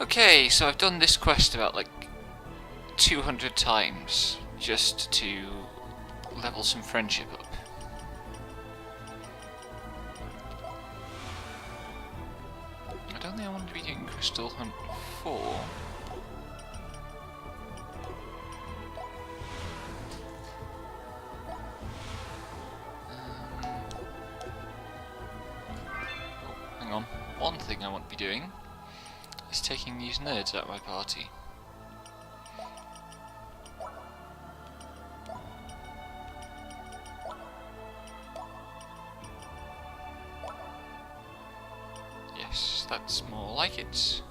Okay, so I've done this quest about like 200 times just to level some friendship up. I don't think I want to be doing Crystal Hunt 4. Hang on. One thing I want to be doing is taking these nerds out of my party. Yes, that's more like it.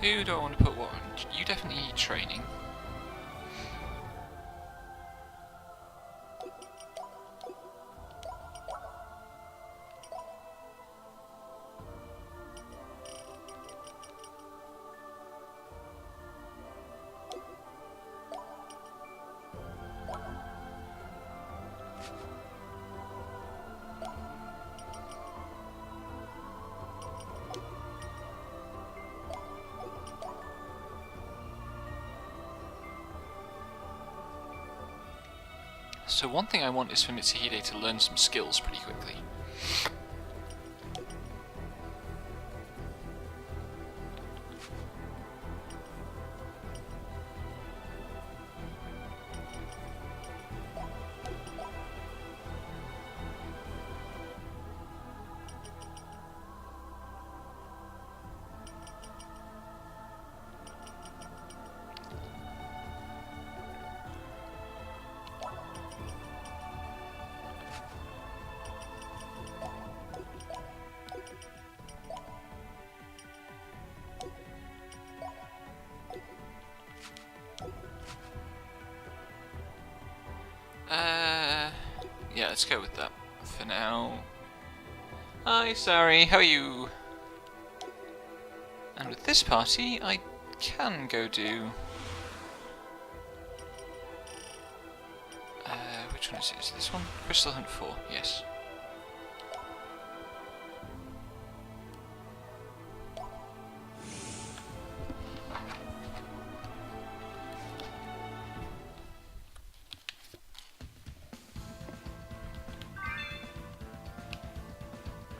Who do I want to put what on? You definitely need training. So one thing I want is for Mitsuhide to learn some skills pretty quickly. Yeah, let's go with that for now. Hi, sorry, how are you? And with this party, I can go do... which one is it? Is it this one? Crystal Hunt 4, yes.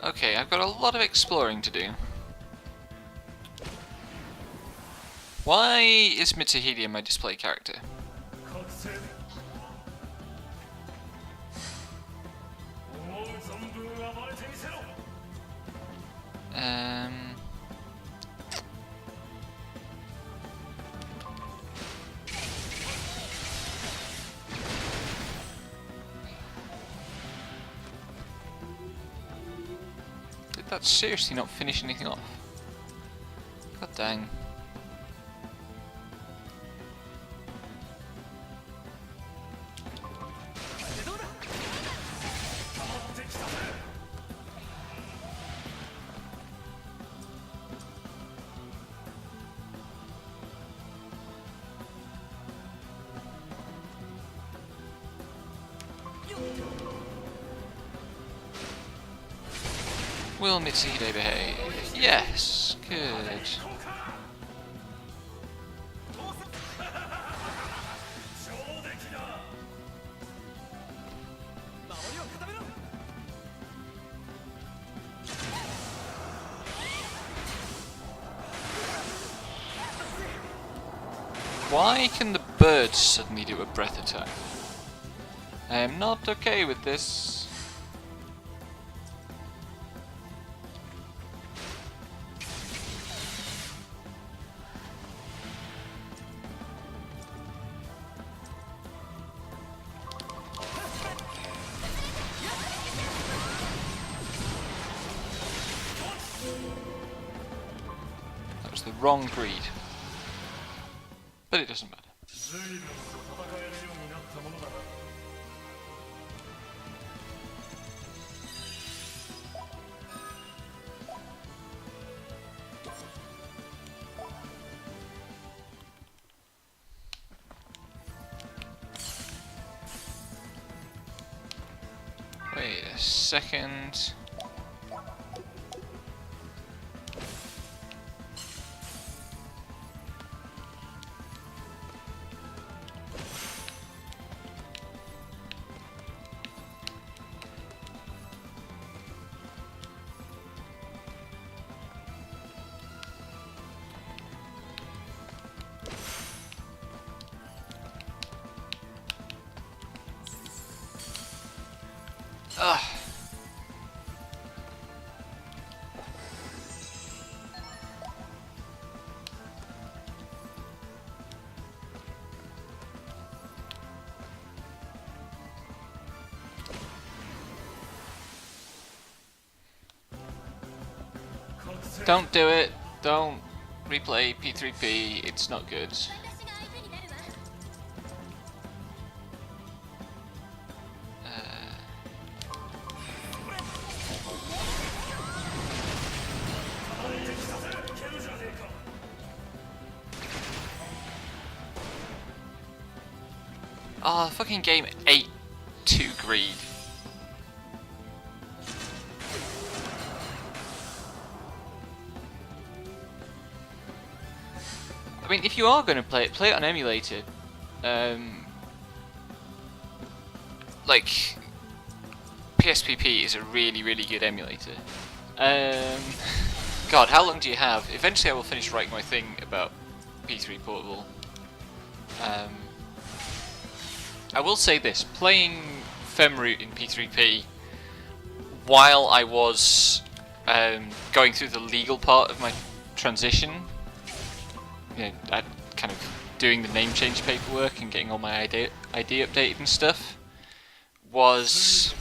Okay, I've got a lot of exploring to do. Why is Mitsuhide my display character? Did that seriously not finish anything off? God dang. Will Mitsuhide behave? Yes, good. Why can the birds suddenly do a breath attack? I am not okay with this. That was the wrong breed. But it doesn't matter. Wait a second. Ugh. Don't do it. Don't replay P3P. It's not good. Oh, the fucking game ate to greed. I mean, if you are going to play it on emulator. Like, PSPP is a really, really good emulator. God, how long do you have? Eventually I will finish writing my thing about P3 Portable. I will say this, playing Femroot in P3P while I was going through the legal part of my transition, you know, kind of doing the name change paperwork and getting all my ID updated and stuff, was...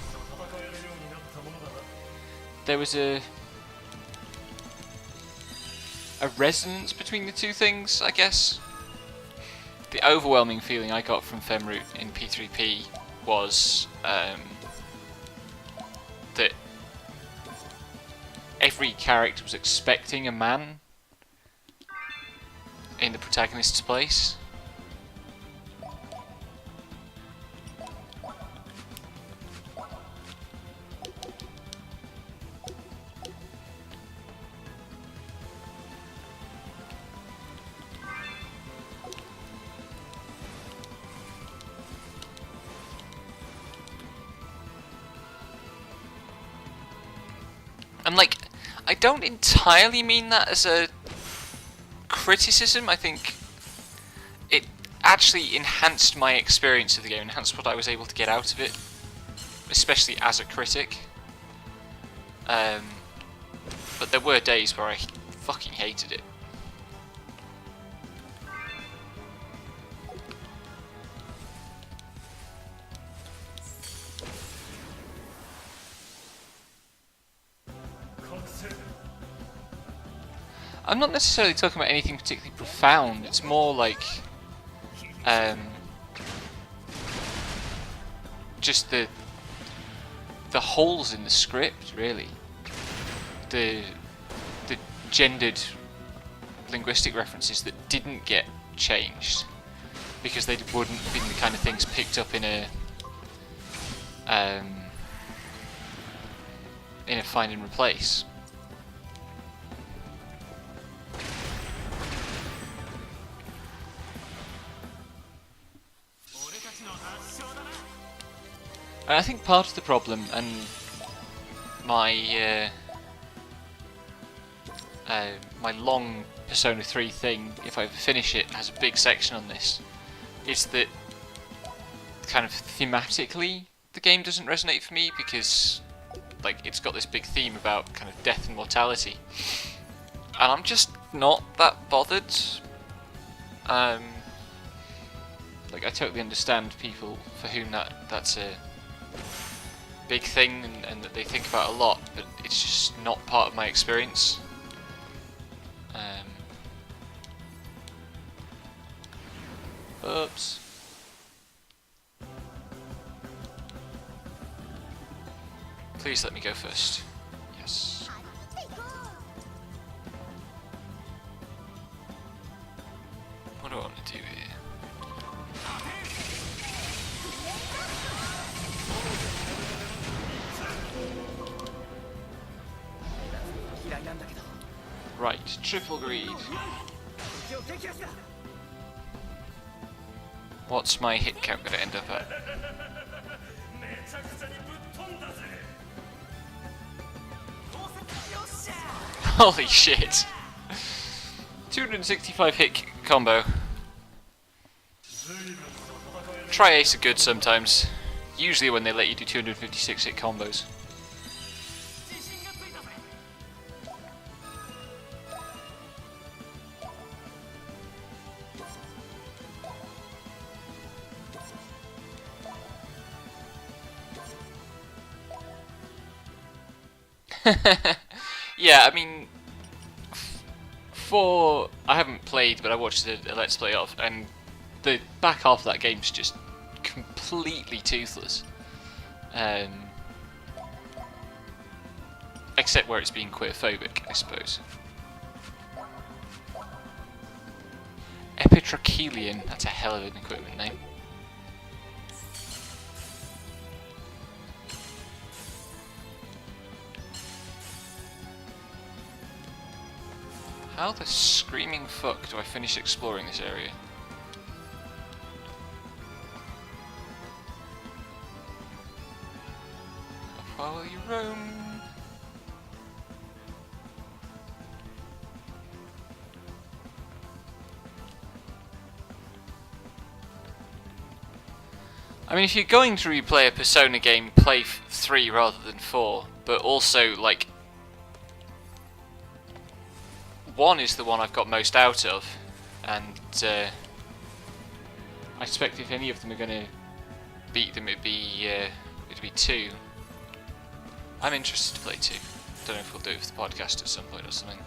there was a resonance between the two things, I guess. The overwhelming feeling I got from Femroot in P3P was that every character was expecting a man in the protagonist's place. And like, I don't entirely mean that as a criticism. I think it actually enhanced my experience of the game, enhanced what I was able to get out of it, especially as a critic. But there were days where I fucking hated it. I'm not necessarily talking about anything particularly profound, it's more like just the holes in the script, really. The gendered linguistic references that didn't get changed because they wouldn't have been the kind of things picked up in a find and replace. And I think part of the problem, and my my long Persona 3 thing, if I finish it, has a big section on this, is that kind of thematically the game doesn't resonate for me because like it's got this big theme about kind of death and mortality, and I'm just not that bothered. Like I totally understand people for whom that's a big thing and that they think about a lot, but it's just not part of my experience. Oops. Please let me go first. Yes. What do I want to do here? Right, triple greed. What's my hit count going to end up at? Holy shit! 265 hit combo. Tri-Ace are good sometimes. Usually when they let you do 256 hit combos. Yeah, I mean, I haven't played, but I watched a Let's Play of, and the back half of that game's just completely toothless. Except where it's being queerphobic, I suppose. Epitrachelion, that's a hell of an equipment name. How the screaming fuck do I finish exploring this area? How far will you roam? I mean, if you're going to replay a Persona game, play 3 rather than 4, but also, like, 1 is the one I've got most out of, and I suspect if any of them are going to beat them, it'd be 2. I'm interested to play 2. Don't know if we'll do it for the podcast at some point or something.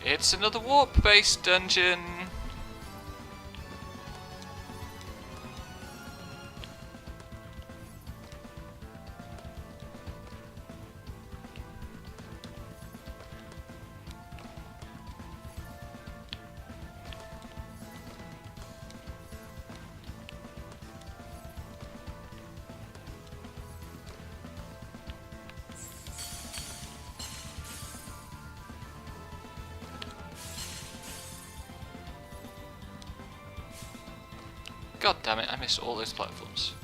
It's another warp-based dungeon! God damn it, I missed all those platforms.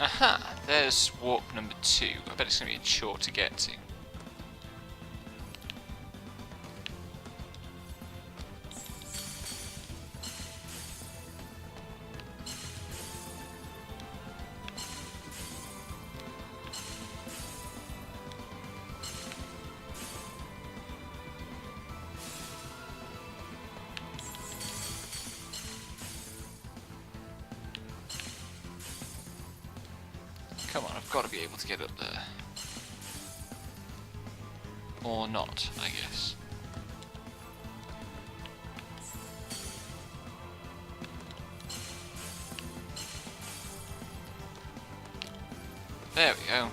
Aha! There's warp number 2. I bet it's going to be a chore to get to. Come on, I've got to be able to get up there. Or not, I guess. There we go.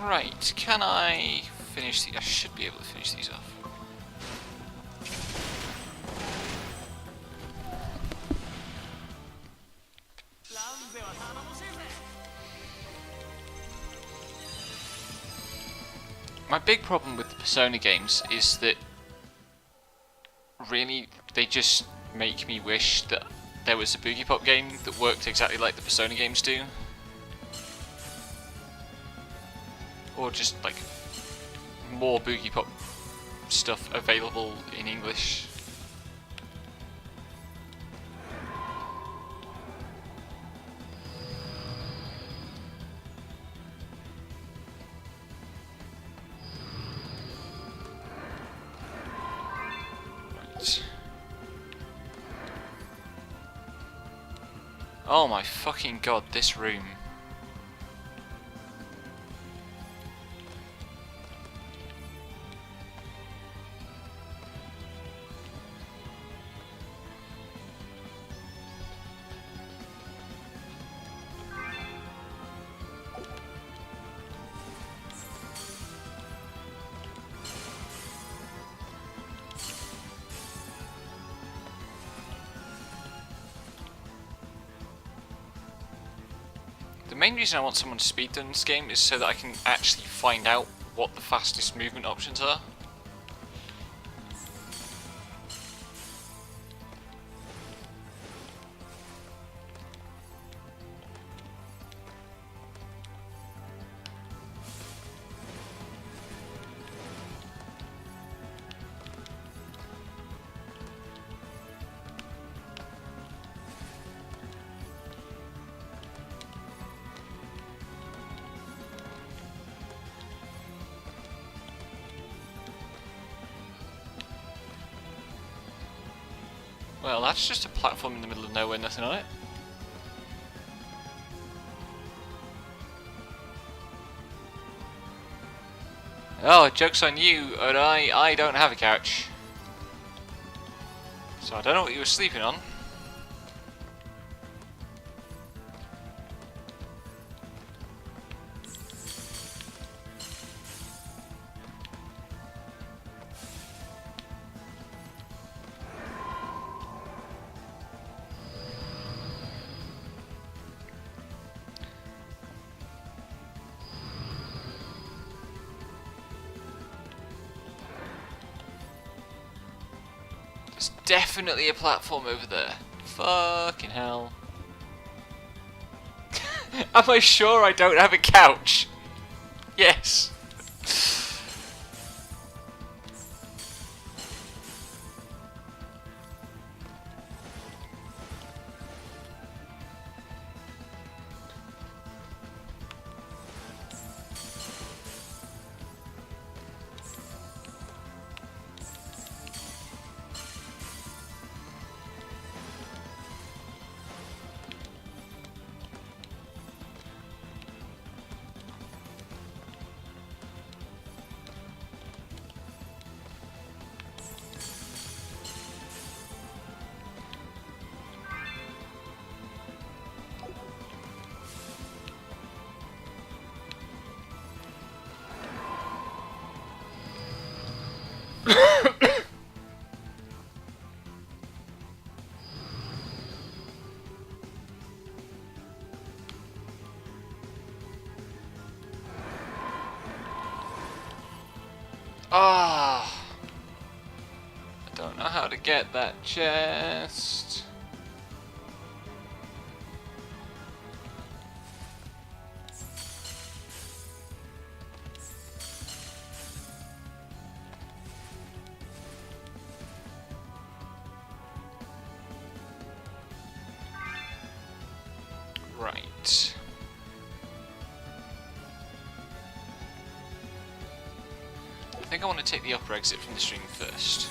Right, can I finish these? I should be able to finish these off. My big problem with the Persona games is that really they just make me wish that there was a Boogie Pop game that worked exactly like the Persona games do. Or just like more Boogie Pop stuff available in English. Right. Oh my fucking god, this room. The main reason I want someone to speedrun this game is so that I can actually find out what the fastest movement options are. Well, that's just a platform in the middle of nowhere, nothing on it. Oh, joke's on you, and I don't have a couch. So I don't know what you were sleeping on. There's definitely a platform over there. Fucking hell. Am I sure I don't have a couch? Yes. Ah, I don't know how to get that chest. Right. I think I want to take the upper exit from the stream first.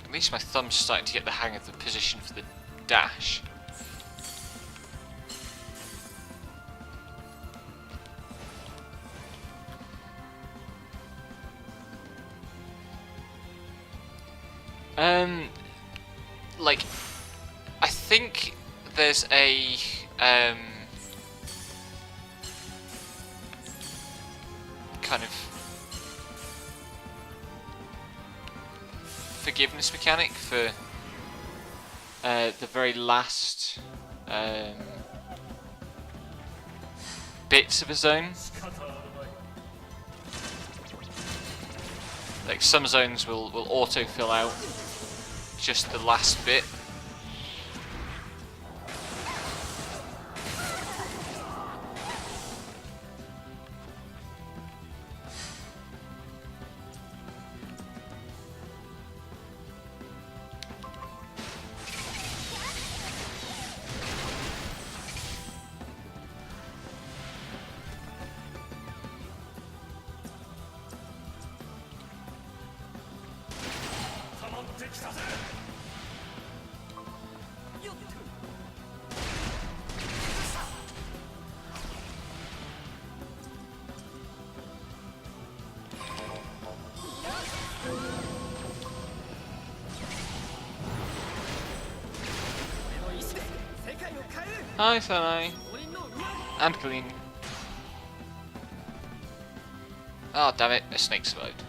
At least my thumb's starting to get the hang of the position for the dash. Like, I think there's a kind of forgiveness mechanic for the very last bits of a zone. Like, some zones will auto fill out just the last bit. Hi, Sanai. And Colleen. Oh, damn it, a snake survived.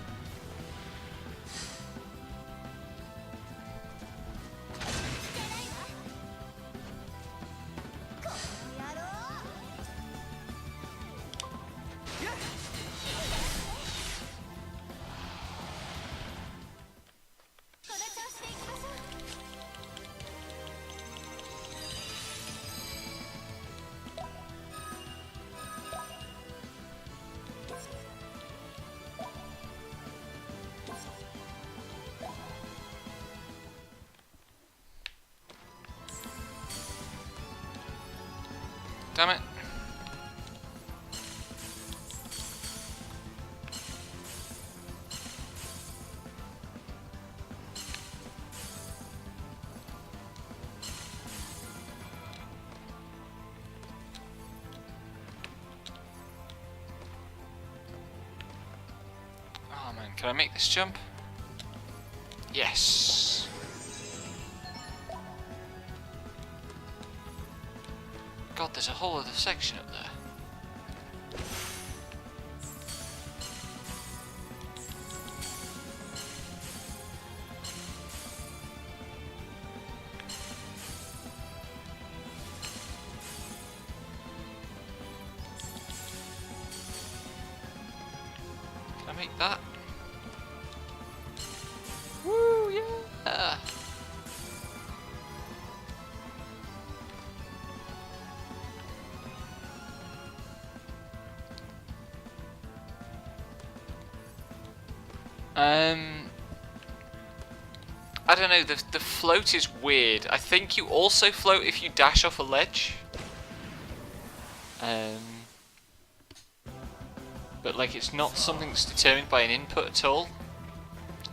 Damn it. Oh man, can I make this jump? Yes. God, there's a whole other section up there. Can I make that? Woo, yeah! I don't know, the float is weird. I think you also float if you dash off a ledge. But like, it's not something that's determined by an input at all.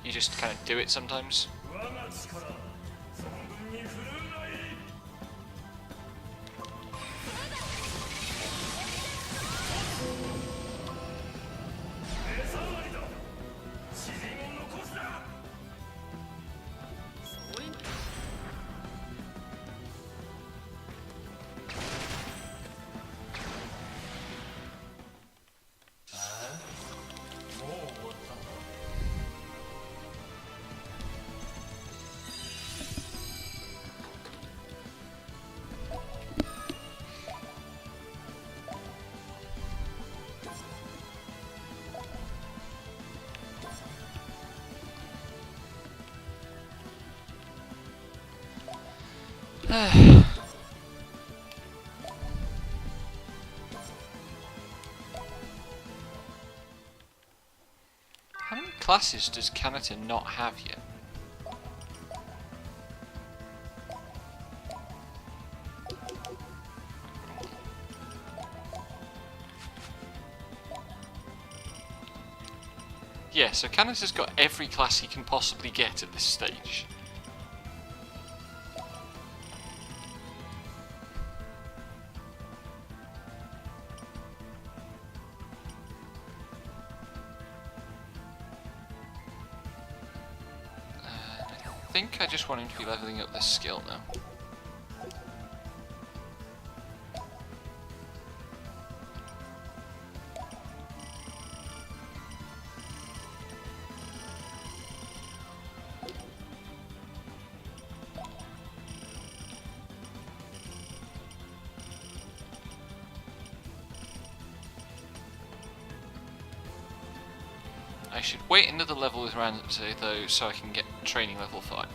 You just kind of do it sometimes. How many classes does Kanata not have yet? Yeah, so Kanata's got every class he can possibly get at this stage. I think I just want him to be leveling up this skill now. I should wait another level with Ramsey though, so I can get training level 5.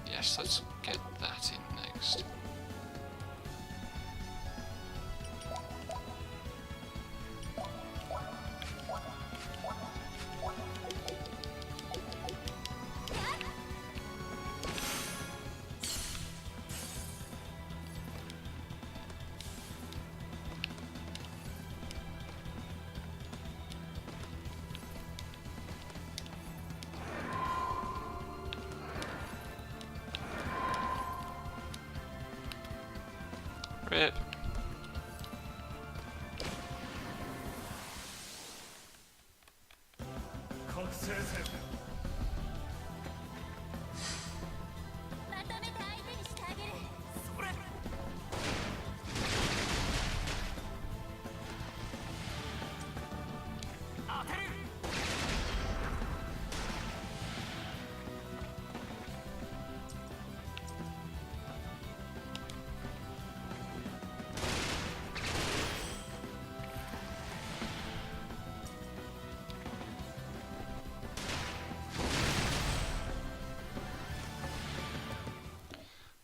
Yes, let's get that in next. Rip.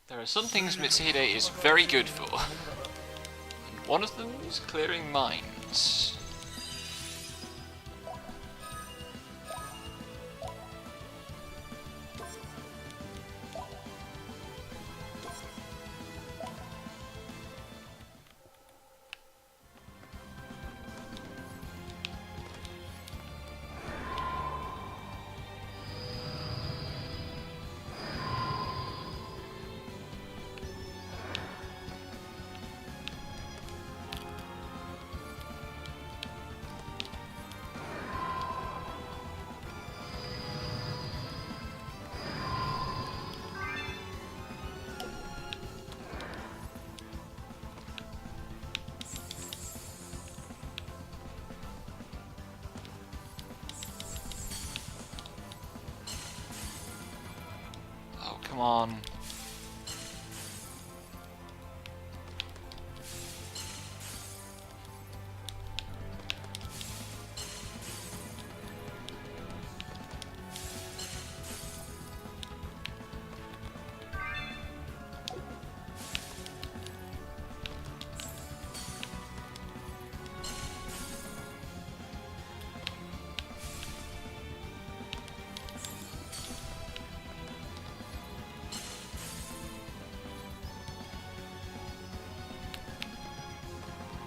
There are some things Mitsuhide is very good for, and one of them is clearing mines. Come on.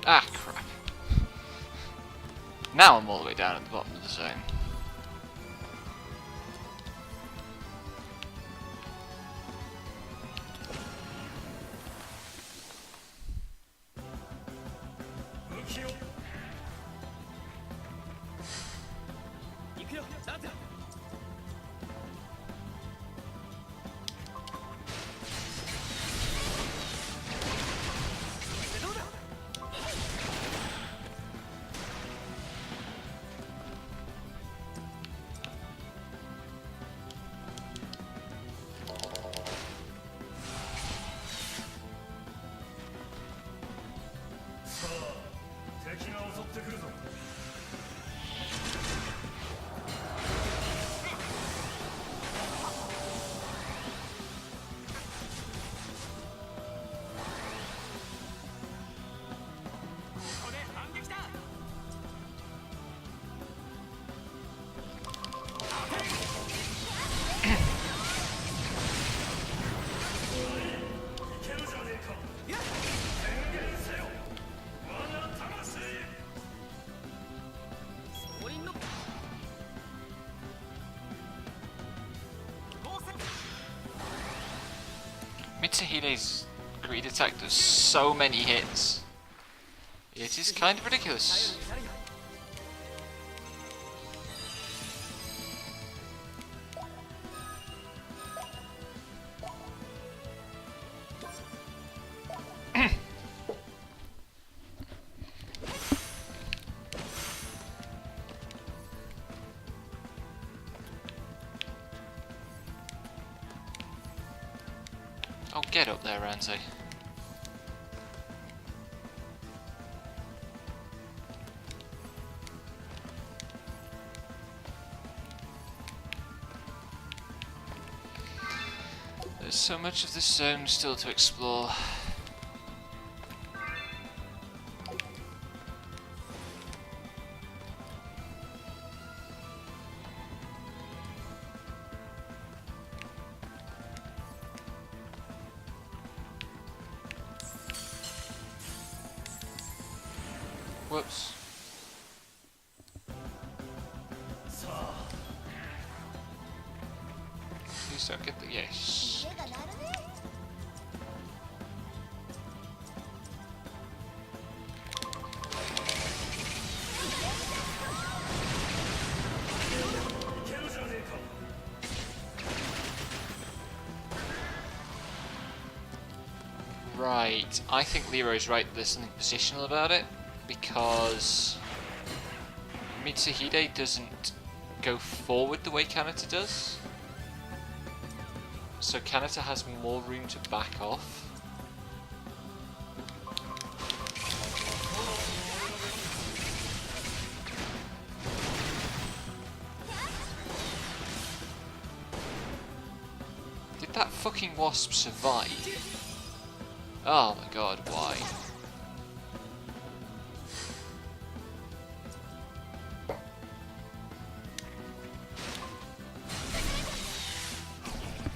Ah, crap. Now I'm all the way down at the bottom of the zone. Mitsuhide's greed attack does so many hits. It is kind of ridiculous. Oh, get up there, Ramsey. There's so much of this zone still to explore. Whoops. Please don't get the yes. Right, I think Leroy's right, there's something positional about it, because Mitsuhide doesn't go forward the way Kanata does. So Kanata has more room to back off. Did that fucking wasp survive? Oh my god, why?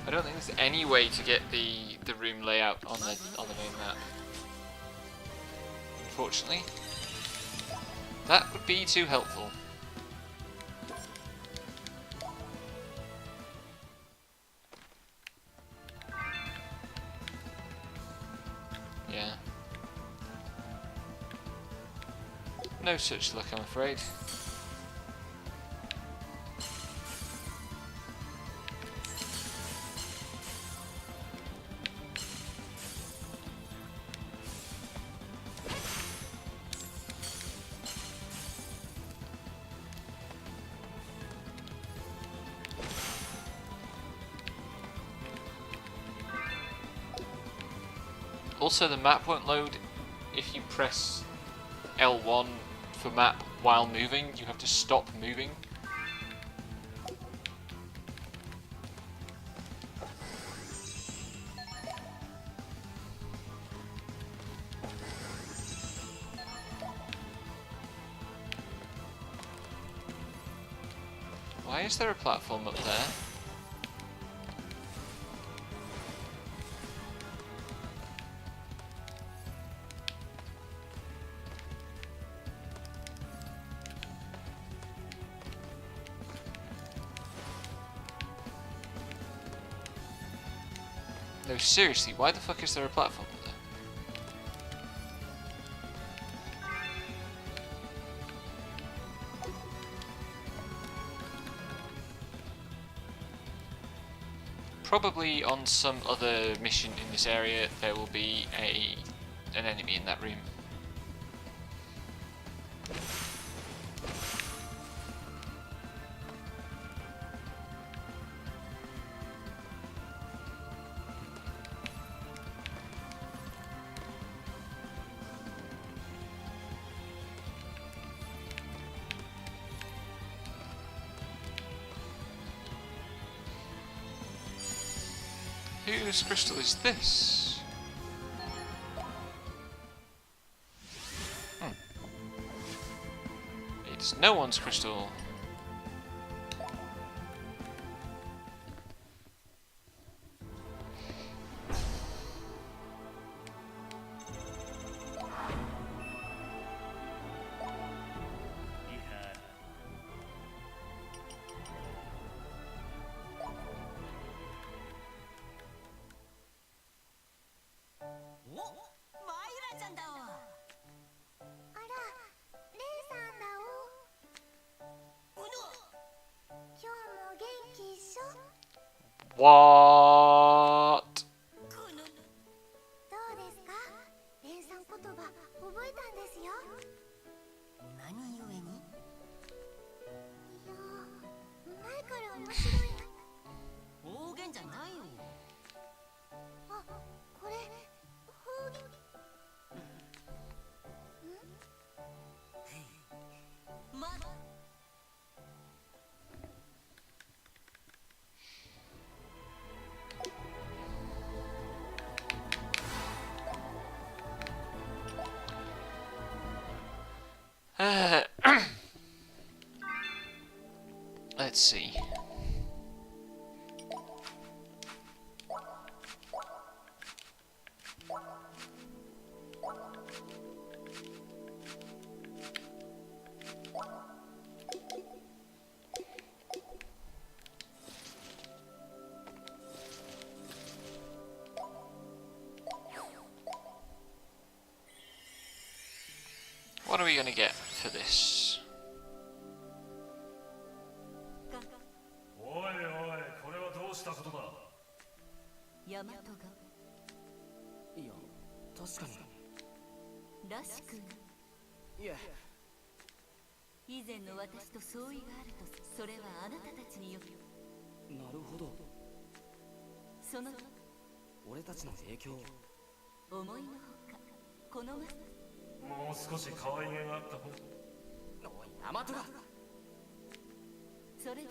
I don't think there's any way to get the room layout on the main map. Unfortunately. That would be too helpful. Yeah. No such luck, I'm afraid. Also, the map won't load if you press L1 for map while moving. You have to stop moving. Why is there a platform up there? No, seriously, why the fuck is there a platform there? Probably on some other mission in this area there will be an enemy in that room. Whose crystal is this? It's no one's crystal. What? どうですか？連産言葉覚えたんですよ。何故に？いや、前から面白いな。方言じゃないよ。あ、これ方言。ま。Let's see. What are we gonna get for this? おいおい、これはどうしたことだ。ヤマトがいや、確かに。らしくいえ、以前の私と相違があると、それはあなたたちによる。なるほど。その俺たちの影響。思いのほかこのま。もう少し可愛げがあった方。おい、ヤマトが。それで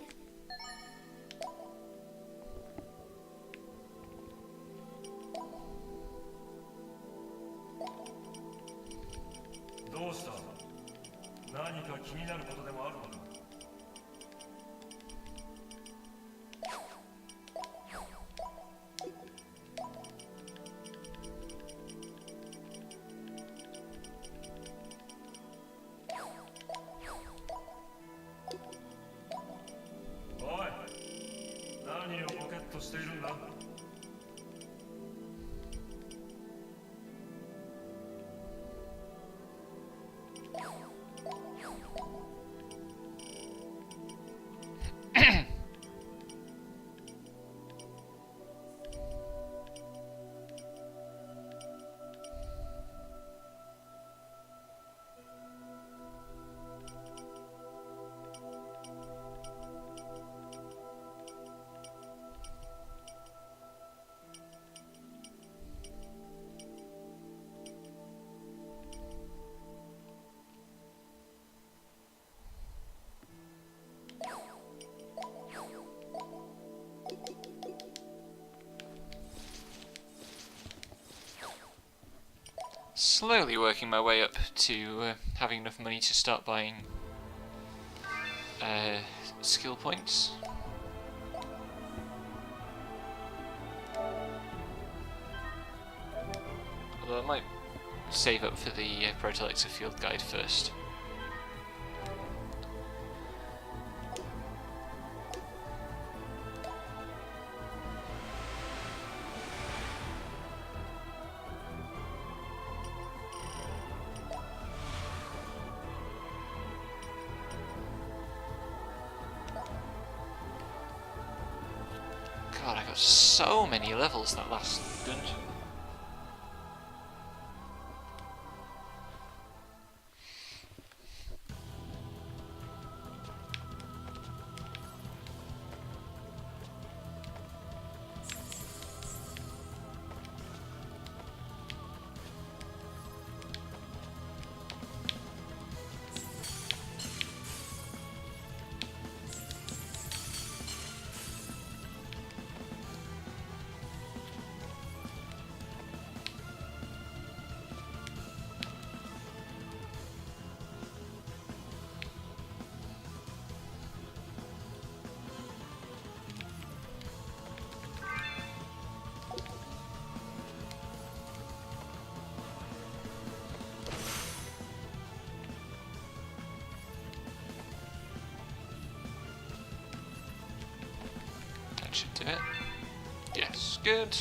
どうした？何か気になることでもあるのか？おい、何をポケットしているんだ？Slowly working my way up to having enough money to start buying skill points. Although I might save up for the Protelexer Field Guide first. God, I got so many levels that last dungeon. That should do it. Yes, good.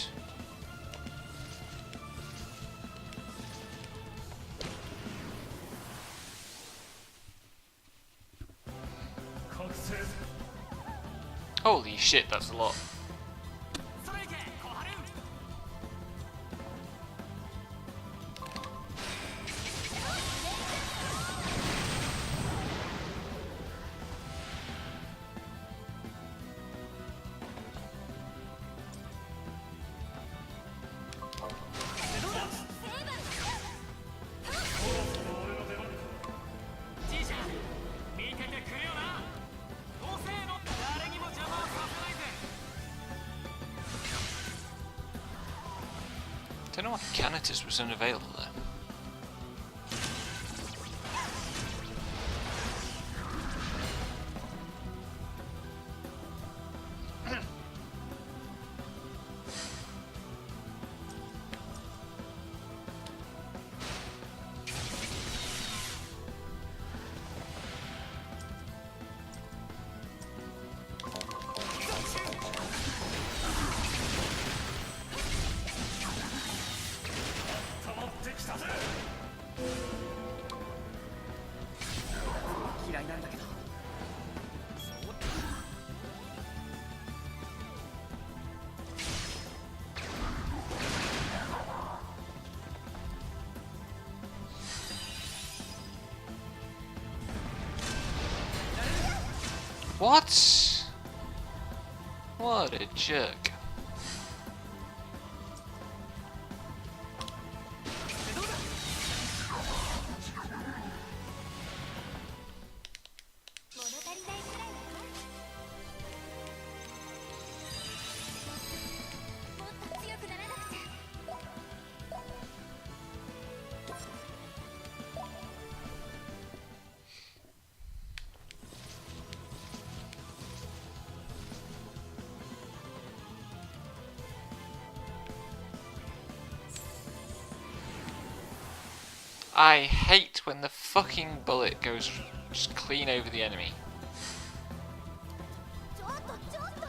Holy shit, that's a lot. Don't know why Canitus was unavailable there. What? What a jerk. I hate when the fucking bullet goes just clean over the enemy. ちょっとちょっと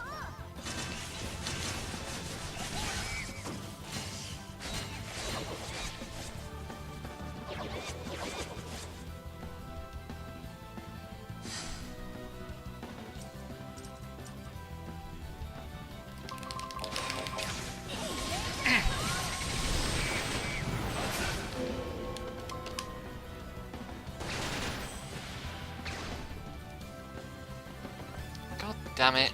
God damn it.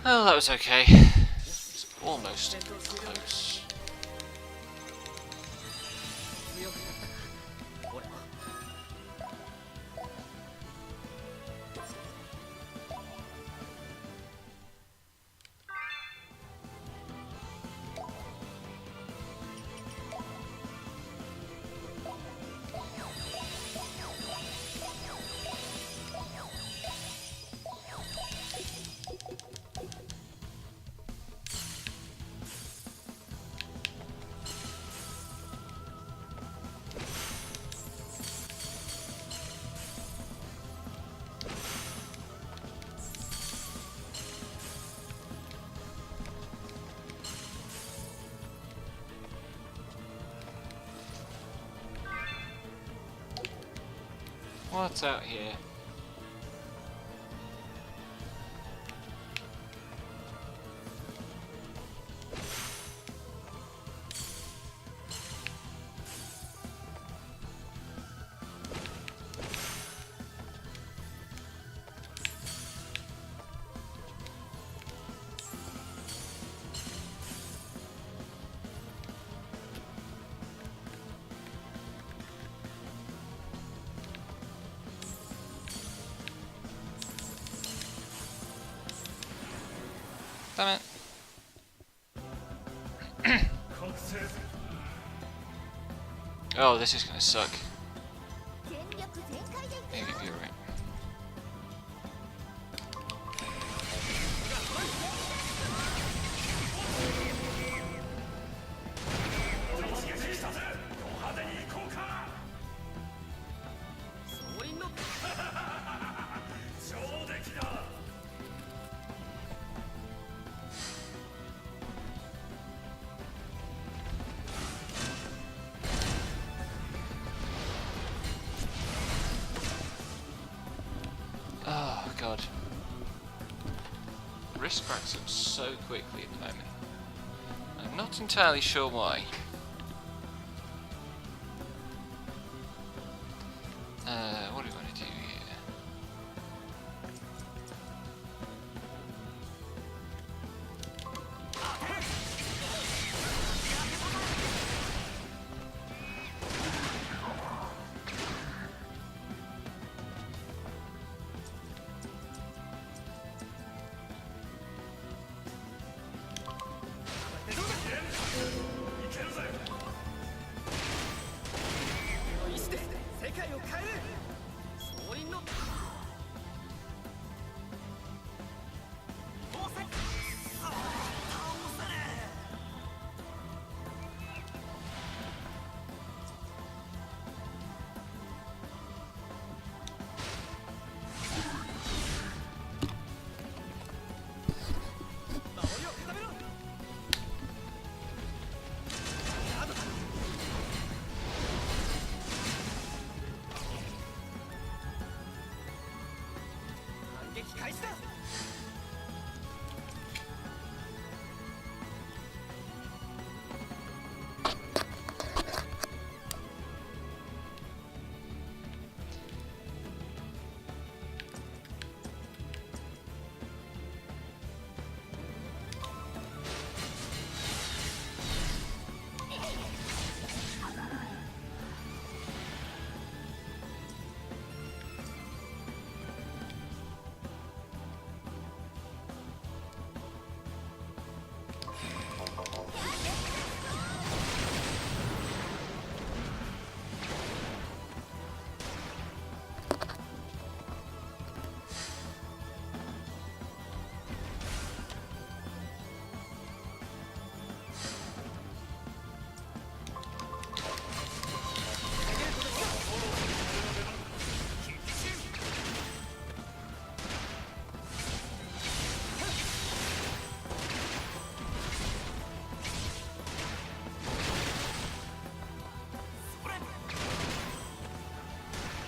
Oh, that was okay. It's almost close. What's out here? Damn it. 覚醒 Oh, this is gonna suck. 全力全開でいく Maybe よ you're right. Oh god. Wrist cracks up so quickly at the moment. I'm not entirely sure why. What do we want to do here?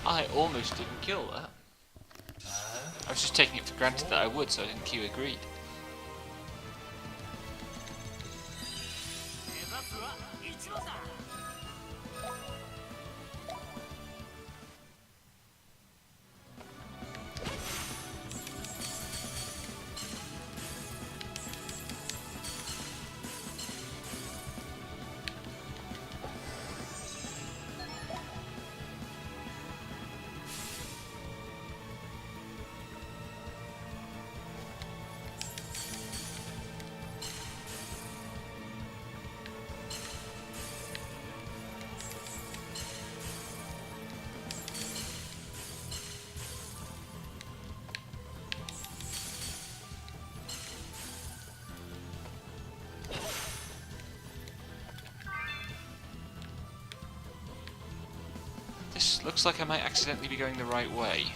I almost didn't kill that. I was just taking it for granted that I would, so I didn't queue agreed. This looks like I might accidentally be going the right way.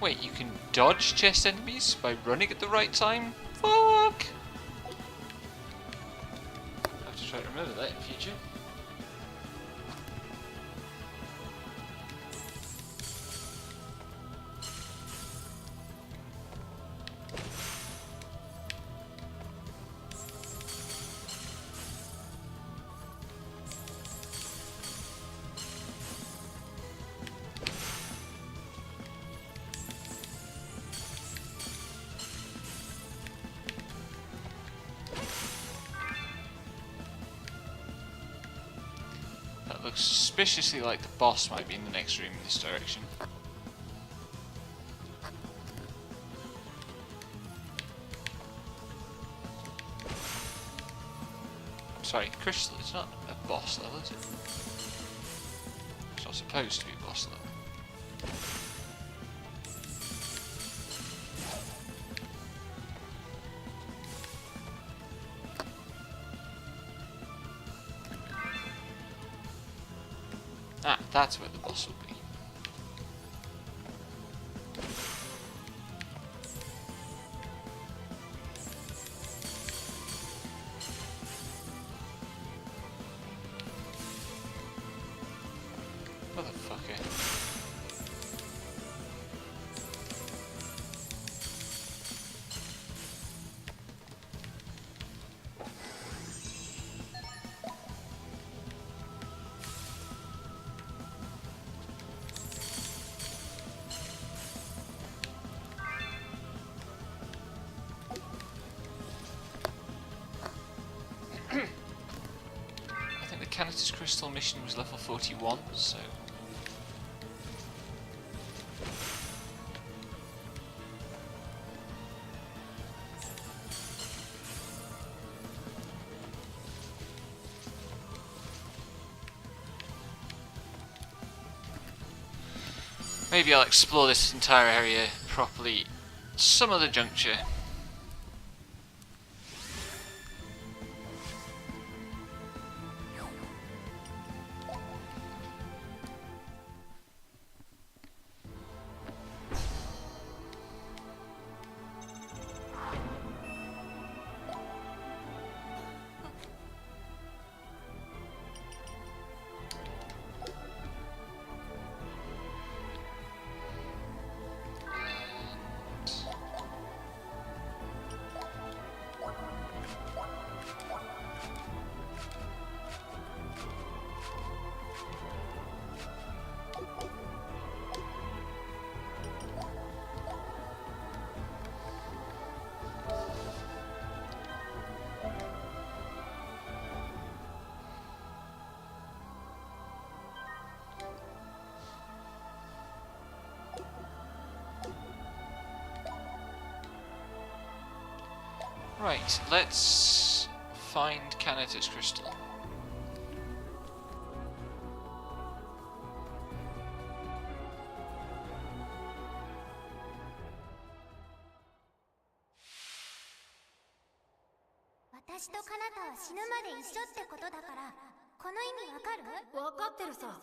Wait, you can dodge chest enemies by running at the right time? Fuck! I have to try to remember remember that in future. That looks suspiciously like the boss might be in the next room in this direction. Sorry, Crystal, it's not a boss level, is it? It's not supposed to be a boss level. Ah, that's where the boss will be. Motherfucker. I think the Canitus Crystal mission was level 41, so... maybe I'll explore this entire area properly some other juncture. Right, let's find Canitus Crystal.わかってるさ。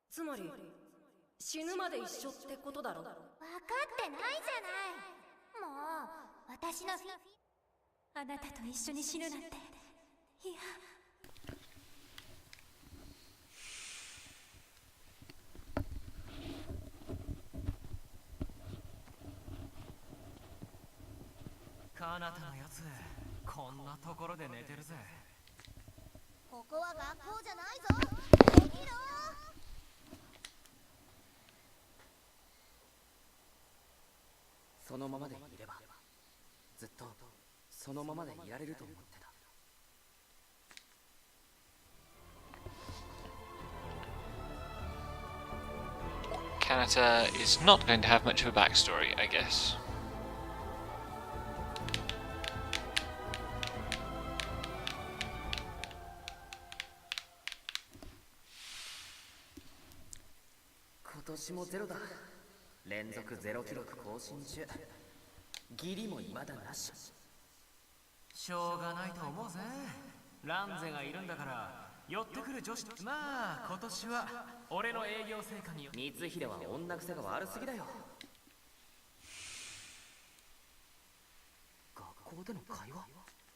つまり死ぬまで一緒ってことだろ。分かってないじゃない。もう私のあなたと一緒に死ぬなんて。いや。カナタのやつ、こんなところで寝てるぜ。ここは学校じゃないぞ。起きろ。そのままでいればずっとそのままでいられると思ってた。Kanata is not going to have much of a backstory, I guess.今年もゼロだ。連続ゼロ記録更新中。ギリも未だなし。しょうがないと思うぜ。ランゼがいるんだから寄ってくる女子。まあ今年は俺の営業成果に。光秀は女癖が悪すぎだよ。学校での会話、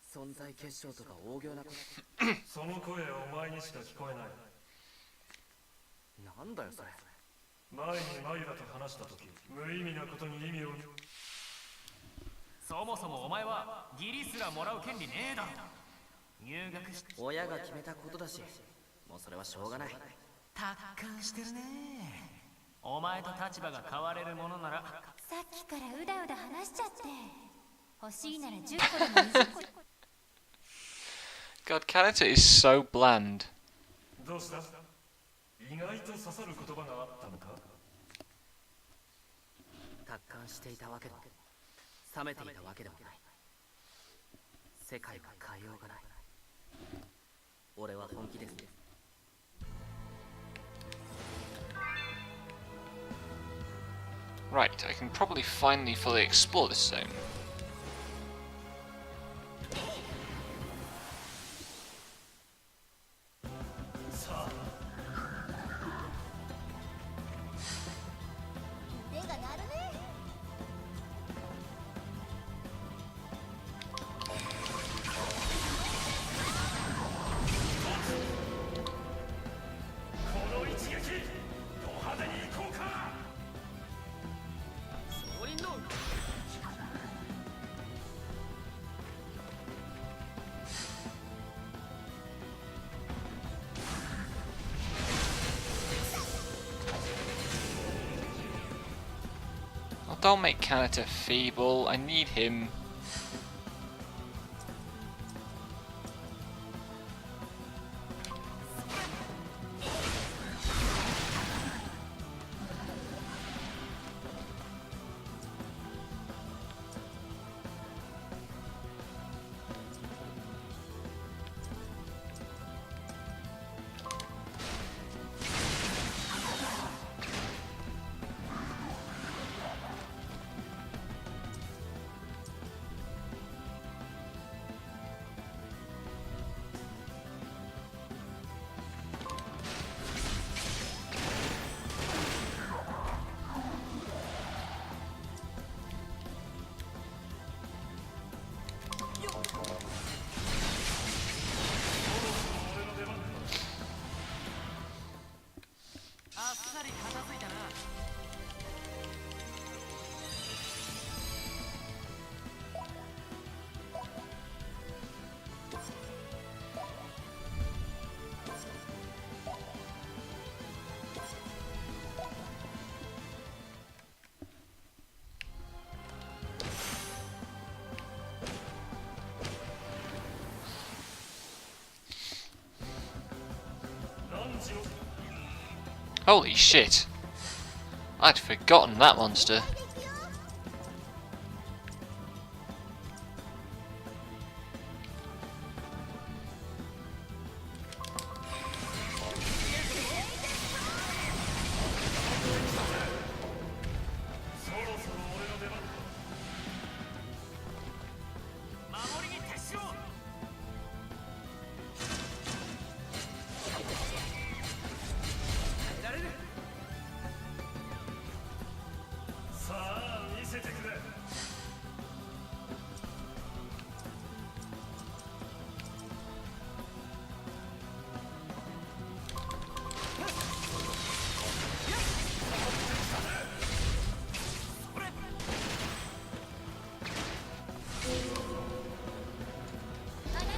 存在結晶とか大行なこその声はお前にしか聞こえない。となんだよそれ。前にマユラと話した時、無意味なことに意味を。そもそもお前は義理すらもらう権利ねえだろ。入学し親が決めたことだし、もうそれはしょうがない。達観してるね。お前と立場が変われるものなら。さっきからうだうだ話しちゃって。欲しいなら10個でも20個。God, Kanata is so bland. どうした？意外と刺さる言葉があったのか？達観していたわけでも冷めていたわけでもない。世界は変えようがない。俺は本気です。Right, I can probably finally fully explore this zone. 腕が鳴るね。この一撃、ド派手に行こうか。総輪の Oh, don't make Kanata feeble. I need him. Holy shit! I'd forgotten that monster.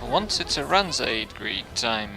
Once it's a Ranzaid greed time.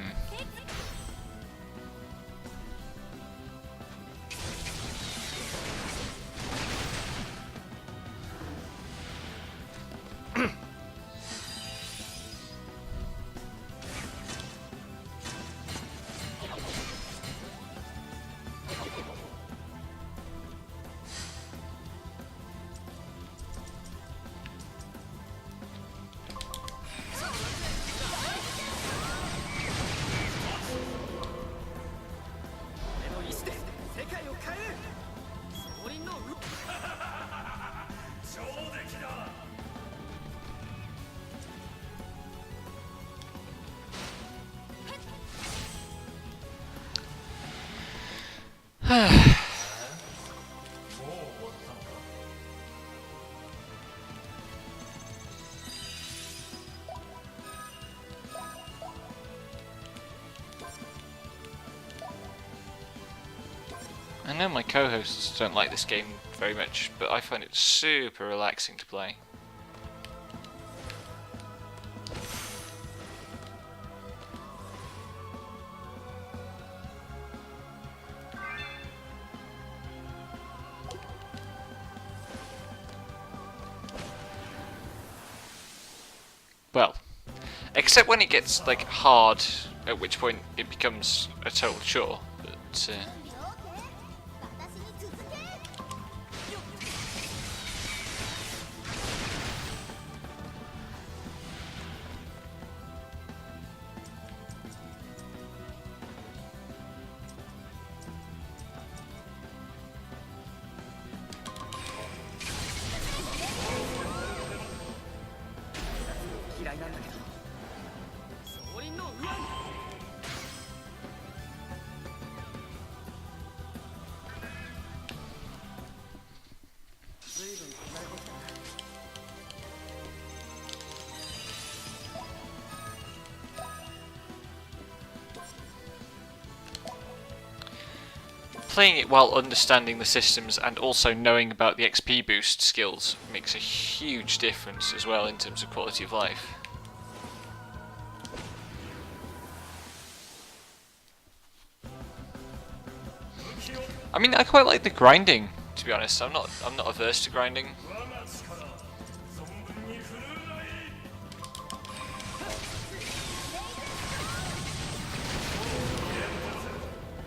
I know my co-hosts don't like this game very much, but I find it super relaxing to play. Well, except when it gets like hard, at which point it becomes a total chore. But 準備 OK? 私に続け 嫌いなんだけど総輪の上随分離れてきたな playing it while understanding the systems and also knowing about the XP boost skills makes a huge difference as well in terms of quality of life. I mean, I quite like the grinding, to be honest. I'm not averse to grinding. 我が力存分に振るうがいい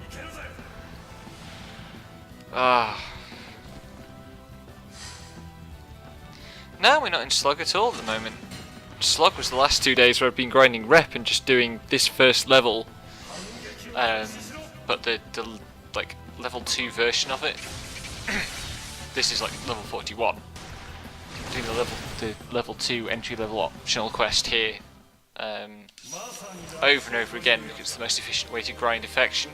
いけるぜ Ah. No, we're not in slug at all at the moment. Slug was the last 2 days where I've been grinding rep and just doing this first level, but the like level 2 version of it. This is like level 41. Doing the level 2 entry level optional quest here over and over again because it's the most efficient way to grind affection.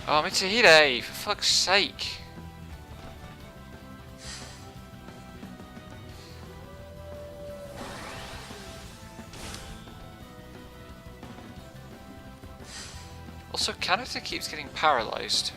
Oh, Mitsuhide, for fuck's sake. Also, Kanata keeps getting paralyzed.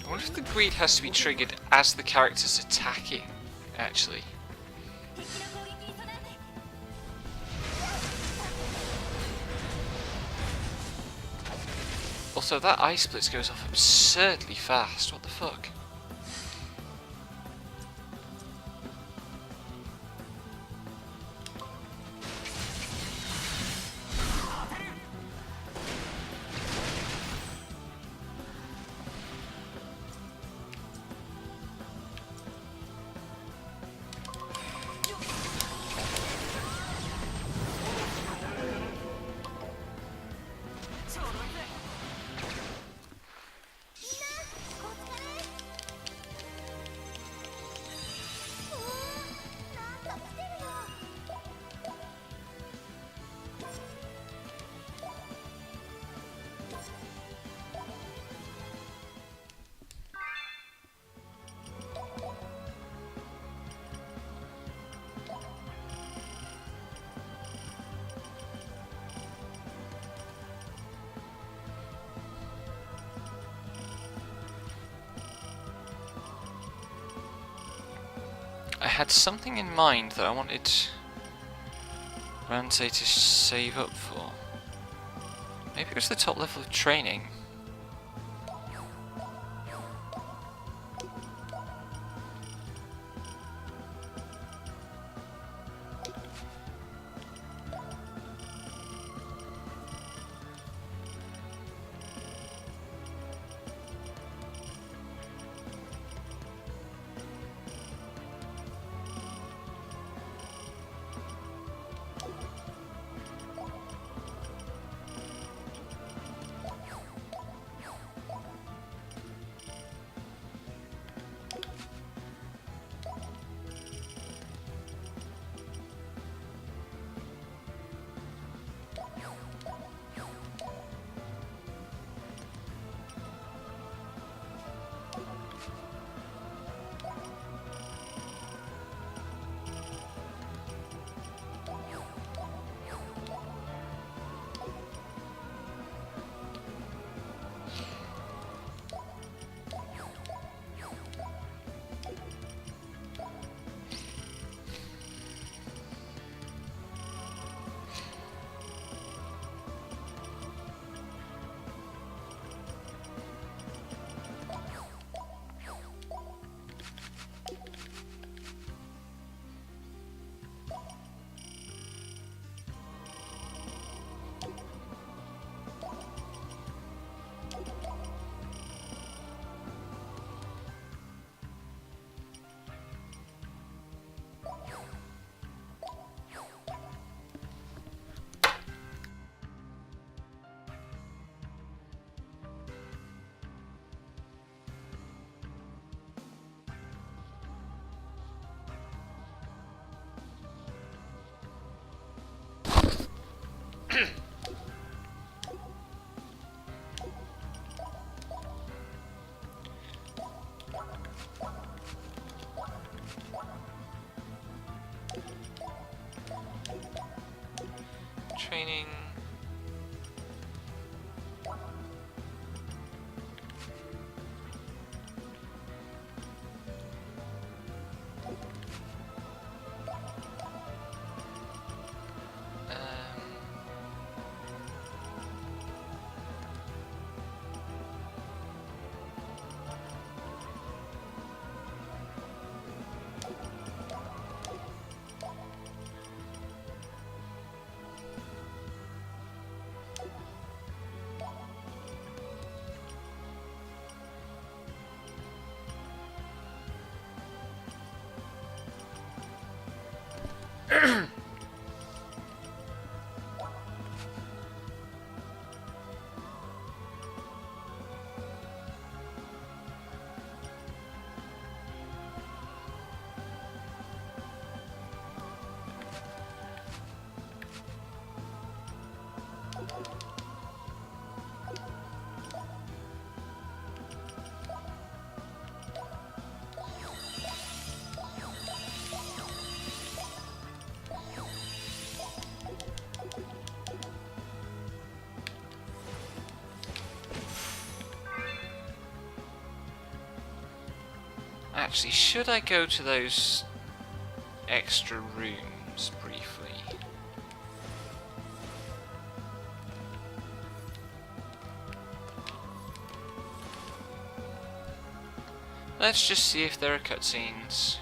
I wonder if the greed has to be triggered as the character's attacking, actually. 敵の攻撃に備えて Also, that ice blitz goes off absurdly fast. What the fuck? had something in mind that I wanted Ranze to save up for. Maybe it was the top level of training. Training. Actually, should I go to those extra rooms briefly? Let's just see if there are cutscenes.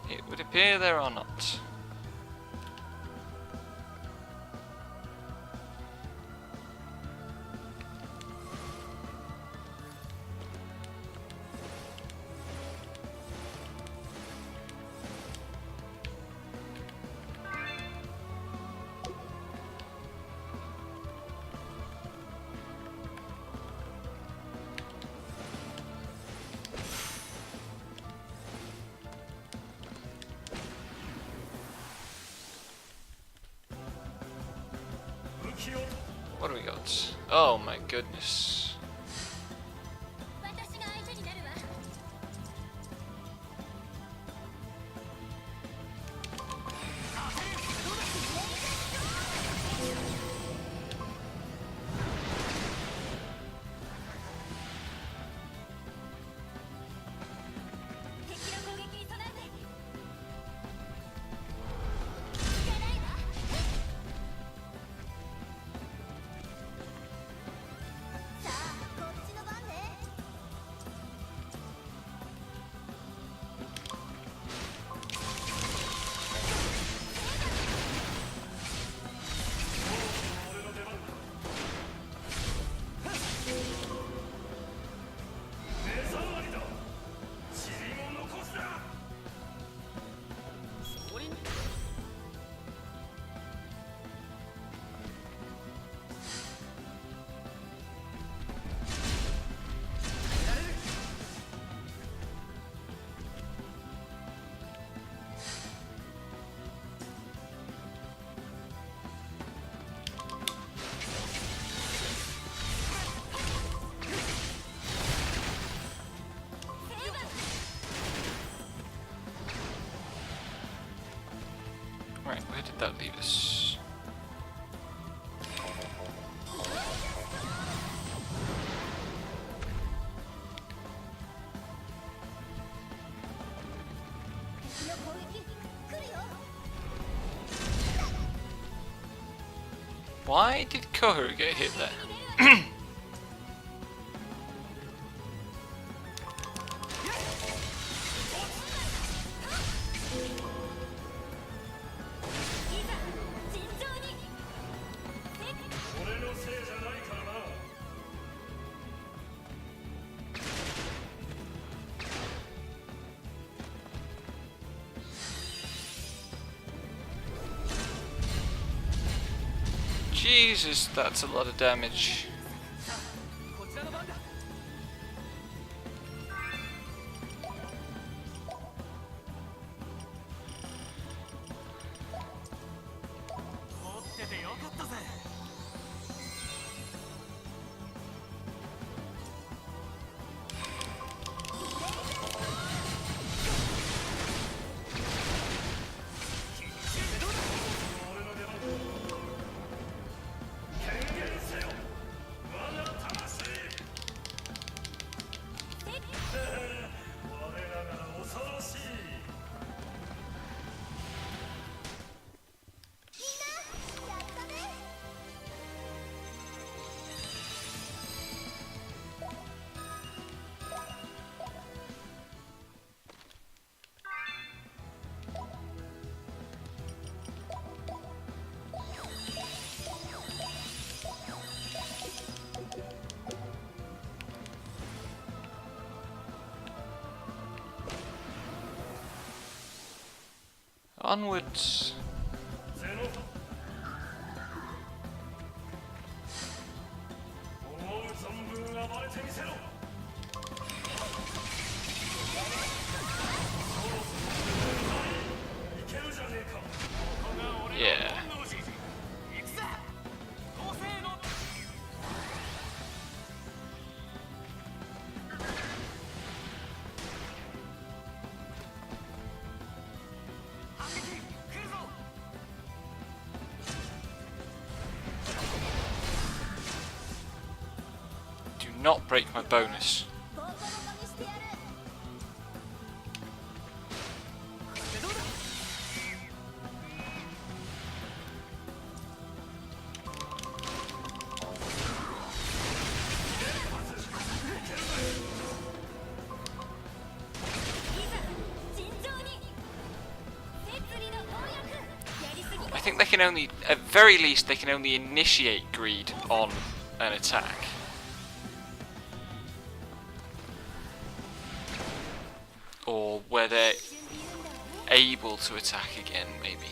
It would appear there are not. What do we got? Oh my goodness. 私が相手になるわ。 こ Right, where did that leave us? Why did Koharu get hit there? Jesus, that's a lot of damage. こちらの番だ。持っててよかったぜ。Onwards. ゼノ思う存分暴れてみせろ。いけるじゃねえか。 Yeah. 行くぜ。高性能。反撃来るぞ。 Do not break my bonus. ボコボコにしてやる。でどうだ。 尋常に。摂理の攻略。やりすぎ I think they can only, at very least, they can only initiate greed on an attack. Or where they're 一瞬で言うんだわね。 able to attack again, maybe.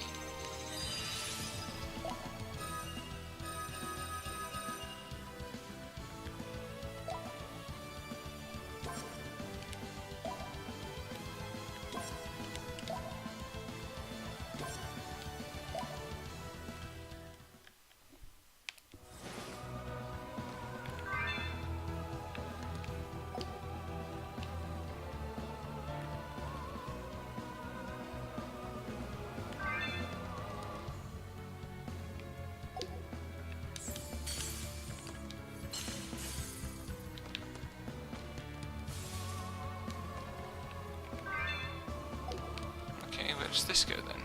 Okay, where does this go then?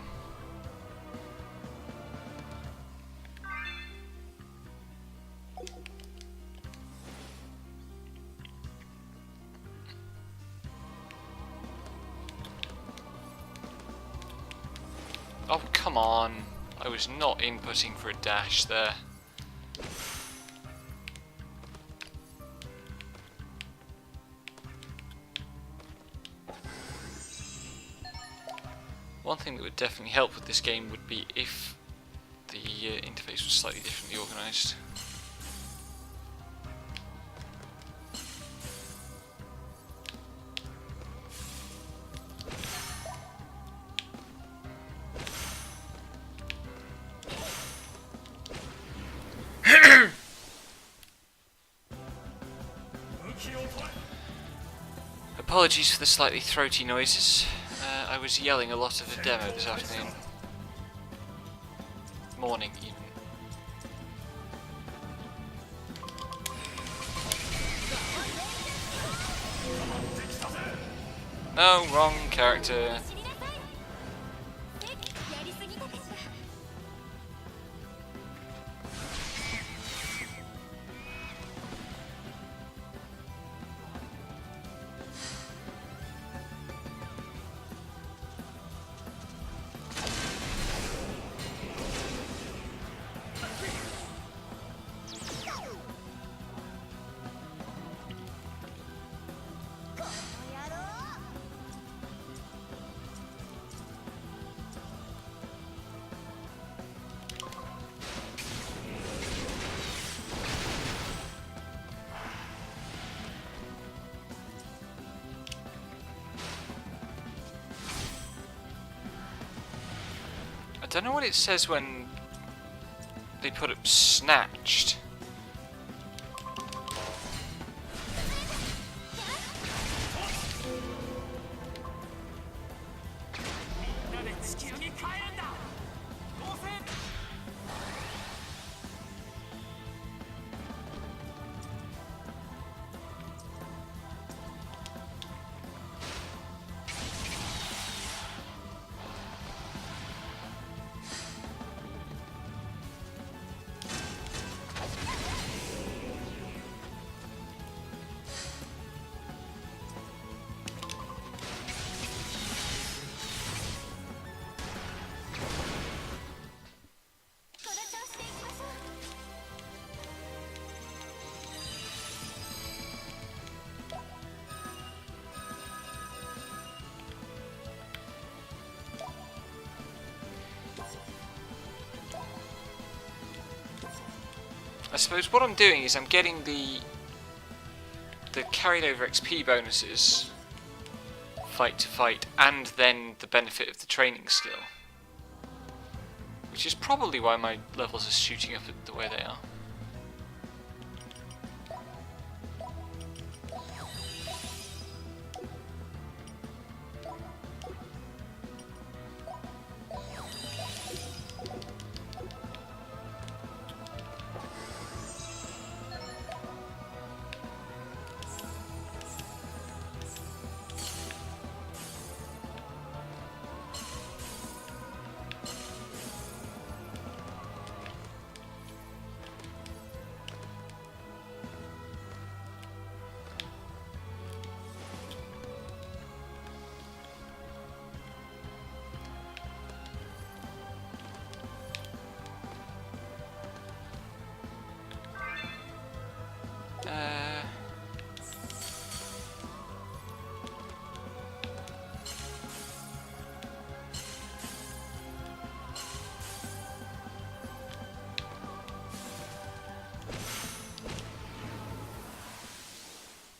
Oh, come on. I was not inputting for a dash there. One thing that would definitely help with this game would be if the interface was slightly differently organised. Apologies for the slightly throaty noises. I was yelling a lot at the demo this afternoon. morning even. No, wrong character. 知りなさいやりすぎたかしら I don't know what it says when they put up snatched. I suppose what I'm doing is I'm getting the carried over XP bonuses fight to fight, and then the benefit of the training skill, which is probably why my levels are shooting up the way they are.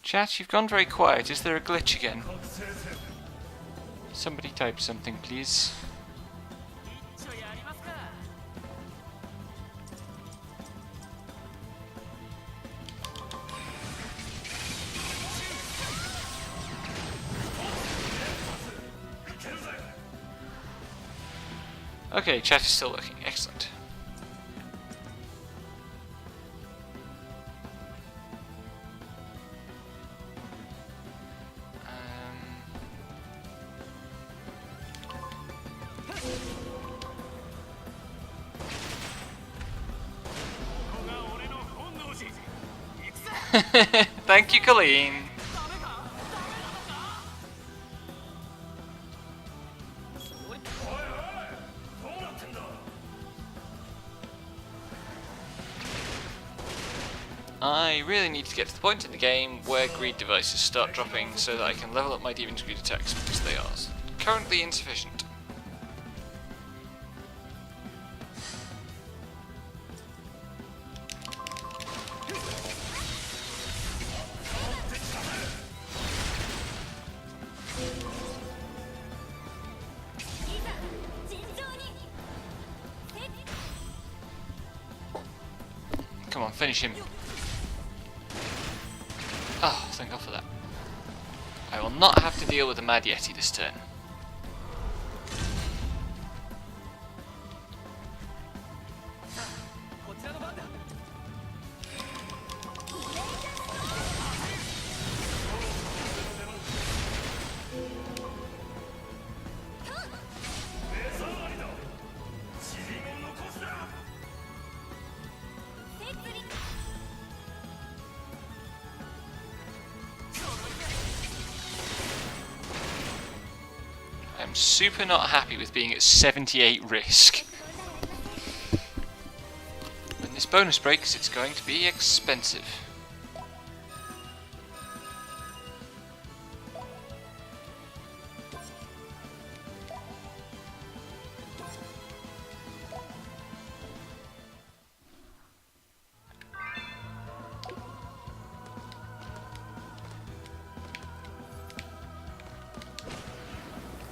Chat, you've gone very quiet. Is there a glitch again? Somebody type something, please. Okay, chat is still working. Excellent. Thank you, Colleen. I really need to get to the point in the game where greed devices start dropping so that I can level up my Demon's Greed attacks, because they are currently insufficient. Come on, finish him. Oh, thank God for that. I will not have to deal with the Mad Yeti this turn. I'm super not happy with being at 78 risk. When this bonus breaks, it's going to be expensive.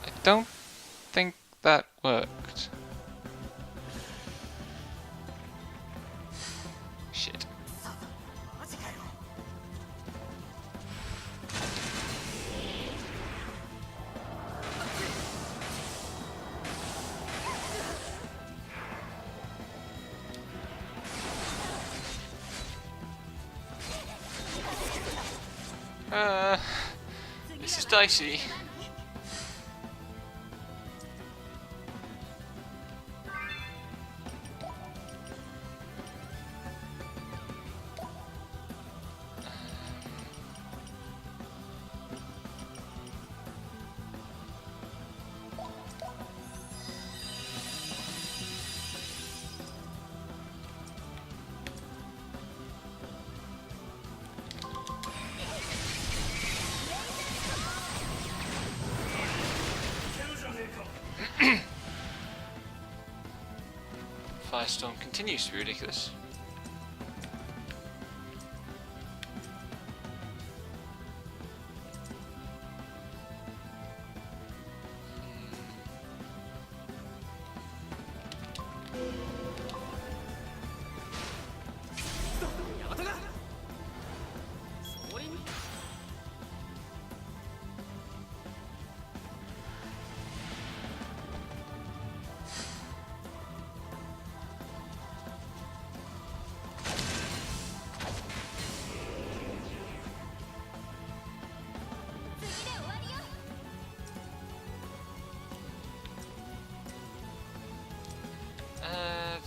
I don't think that worked. Shit. This is dicey. Firestorm continues to be ridiculous.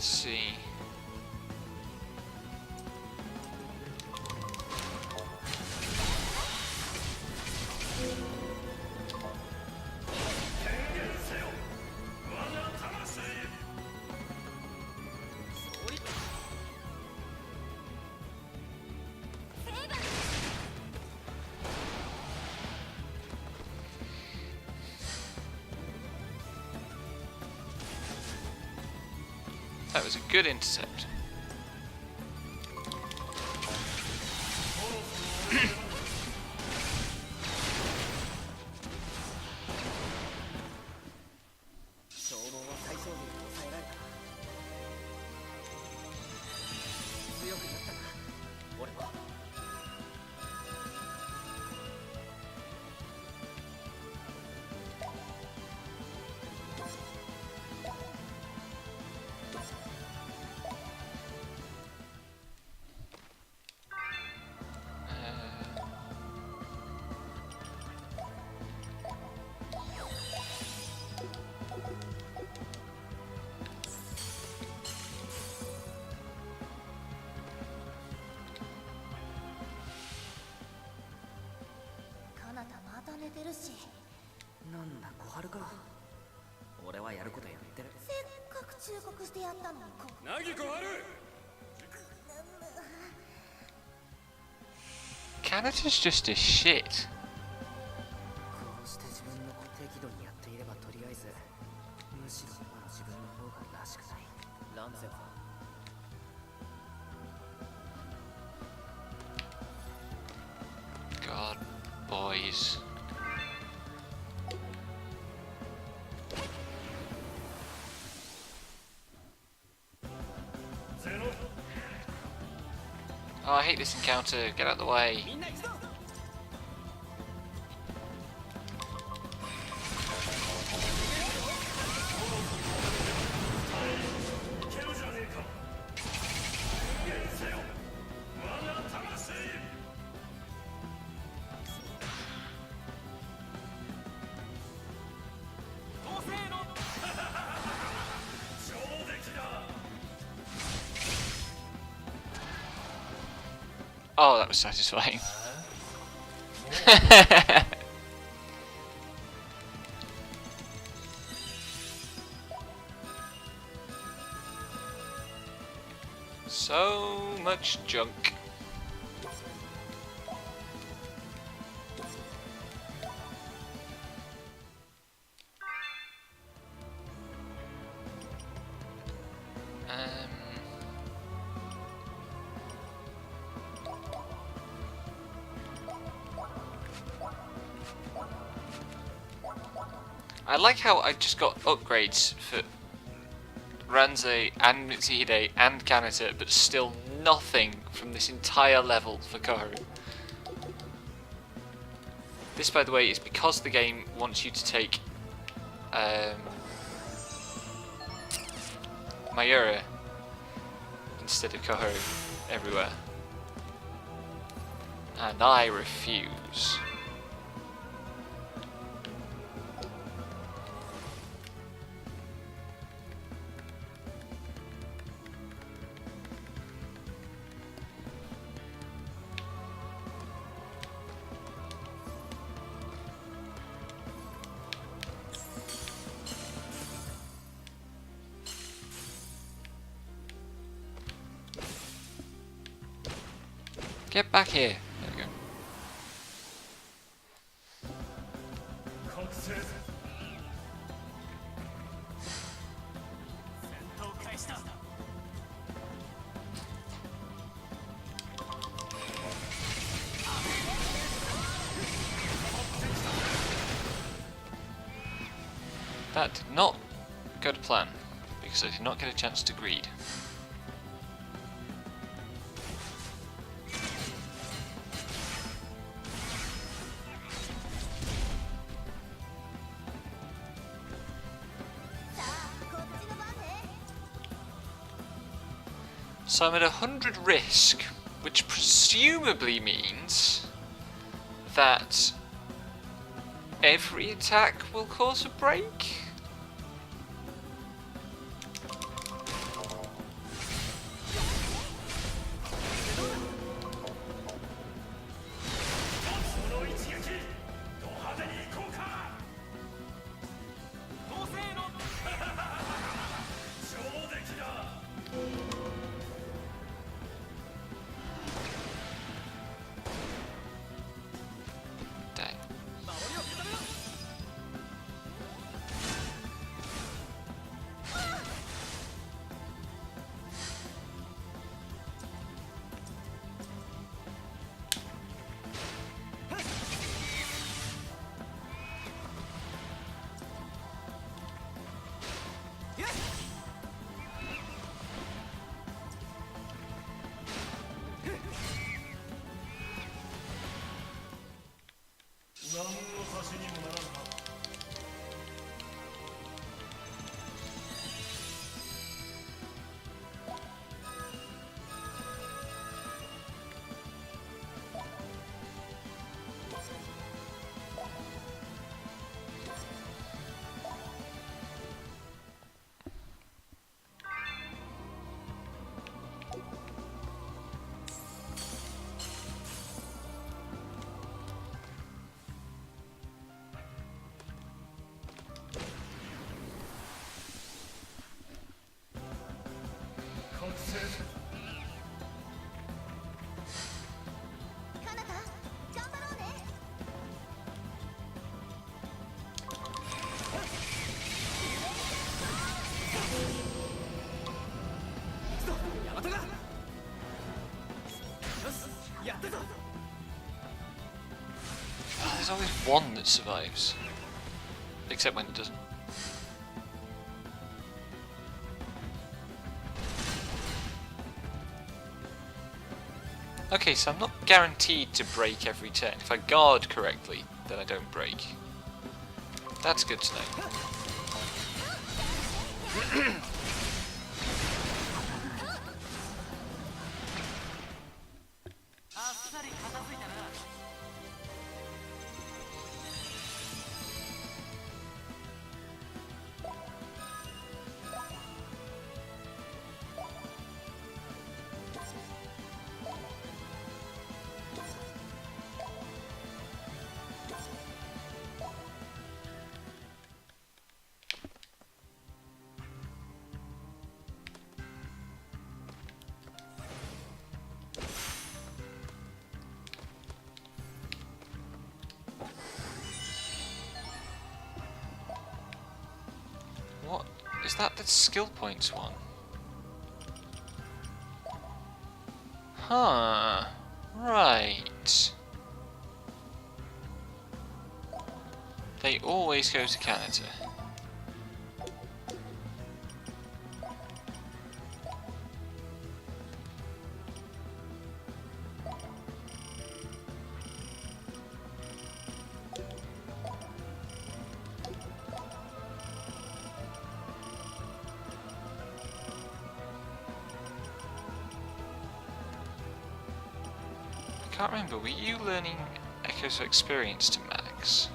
Let's see. That was a good intercept.なんだ小春か。俺はやることやってる。せっかく忠告してやったのにナギ小春 Kanata's just a shit. こうして自分の適度にやっていればとりあえずむしろ今の自分の方がらしくない。ランゼはGod, boys. Oh, I hate this encounter. Get out of the way. Oh, that was satisfying. So much junk. I like how I just got upgrades for Ranze and Mitsuhide and Kanata, but still nothing from this entire level for Koharu. This, by the way, is because the game wants you to take Mayura instead of Koharu everywhere. And I refuse. Get back here. There we go. 覚醒せ戦闘開始だ That did not go to plan, because I did not get a chance to greed. So I'm at 100 risk, which presumably means that every attack will cause a break? Dang. There's always one that survives. Except when it doesn't. Okay, so I'm not guaranteed to break every turn. If I guard correctly, then I don't break. That's good to know. Was that the skill points one? Huh. Right. They always go to Canada. I can't remember, were you learning Echoes of Experience to max?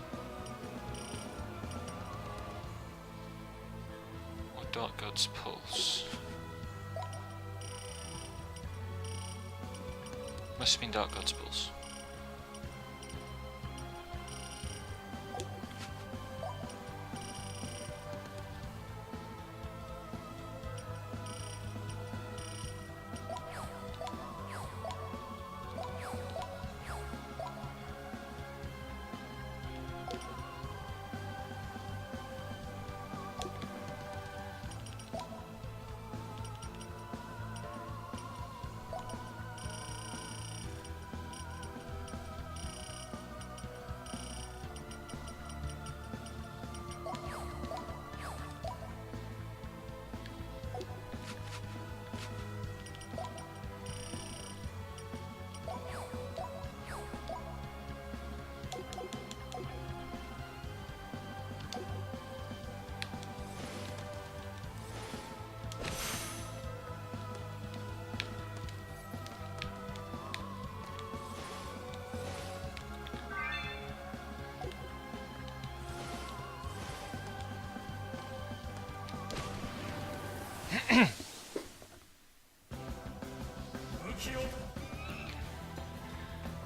Or Dark God's Pulse? Must have been Dark God's Pulse.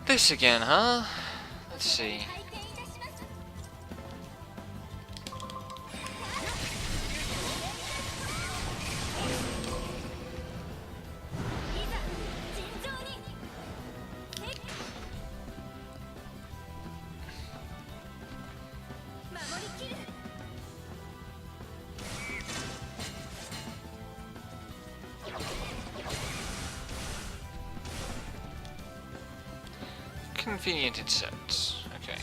This again, huh? Let's see. 回転いたします いざ尋常にせっ守りきる Convenient intercepts. Okay.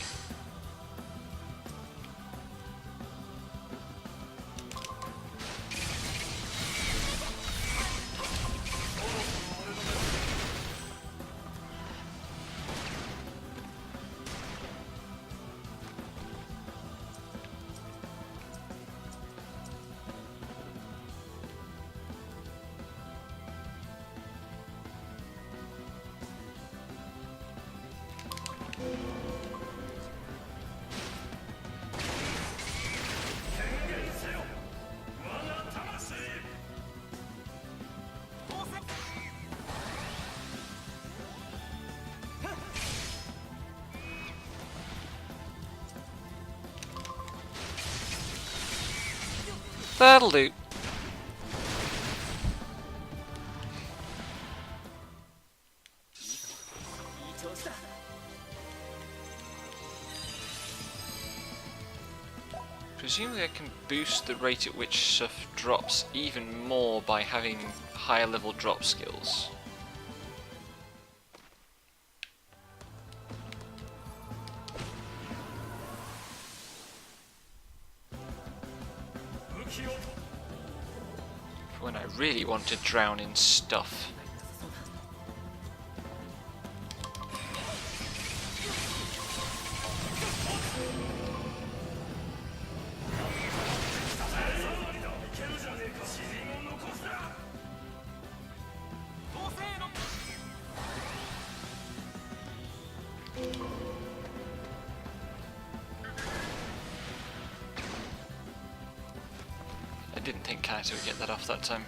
That'll do. Presumably I can boost the rate at which stuff drops even more by having higher level drop skills. For when I really want to drown in stuff. I didn't think Kaito would get that off that time.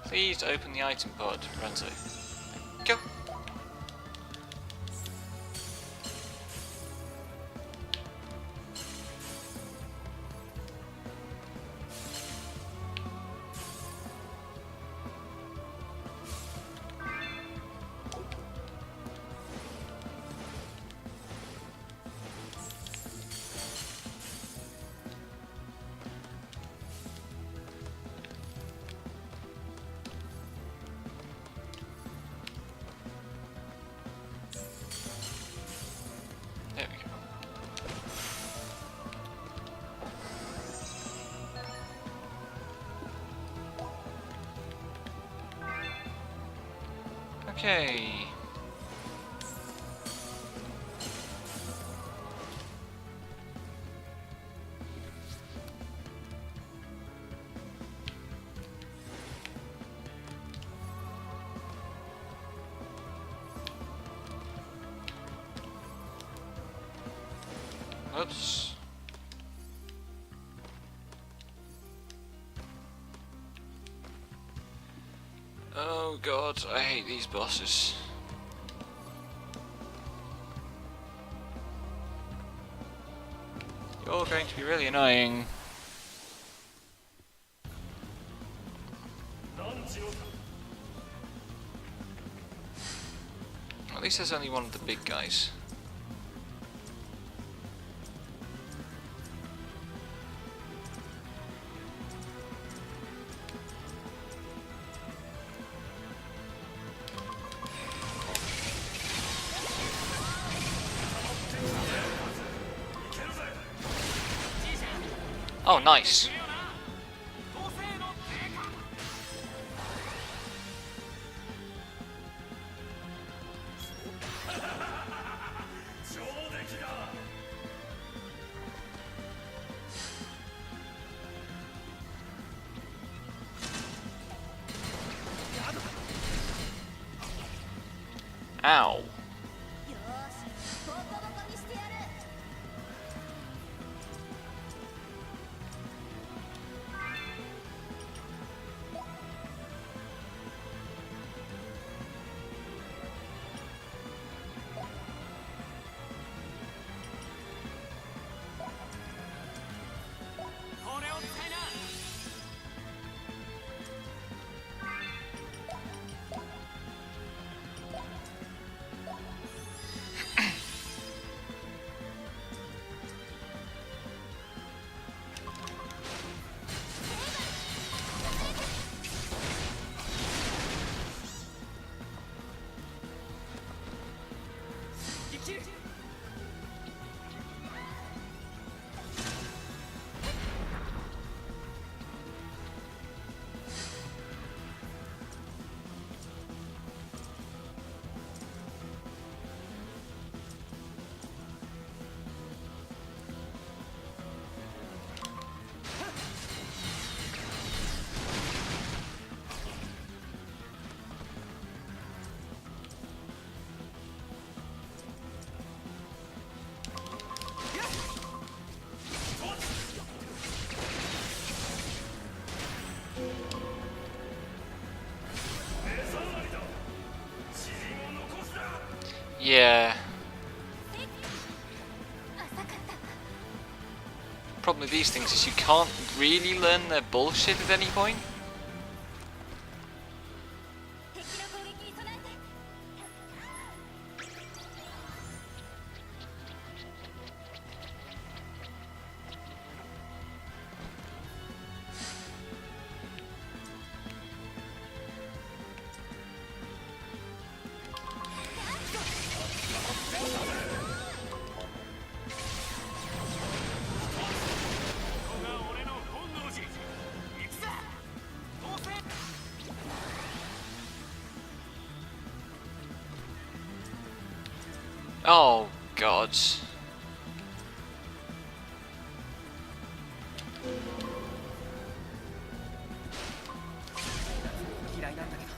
Please open the item pod, Renzo. Go. There we go. Okay. Oops. Oh god, I hate these bosses. You're going to be really annoying. 何時の At least there's only one of the big guys. Oh, nice. 上出来だ Ow. よーしボコボコにしてやる これを使いな Yeah. 浅かった Problem with these things is you can't really learn their bullshit at any point. 敵の攻撃に備えて Oh god. 嫌いなんだけど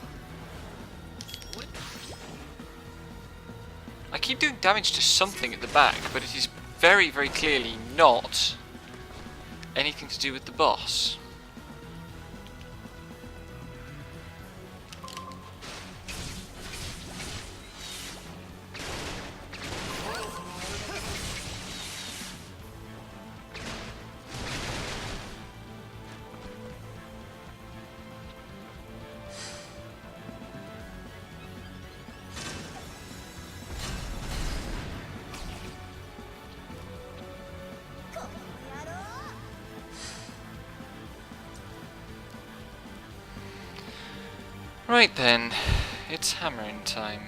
I keep doing damage to something at the back, but it is very, very clearly not anything to do with the boss. Right then, it's hammering time.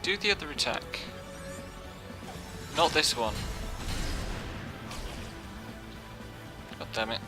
Do the other attack. Not this one. God damn it.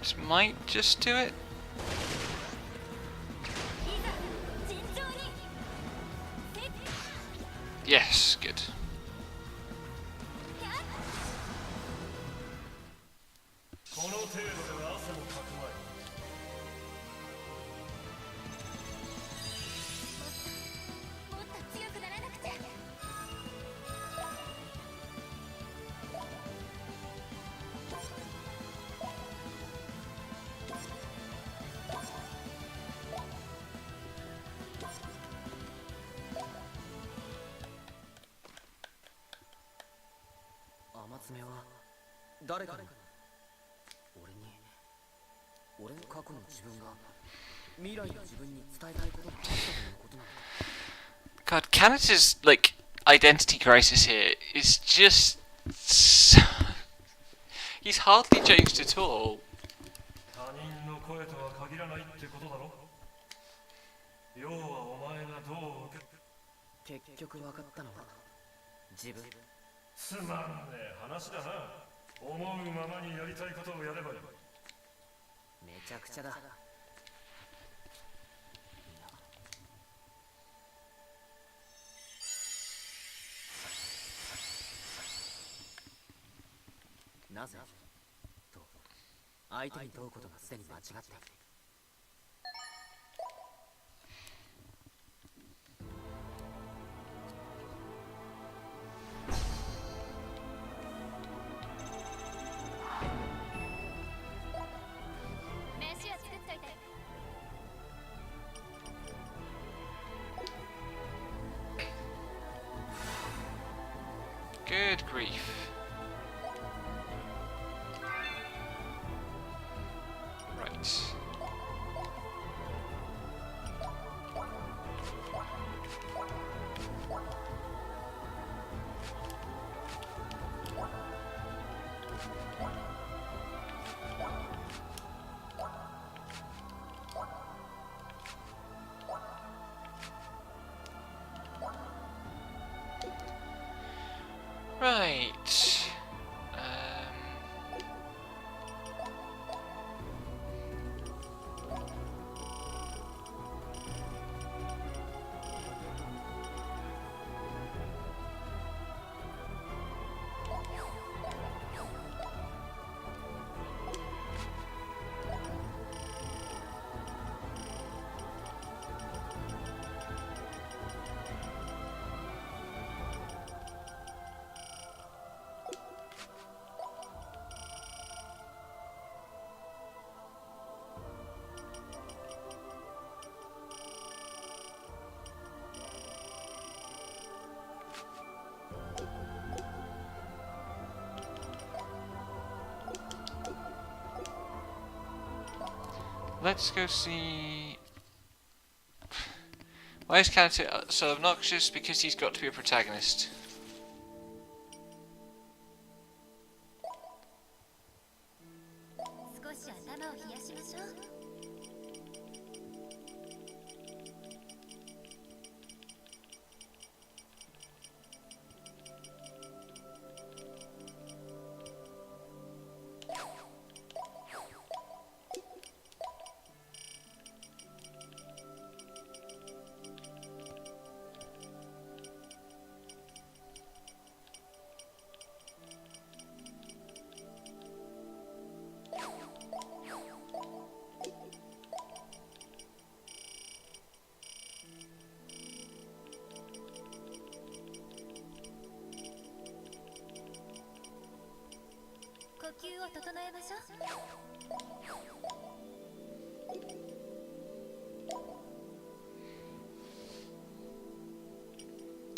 This might just do it. Yes, good. God, Kanata's like identity crisis here is just so... he's hardly changed at all. 他人の声とは限らないってことだろ。要はお前がどう受け結局分かったのは自分。つまんねえ話だな。思うままにやりたいことをやればいい。めちゃくちゃだ。なぜと相手に問うことがすでに間違っている。飯を作っといて。Good grief. Right. Right. Let's go see... Why is Kanata so obnoxious? Because he's got to be a protagonist.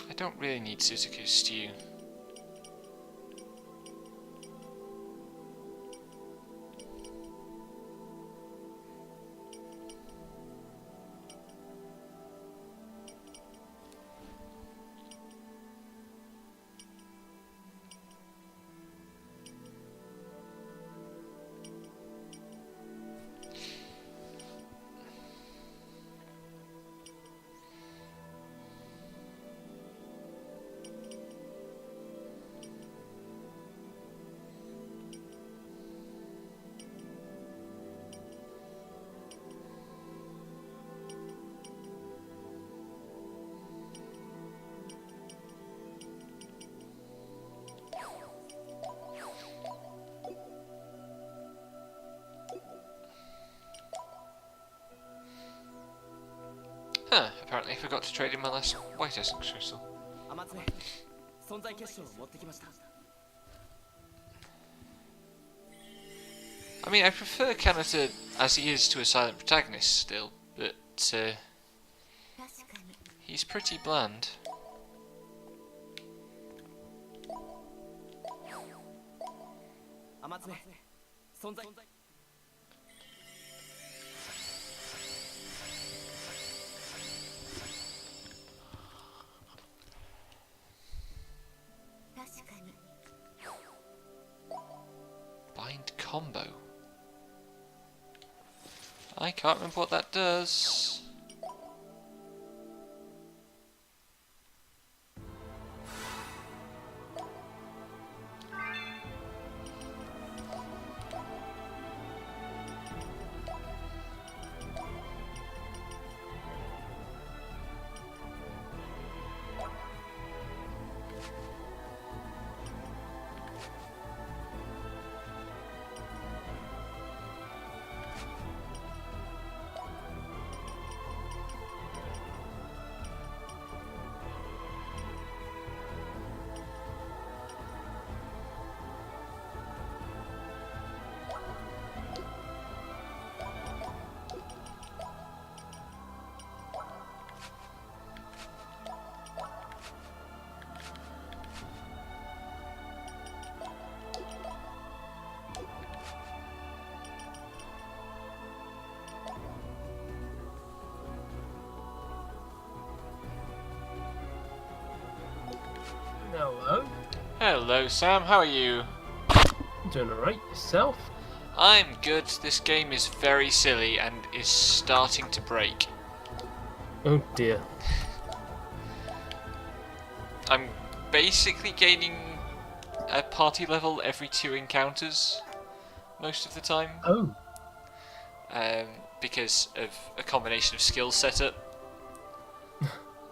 I don't really need Suzuki's stew. Huh, apparently I forgot to trade in my last white essence crystal. 天爪存在結晶を持ってきました。 I mean, I prefer Kanata as he is to a silent protagonist still, but he's pretty bland. 天爪存在。 Bind combo. I can't remember what that does. Hello. Hello Sam, how are you? Doing alright, yourself? I'm good. This game is very silly and is starting to break. Oh dear. I'm basically gaining a party level every 2 encounters most of the time. Oh, Because of a combination of skill setup.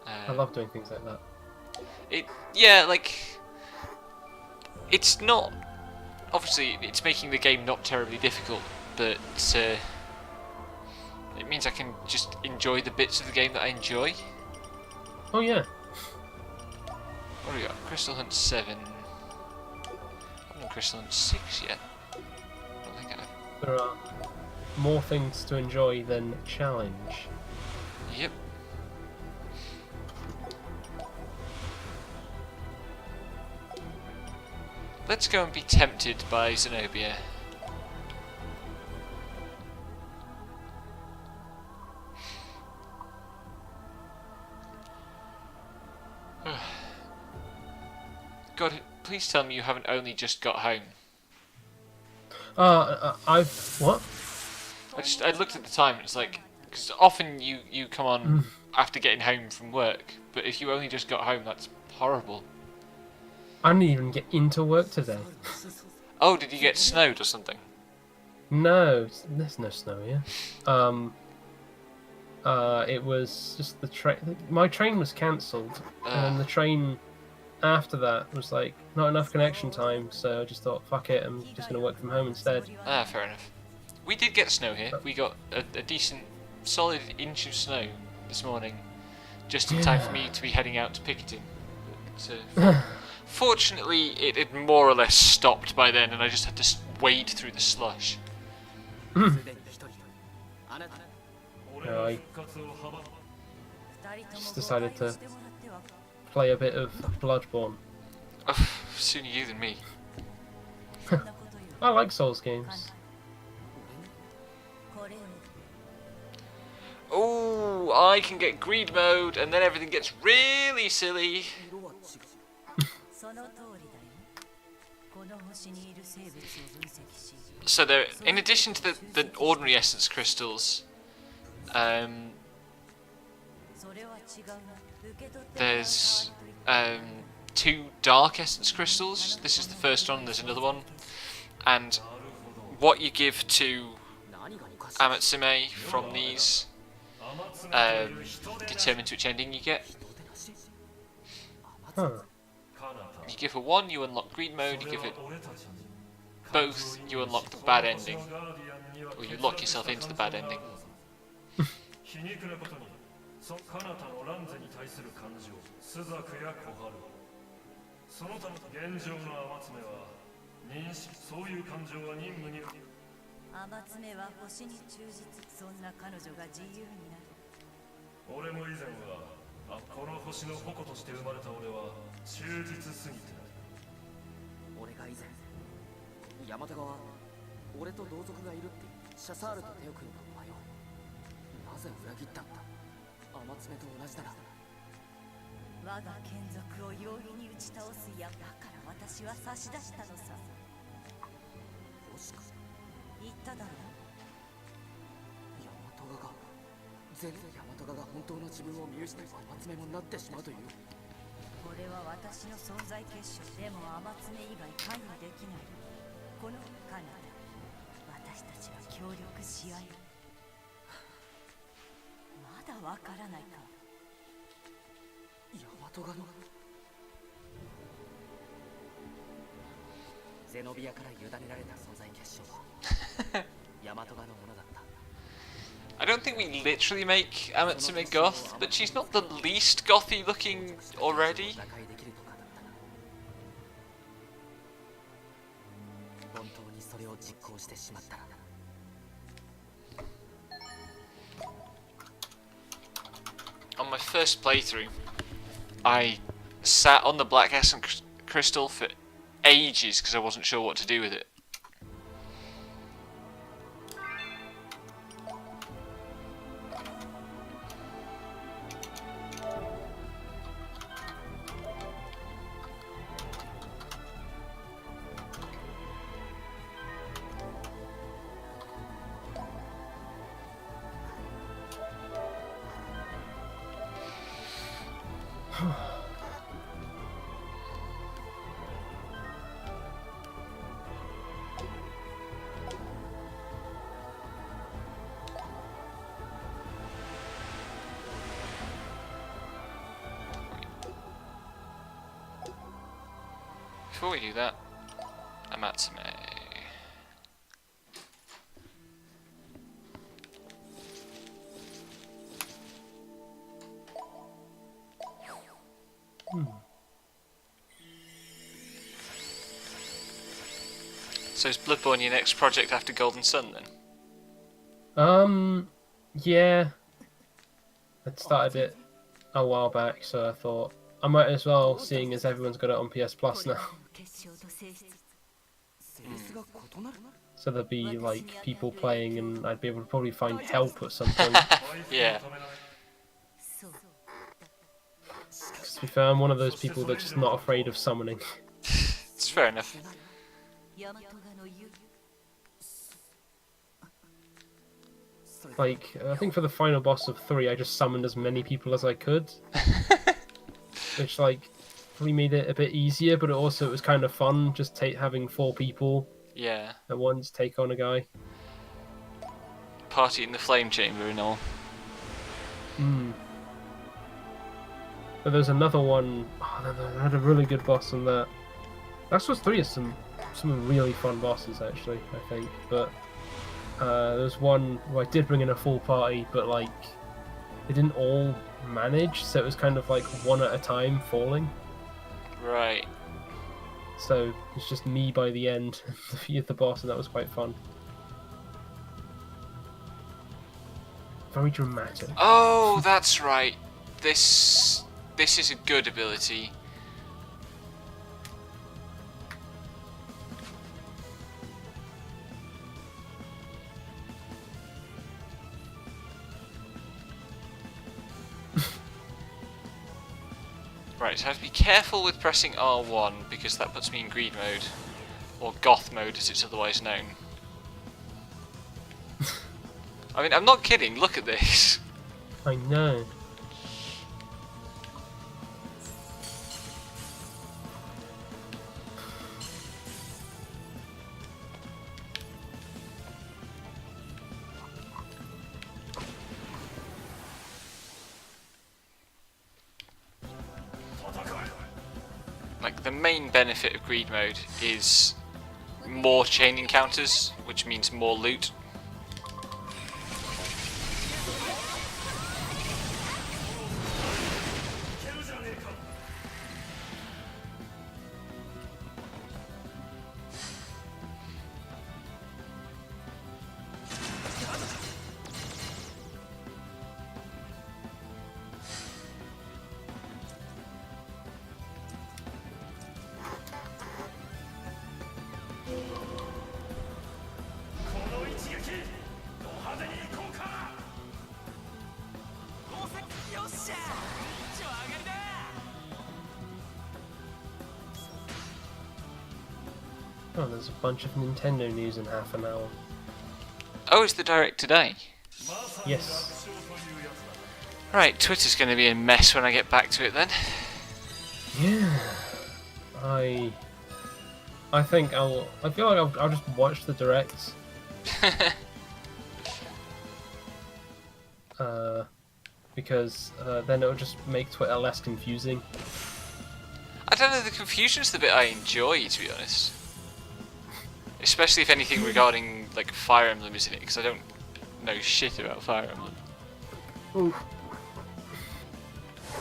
I love doing things like that. It's not. Obviously, it's making the game not terribly difficult, but it means I can just enjoy the bits of the game that I enjoy. Oh yeah. What do we got? Crystal Hunt 7. I haven't done Crystal Hunt 6 yet. I don't think I have. There are more things to enjoy than challenge. Yep. Let's go and be tempted by Zenobia. God, please tell me you haven't only just got home. I've what? I looked at the time and it's like, because often you come on after getting home from work, but if you only just got home, that's horrible. I didn't even get into work today. Oh, did you get snowed or something? No, there's no snow here. It was just the train. My train was cancelled, and then the train after that was like not enough connection time. So I just thought, fuck it, I'm just gonna work from home instead. Ah, fair enough. We did get snow here. We got a decent, solid inch of snow this morning, just in time for me to be heading out to Picketing. But, fortunately, it had more or less stopped by then, and I just had to wade through the slush. I just decided to play a bit of Bloodborne. Oh, sooner you than me. I like Souls games. Oh, I can get greed mode, and then everything gets really silly. So there, in addition to the ordinary essence crystals, there's 2 dark essence crystals. This is the first one. There's another one, and what you give to Amatsume from these determines which ending you get. Huh. You give her 1, you unlock greed mode. You give it both, you unlock the bad ending, or you lock yourself into the bad ending. 皮肉なことに、彼方のランゼに対する感情、朱雀や小春。その他の現状の天爪は認識、そういう感情は任務に。天爪は星に忠実、そんな彼女が自由になる。俺も以前は、この星の矛として生まれた俺は忠実すぎて。俺が以前、ヤマトが俺と同族がいるってシャサールと手を組んだお前をなぜ裏切ったんだ。天爪と同じだな。我が眷属を容易に打ち倒すやだから私は差し出したのさ。もしかして言っただろう。ヤマトガが全然ヤマトガが本当の自分を見失い天爪もなってしまうという。これは私の存在結晶でも天爪以外関与できない。この彼方、私たちは協力し合える。まだわからないか。ヤマトガのゼノビアから委ねられた存在結晶はヤマトガのものだった。I don't think we literally make Amatsume goth, but she's not the least gothy looking already. 本当にそれを実行してしまったら。On my first playthrough, I sat on the Black Essence Crystal for ages because I wasn't sure what to do with it. before we do that, Amatsume. So is Bloodborne your next project after Golden Sun then? Yeah. I'd started it a while back, so I thought I might as well, seeing as everyone's got it on PS Plus now. 性質が異なる So there'd be like people playing, and I'd be able to probably find help at some point. Yeah. そう To be fair, I'm one of those people that's just not afraid of summoning. It's fair enough. ヤマトガの湯 Like, I think for the final boss of 3, I just summoned as many people as I could. Which, like, probably made it a bit easier, but it was kind of fun just having 4 people Yeah. at once take on a guy. Party in the flame chamber and all. But there's another one. Oh, they had a really good boss on that. Dark Souls 3 has some really fun bosses, actually, I think. But there's one where I did bring in a full party, but like they didn't all manage, so it was kind of like one at a time falling. Right. So it's just me by the end to defeat the boss, and that was quite fun. Very dramatic. Oh, that's right. This is a good ability. Right, so I have to be careful with pressing R1 because that puts me in greed mode, or goth mode as it's otherwise known. I mean, I'm not kidding, look at this. I know. Like, the main benefit of greed mode is more chain encounters, which means more loot. Oh, there's a bunch of Nintendo news in half an hour. Oh, it's the direct today. Yes. Right, Twitter's going to be a mess when I get back to it then. Yeah. I think I feel like I'll just watch the directs. Because then it'll just make Twitter less confusing. I don't know, the confusion's the bit I enjoy, to be honest. Especially if anything regarding, like, Fire Emblem is in it, because I don't know shit about Fire Emblem. Ooh.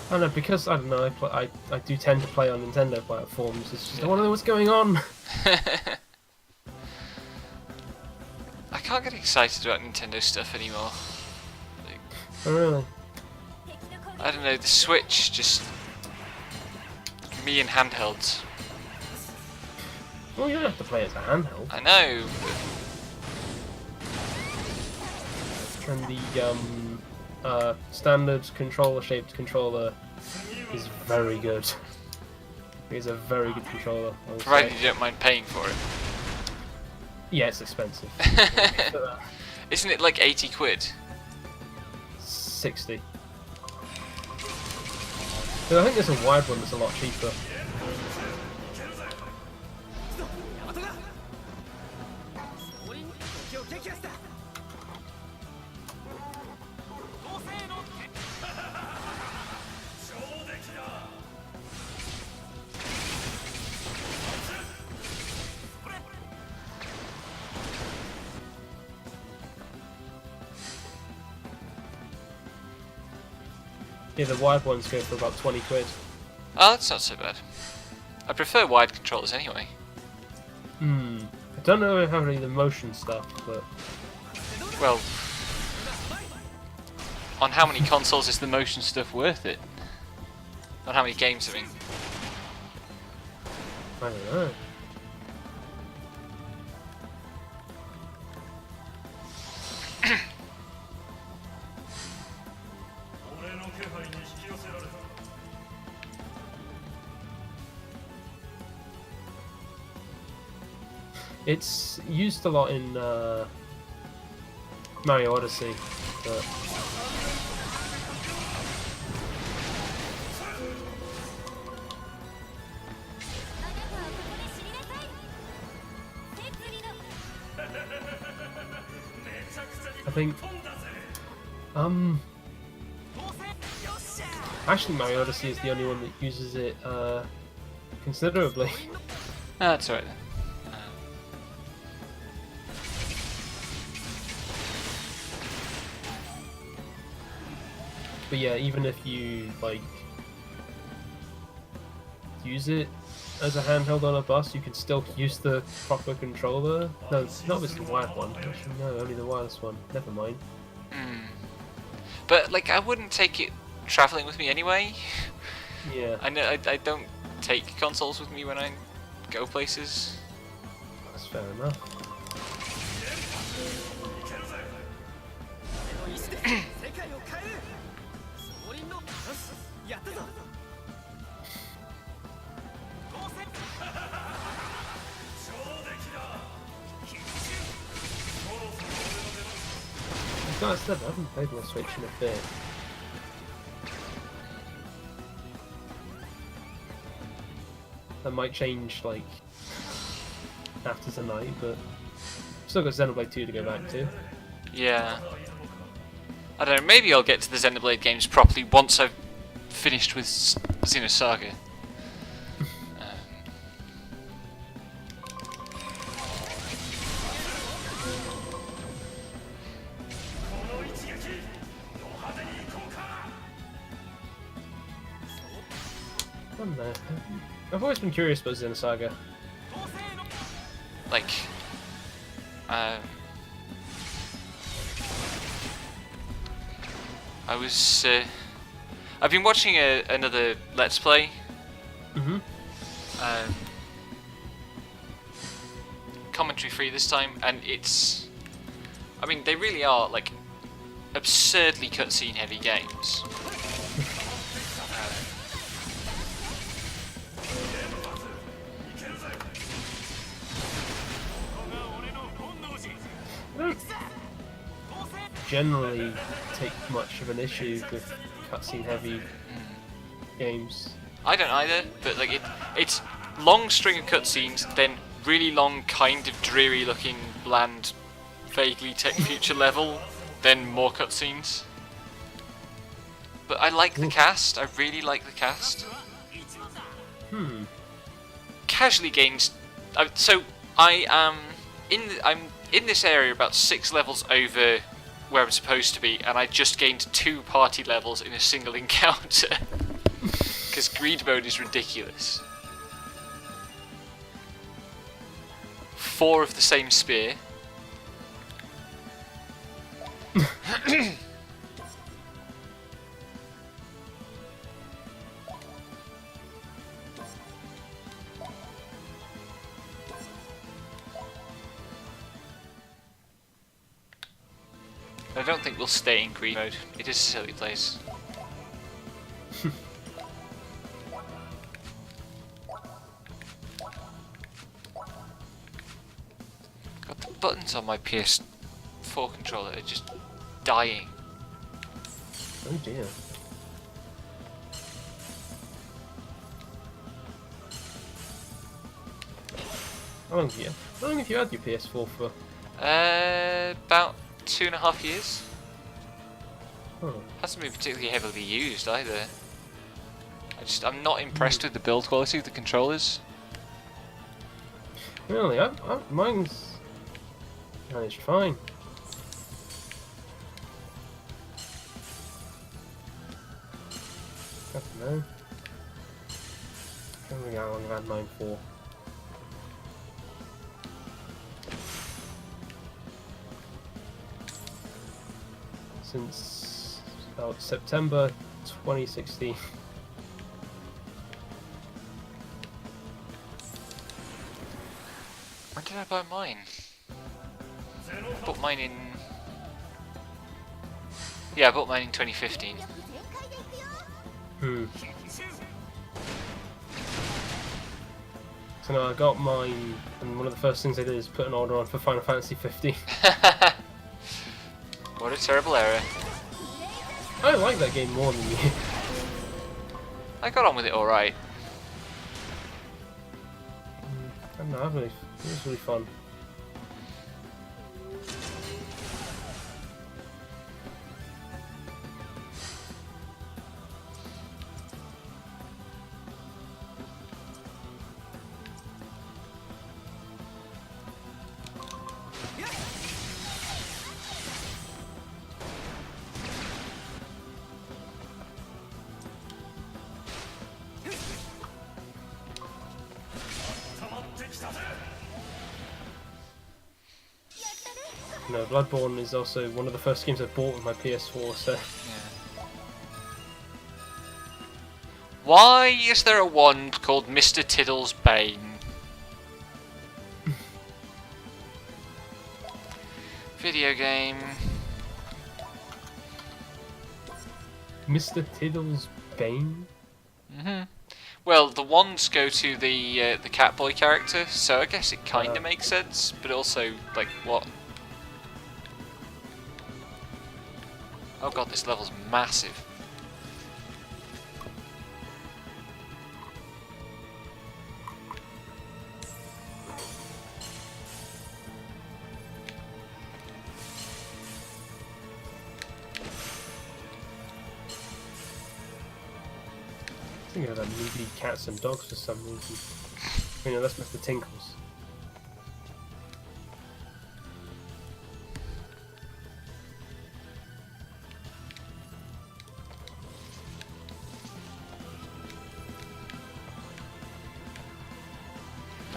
I don't know, because, I don't know, I do tend to play on Nintendo platforms, it's just, I want to know what's going on! I can't get excited about Nintendo stuff anymore. Like, Oh, really? I don't know, the Switch, just... me and handhelds. Well, you don't have to play as a handheld. I know, And the standard controller-shaped controller is very good. It's a very good controller. I would provided say. you don't mind paying for it. Yeah, it's expensive. Isn't it like 80 quid? 60. But I think there's a wide one that's a lot cheaper. Yeah, the wired ones go for about 20 quid. Oh, that's not so bad. I prefer wired controllers anyway. I don't know how any of the motion stuff, but Well, on how many consoles is the motion stuff worth it? On how many games, I mean. I don't know. It's used a lot in Mario Odyssey, but I think actually Mario Odyssey is the only one that uses it considerably. That's alright then. But yeah, even if you like use it as a handheld on a bus, you can still use the proper controller. No, not with the wired one. Actually, no, only the wireless one. Never mind. But like, I wouldn't take it traveling with me anyway. Yeah, I know I don't take consoles with me when I go places. that's fair enough. 世界を変える総輪のよしやったぞ Like I said, I haven't played my Switch in a bit. That might change like after tonight, but still got Xenoblade 2 to go back to. Yeah. I don't know, maybe I'll get to the Xenoblade games properly once I've finished with Xenosaga. I don't know. I've always been curious about Xenosaga. Like, I've been watching another Let's Play. Mhm. Commentary free this time, and it's, I mean, they really are like absurdly cutscene heavy games. I don't generally take much of an issue with cutscene heavy games. I don't either, but like it's long string of cutscenes, then really long, kind of dreary looking, bland, vaguely tech future level, then more cutscenes. But I like the cast. I really like the cast. Casually games. So I'm in this area about 6 levels over where I'm supposed to be, and I just gained 2 party levels in a single encounter. Because greed mode is ridiculous. 4 of the same spear. I don't think we'll stay in greed mode. It is a silly place. God, the buttons on my PS4 controller are just dying. Oh dear. How long have you had your PS4 for? About 2.5 years. Oh. Hasn't been particularly heavily used either. I'm not impressed with the build quality of the controllers. Really? Mine's managed fine. know. I don't really know how long I've had mine for. Since September 2016. When did I buy mine? I bought mine in... Yeah, I bought mine in 2015. 全力全開でいくよ Hmm. So no, I got mine, and one of the first things I did is put an order on for Final Fantasy 15. What a terrible error. I like that game more than you. I got on with it alright. I don't know, it was really fun. No, Bloodborne is also one of the first games I bought with my PS4, so... Yeah. Why is there a wand called Mr. Tiddle's Bane? Video game. Mr. Tiddle's Bane? Well, the wands go to the Catboy character, so I guess it kind of makes sense, but also, like, what? Oh god, this level's massive. I think of that movie Cats and Dogs for some reason. You know, that's Mr. Tinkles.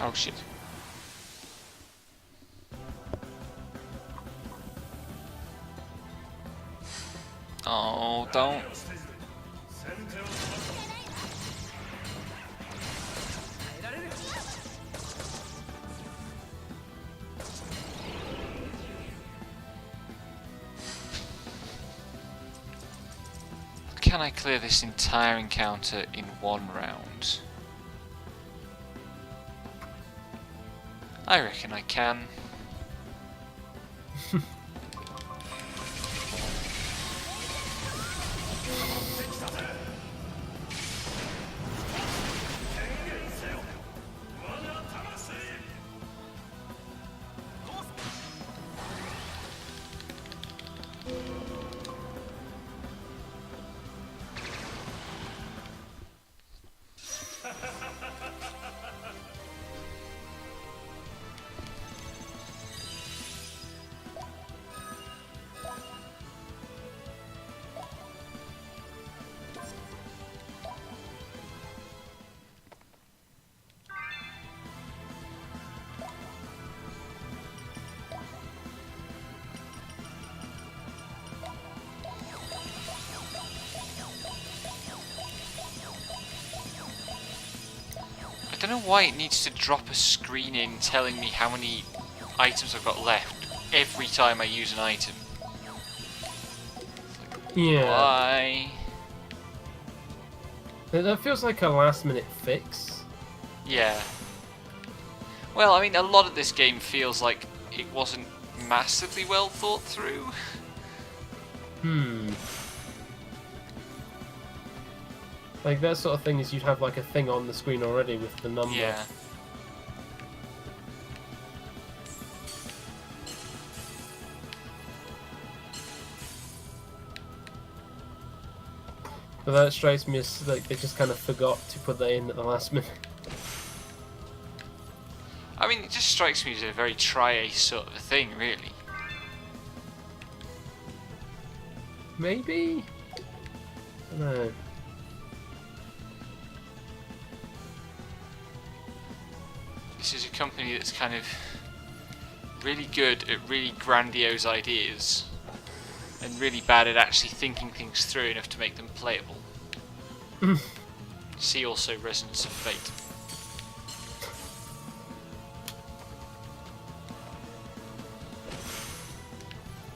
Oh shit. Oh, don't. 先手を取らせ Can I clear this entire encounter in one round? I reckon I can. I don't know why it needs to drop a screen in telling me how many items I've got left every time I use an item. Yeah. Why? That feels like a last minute fix. Yeah. Well, I mean, a lot of this game feels like it wasn't massively well thought through. Like that sort of thing is you'd have like a thing on the screen already with the number. Yeah. But that strikes me as like they just kind of forgot to put that in at the last minute. I mean, it just strikes me as a very tri-ace sort of a thing, really. Maybe? I don't know. this is a company that's kind of really good at really grandiose ideas and really bad at actually thinking things through enough to make them playable. See also Resonance of Fate.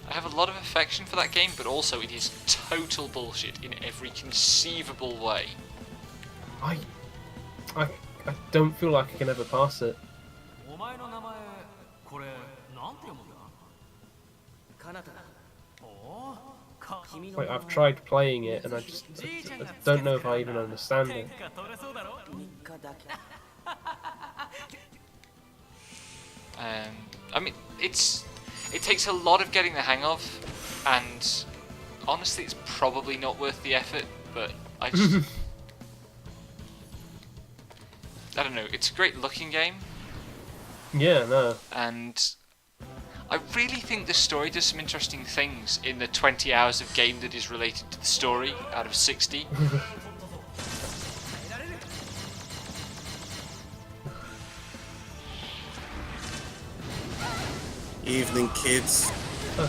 I have a lot of affection for that game, but also it is total bullshit in every conceivable way. I don't feel like I can ever pass it. お前の名前これなんて読むんだ？カナタだ。おお、か君の Like I've tried playing it and I don't know if I even understand 天 it. 下取れそうだろ？ 3日だけ。 I mean, it takes a lot of getting the hang of, and honestly, it's probably not worth the effort. But I just, I don't know. It's a great looking game, Yeah, no. and I really think the story does some interesting things in the 20 hours of game that is related to the story out of 60. Evening, kids.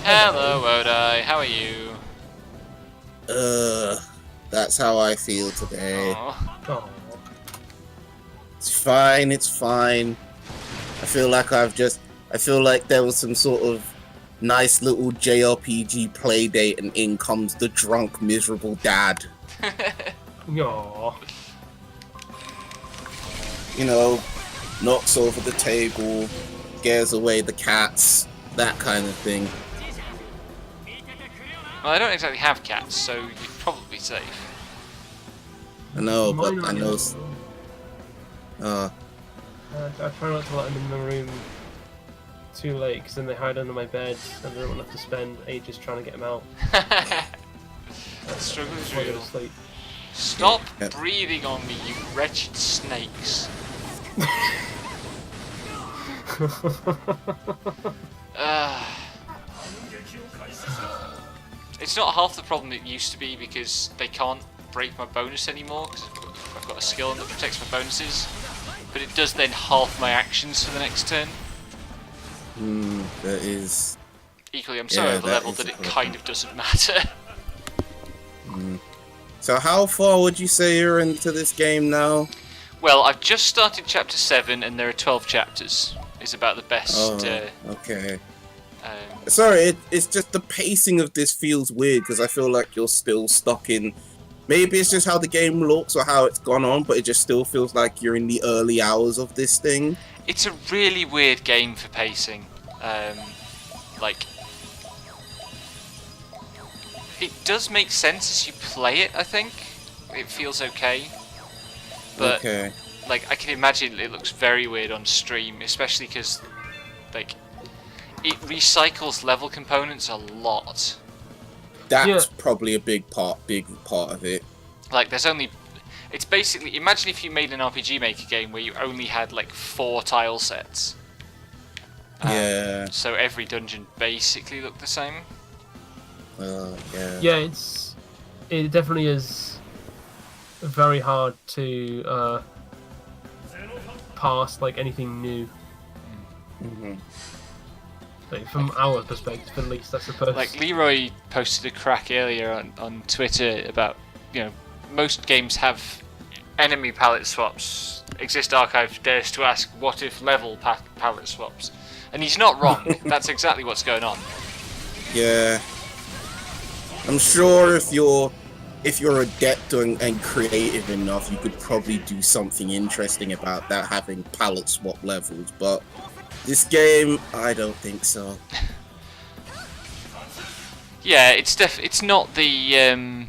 Hello, Odai. How are you? That's how I feel today. Aw. Oh. It's fine, it's fine. I feel like there was some sort of nice little JRPG play date and in comes the drunk, miserable dad. Aw. You know, knocks over the table, scares away the cats, that kind of thing. Well, I don't exactly have cats, so you're probably safe. I know, but Mine I are know. not. I try not to let them in the room too late, because then they hide under my bed, and I don't want to have to spend ages trying to get them out. That struggle is before I go real. to sleep. Stop Yep. breathing on me, you wretched snakes. It's not half the problem it used to be because they can't break my bonus anymore because I've got a skill that protects my bonuses, but it does then half my actions for the next turn. That is. Equally, I'm so Yeah, over that leveled is that the it problem. kind of doesn't matter. So how far would you say you're into this game now? Well, I've just started chapter 7 and there are 12 chapters. Is about the best. Oh, okay. Um, Sorry, it's just the pacing of this feels weird because I feel like you're still stuck in. Maybe it's just how the game looks or how it's gone on, but it just still feels like you're in the early hours of this thing. It's a really weird game for pacing. Like, it does make sense as you play it, I think. It feels okay. But, Okay. like, I can imagine it looks very weird on stream, especially because, like, it recycles level components a lot. That's Yeah. probably a big part of it. Like, there's only... It's basically... Imagine if you made an RPG Maker game where you only had, like, 4 tile sets. Yeah. So every dungeon basically looked the same. Yeah. Yeah, it definitely is very hard to pass like anything new. Mhm. Like, from our perspective, at least, I suppose. Like, Leroy posted a crack earlier on Twitter about, you know, most games have enemy palette swaps. Exist Archive dares to ask, what if level palette swaps? And he's not wrong. That's exactly what's going on. Yeah. I'm sure if you're adept and creative enough, you could probably do something interesting about that, having palette swap levels. But this game, I don't think so. Yeah, it's not the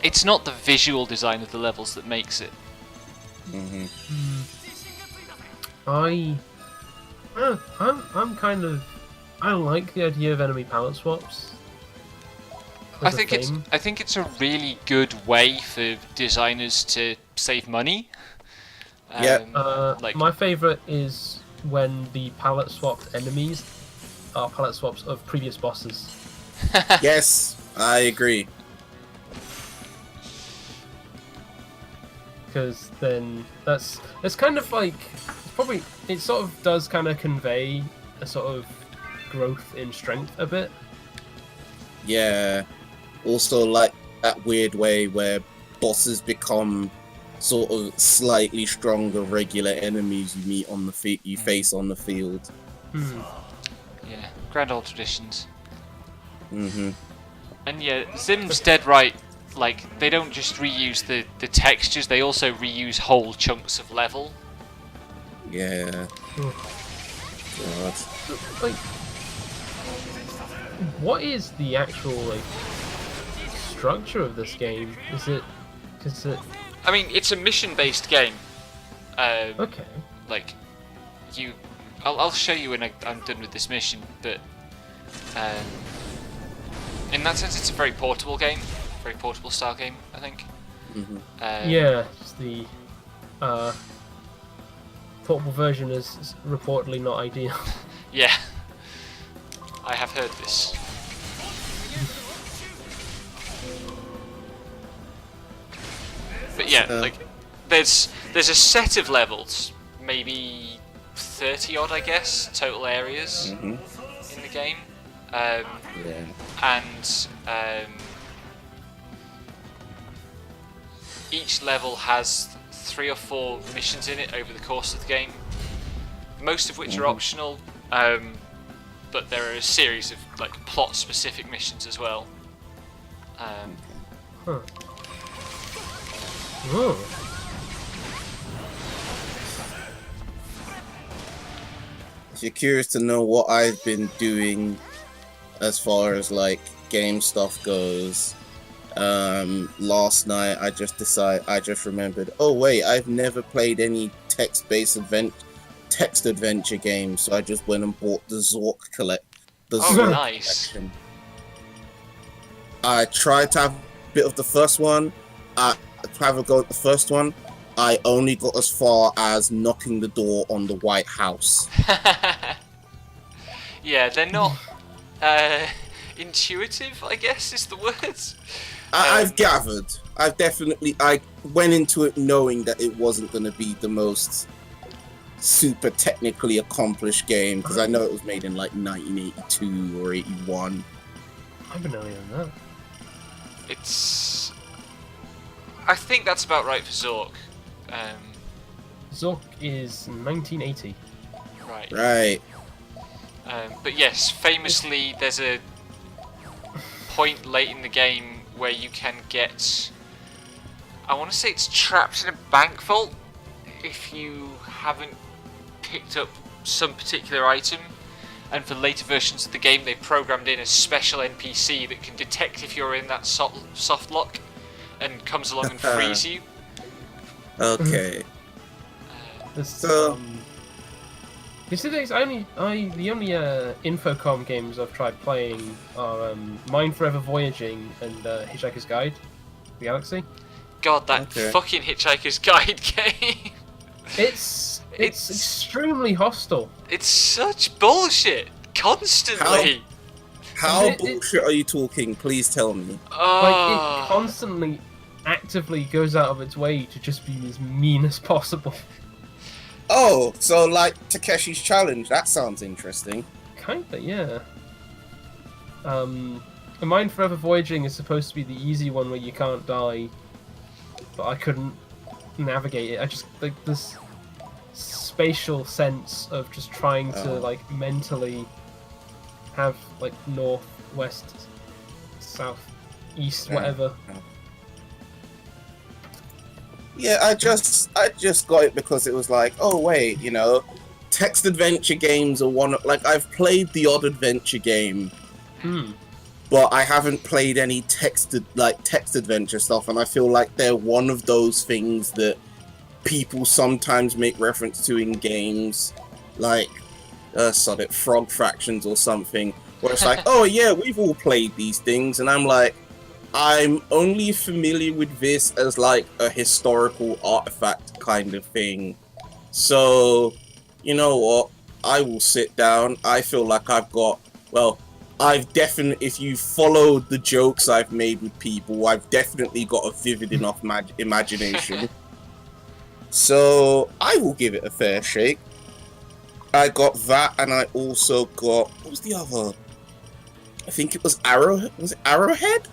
it's not the visual design of the levels that makes it. Hmm. I'm kind of... I like the idea of enemy palette swaps. I think it's a really good way for designers to save money. Yeah. Like, My favourite is when the palette swapped enemies are palette swaps of previous bosses. Yes, I agree. because then it's kind of like it sort of does kind of convey a sort of growth in strength a bit. Yeah. Also, like that weird way where bosses become sort of slightly stronger regular enemies you meet on the you face on the field. Yeah, grand old traditions. Mm-hmm. And yeah, Zim's dead right. Like, they don't just reuse the textures, they also reuse whole chunks of level. Yeah. God. Like, what is the actual like structure of this game? Is it? I mean, it's a mission-based game. Okay. Like, I'll show you when I'm done with this mission, but in that sense, it's a very portable game, very portable style game, I think. Mm-hmm. Yeah, it's the portable version is reportedly not ideal. Yeah, I have heard this. But yeah, like there's a set of levels, maybe 30 odd, I guess, total areas in the game. And each level has 3 or 4 missions in it over the course of the game, most of which are optional, but there are a series of like plot-specific missions as well. Oh. If you're curious to know what I've been doing as far as like game stuff goes, last night I just remembered, oh wait, I've never played any text adventure games, so I just went and bought the Zork Zork nice. collection. I tried to have a bit of the first one. I have a go at the first one. I only got as far as knocking the door on the White House. Yeah, they're not intuitive, I guess is the word. I've gathered. I went into it knowing that it wasn't going to be the most super technically accomplished game, because I know it was made in like 1982 or 81. I've been earlier than that. I think that's about right for Zork. Zork is 1980. Right. But yes, famously, there's a point late in the game where you can get, I want to say it's trapped in a bank vault if you haven't picked up some particular item. And for later versions of the game, they programmed in a special NPC that can detect if you're in that soft lock and comes along and frees you. Okay. So, you see, the only Infocom games I've tried playing are Mind Forever Voyaging and Hitchhiker's Guide to the Galaxy. God, that fucking Hitchhiker's Guide game. It's extremely hostile. It's such bullshit. Constantly. How bullshit are you talking? Please tell me. Like, it constantly, actively goes out of its way to just be as mean as possible. Oh, so like Takeshi's Challenge. That sounds interesting. Kinda, yeah. Mind Forever Voyaging is supposed to be the easy one where you can't die, but I couldn't navigate it. I just like this spatial sense of just trying to like mentally have like north, west, south, east, whatever. Yeah, I just got it because it was like, oh wait, you know, text adventure games are one of, like, I've played the odd adventure game, but I haven't played any text adventure stuff, and I feel like they're one of those things that people sometimes make reference to in games, like Frog Fractions or something, where it's like, oh yeah, we've all played these things, and I'm like, I'm only familiar with this as like a historical artifact kind of thing. So, you know what? I will sit down. I feel like I've definitely, if you followed the jokes I've made with people, I've definitely got a vivid enough imagination. So I will give it a fair shake. I got that, and I also got, what was the other? I think it was Arrowhead. Was it Arrowhead?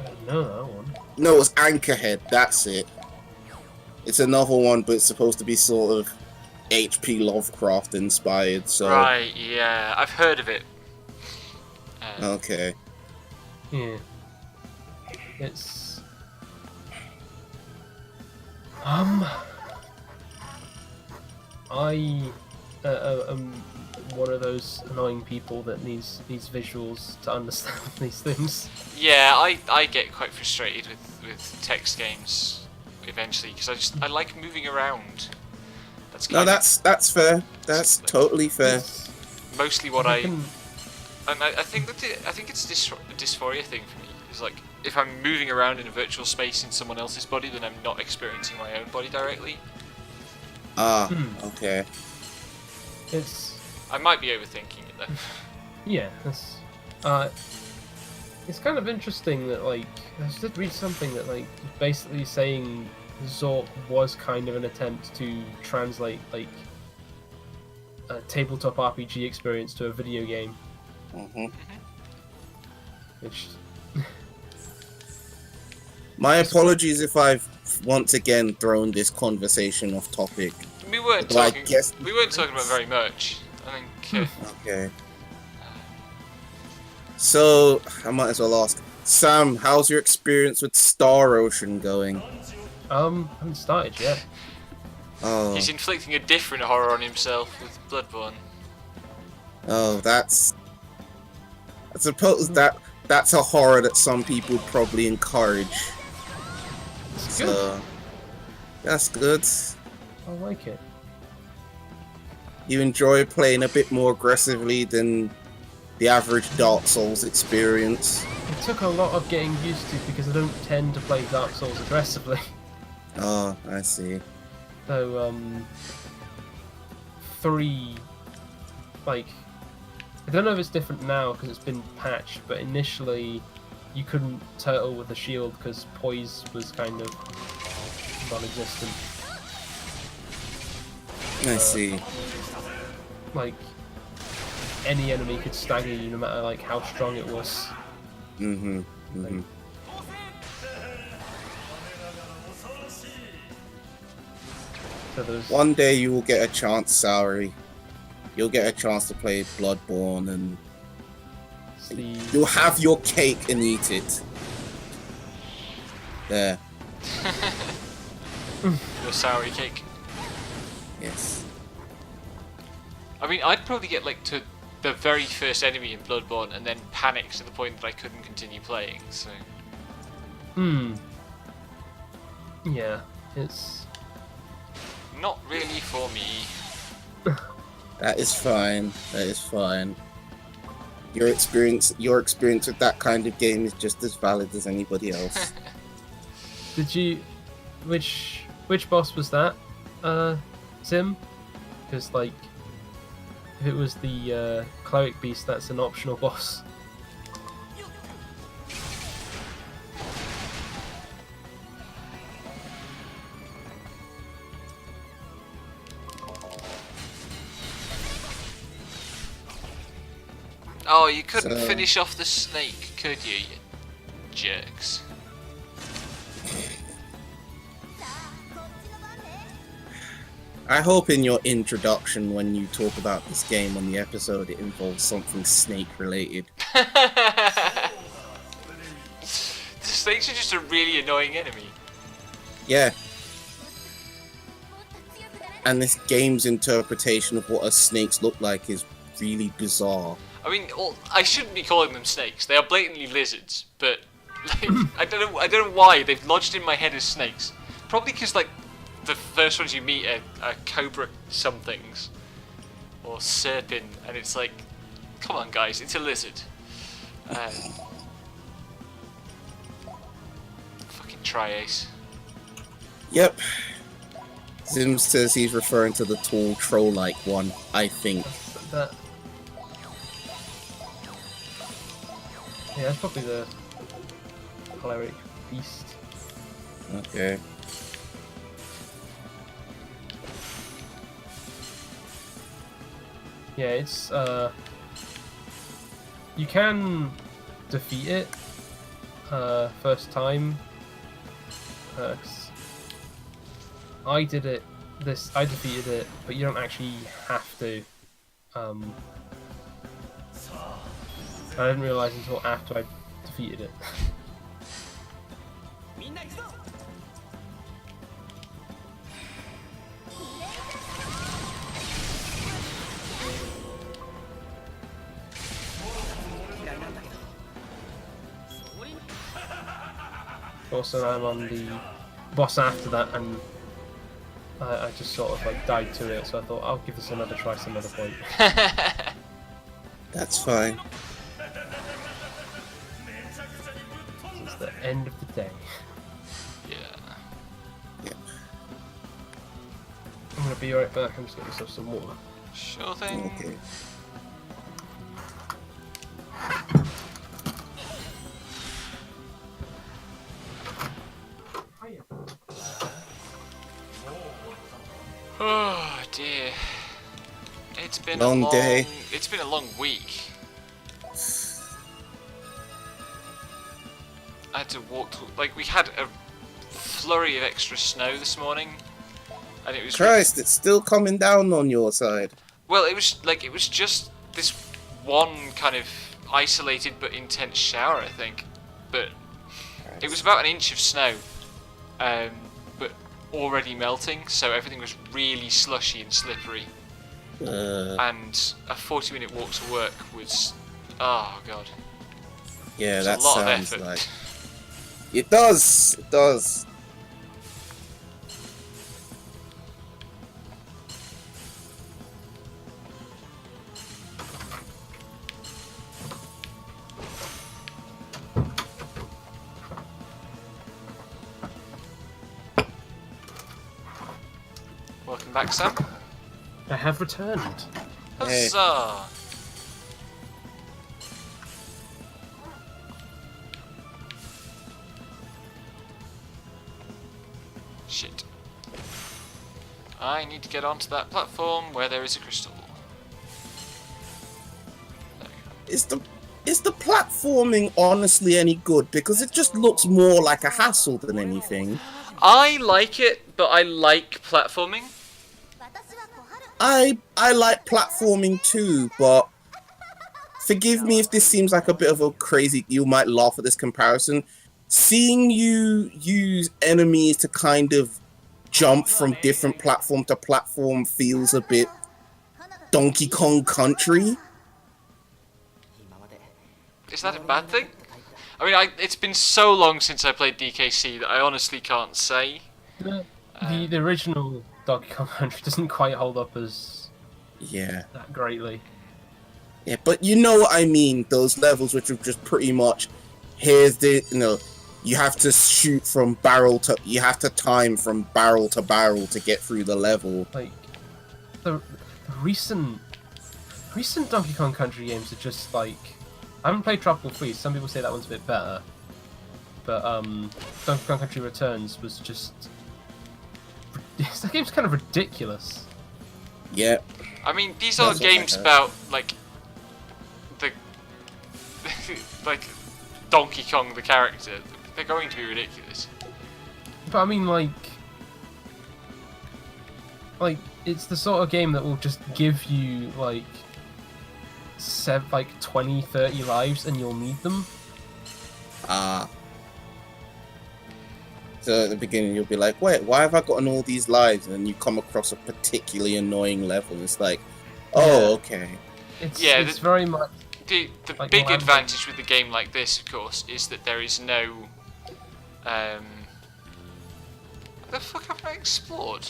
I don't know that one. No, it was Anchorhead. That's it. It's another one, but it's supposed to be sort of H.P. Lovecraft inspired. So Right, yeah, I've heard of it. okay. Yeah. It's I am one of those annoying people that needs visuals to understand these things. Yeah, I get quite frustrated with text games eventually because I like moving around. That's No, kind of that's fair. That's totally fair. mostly what I I. can- And I think I think it's a dysphoria thing for me. It's like if I'm moving around in a virtual space in someone else's body, then I'm not experiencing my own body directly. Ah, okay. It's I might be overthinking it though. yeah, it's kind of interesting that like I just did read something that like basically saying Zork was kind of an attempt to translate like a tabletop RPG experience to a video game, hmm which My apologies if I've once again thrown this conversation off topic. We weren't Well, I talking. guess- We weren't talking about very much. I think. Okay. So, I might as well ask. Sam, how's your experience with Star Ocean going? haven't started yet. Oh, He's inflicting a different horror on himself with Bloodborne. oh, that's... I suppose that's a horror that some people probably encourage. It's good. So, that's good. I like it. You enjoy playing a bit more aggressively than the average Dark Souls experience. It took a lot of getting used to because I don't tend to play Dark Souls aggressively. Oh, I see. So, 3, like, I don't know if it's different now because it's been patched, but initially you couldn't turtle with the shield because poise was kind of non-existent. I see. Like, any enemy could stagger you no matter like how strong it was. Mm-hmm. Mm-hmm. So there's One day you will get a chance, Saori. You'll get a chance to play Bloodborne, and the you'll have your cake and eat it. There. Your sour cake. Yes. I mean, I'd probably get like to the very first enemy in Bloodborne and then panic to the point that I couldn't continue playing. So yeah, it's not really for me. That is fine. That is fine. Your experience with that kind of game is just as valid as anybody else. Did you which boss was that? Tim? Because like if it was the cleric beast, that's an optional boss. Oh, you couldn't So- finish off the snake, could you? You jerks. I hope in your introduction, when you talk about this game on the episode, it involves something snake related. The snakes are just a really annoying enemy. Yeah. And this game's interpretation of what a snakes look like is really bizarre. I mean, well, I shouldn't be calling them snakes. They are blatantly lizards, but like, I don't know why they've lodged in my head as snakes. Probably because like the first ones you meet are cobra somethings or serpent, and it's like, come on, guys, it's a lizard. Fucking Tri-Ace. Yep. Zim says he's referring to the tall troll-like one, I think. That yeah, that's probably the cleric beast. Okay. Yeah, it's you can defeat it first time. 'Cause I did it. I defeated it, but you don't actually have to. I didn't realize until after I defeated it. みんな行くぞ Also, I'm on the boss after that, and I just sort of like died to it, so I thought I'll give this another try some other point. That's fine. It's the end of the day. Yeah. Yep. I'm gonna be right back. I'm just getting myself some water. Sure thing. Okay. Oh dear. It's been Long a long day. It's been a long week. I had to walk to, like, we had a flurry of extra snow this morning, and it was Christ, it's still coming down on your side. well, it was just this one kind of isolated but intense shower, I think, but it was about an inch of snow, but already melting, so everything was really slushy and slippery. And a 40-minute walk to work was, oh god. Yeah, It's that a lot of sounds effort. like... It does! It does. Welcome back, Sam. I have returned. Hey. Huzzah! Shit. I need to get onto that platform where there is a crystal. There we go. Is the platforming honestly any good? Because it just looks more like a hassle than anything. I like it, but I like platforming. 私は小春 I like platforming too, but forgive me if this seems like a bit of a crazy... You might laugh at this comparison. Seeing you use enemies to kind of jump from different platform to platform feels a bit Donkey Kong Country. Is that a bad thing? I mean, it's been so long since I played DKC that I honestly can't say. The original Donkey Kong Country doesn't quite hold up as Yeah. that greatly. Yeah, but you know what I mean. Those levels which are just pretty much, here's the, you have to shoot from barrel to, you have to time from barrel to barrel to get through the level. Like the recent Donkey Kong Country games are just like, I haven't played Tropical Freeze. Some people say that one's a bit better, but Donkey Kong Country Returns was just, that game's kind of ridiculous. Yeah. I mean, these are That's what I games heard. about, like, the... like, Donkey Kong the character. They're going to be ridiculous. But I mean, like it's the sort of game that will just give you like 20, 30 lives, and you'll need them. So at the beginning you'll be like, wait, why have I gotten all these lives? And then you come across a particularly annoying level. It's like, oh, okay. It's very much The like big Lambo. advantage with a game like this, of course, is that there is no... what the fuck have I explored?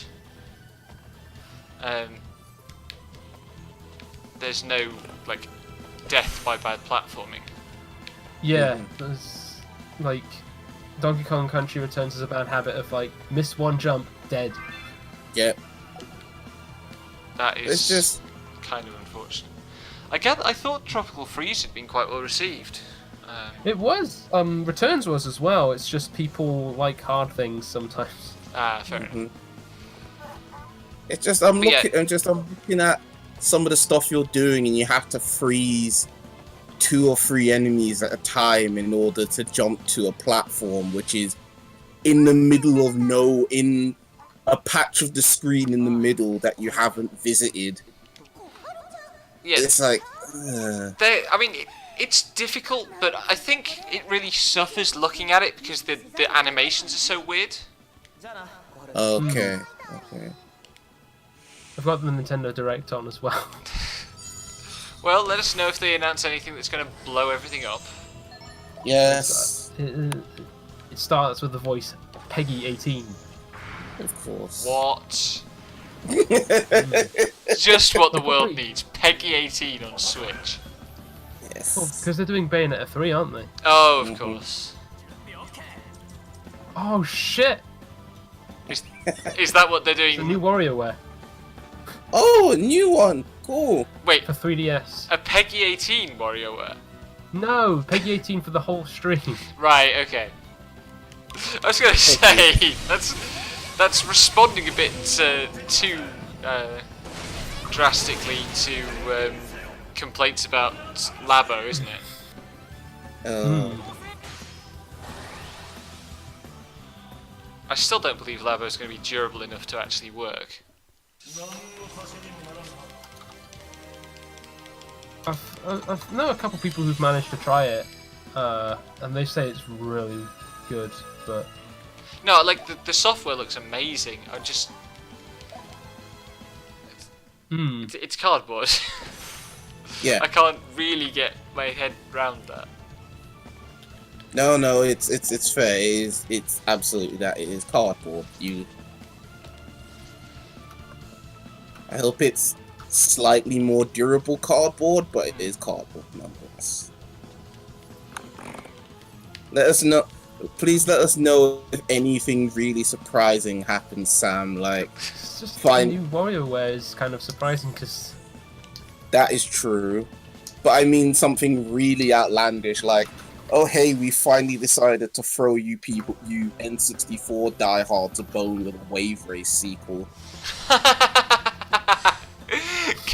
There's no, like, death by bad platforming. Yeah, there's like Donkey Kong Country Returns has a bad habit of like miss one jump, dead. Yep. That is It's just... kind of unfortunate. I thought Tropical Freeze had been quite well received. It was. Returns was as well. It's just people like hard things sometimes. Fair enough. It's just I'm But yeah. looking at some of the stuff you're doing, and you have to freeze 2 or 3 enemies at a time in order to jump to a platform, which is in the middle of in a patch of the screen in the middle that you haven't visited. Yeah, It's like, I mean, it's difficult, but I think it really suffers looking at it because the animations are so weird. okay. I've got the Nintendo Direct on as well. Well, let us know if they announce anything that's going to blow everything up. Yes, It starts with the voice Peggy 18. of course. What? Just what the world needs. Peggy 18 on Switch. Yes. Because they're doing Bayonetta 3, aren't they? Oh, of course. Oh shit! Is that what they're The doing? new WarioWare Oh, a new one. Cool. Wait, for 3DS. a Peggy 18 WarioWare? No, Peggy 18 for the whole stream. Right, okay. I was gonna say, that's responding a bit too drastically to complaints about Labo, isn't it? I still don't believe Labo is going to be durable enough to actually work. I know a couple people who've managed to try it, and they say it's really good, but... No, like the software looks amazing. I just it's cardboard. Yeah. I can't really get my head round that. No, it's fair. It's absolutely that. It is cardboard. I hope it's slightly more durable cardboard, but it is cardboard nonetheless. Please let us know if anything really surprising happens, Sam. Like, It's just Fine. the new WarioWare is kind of surprising, because... that is true, but I mean something really outlandish, like, oh hey, we finally decided to throw you N64 diehards a bone with a Wave Race sequel.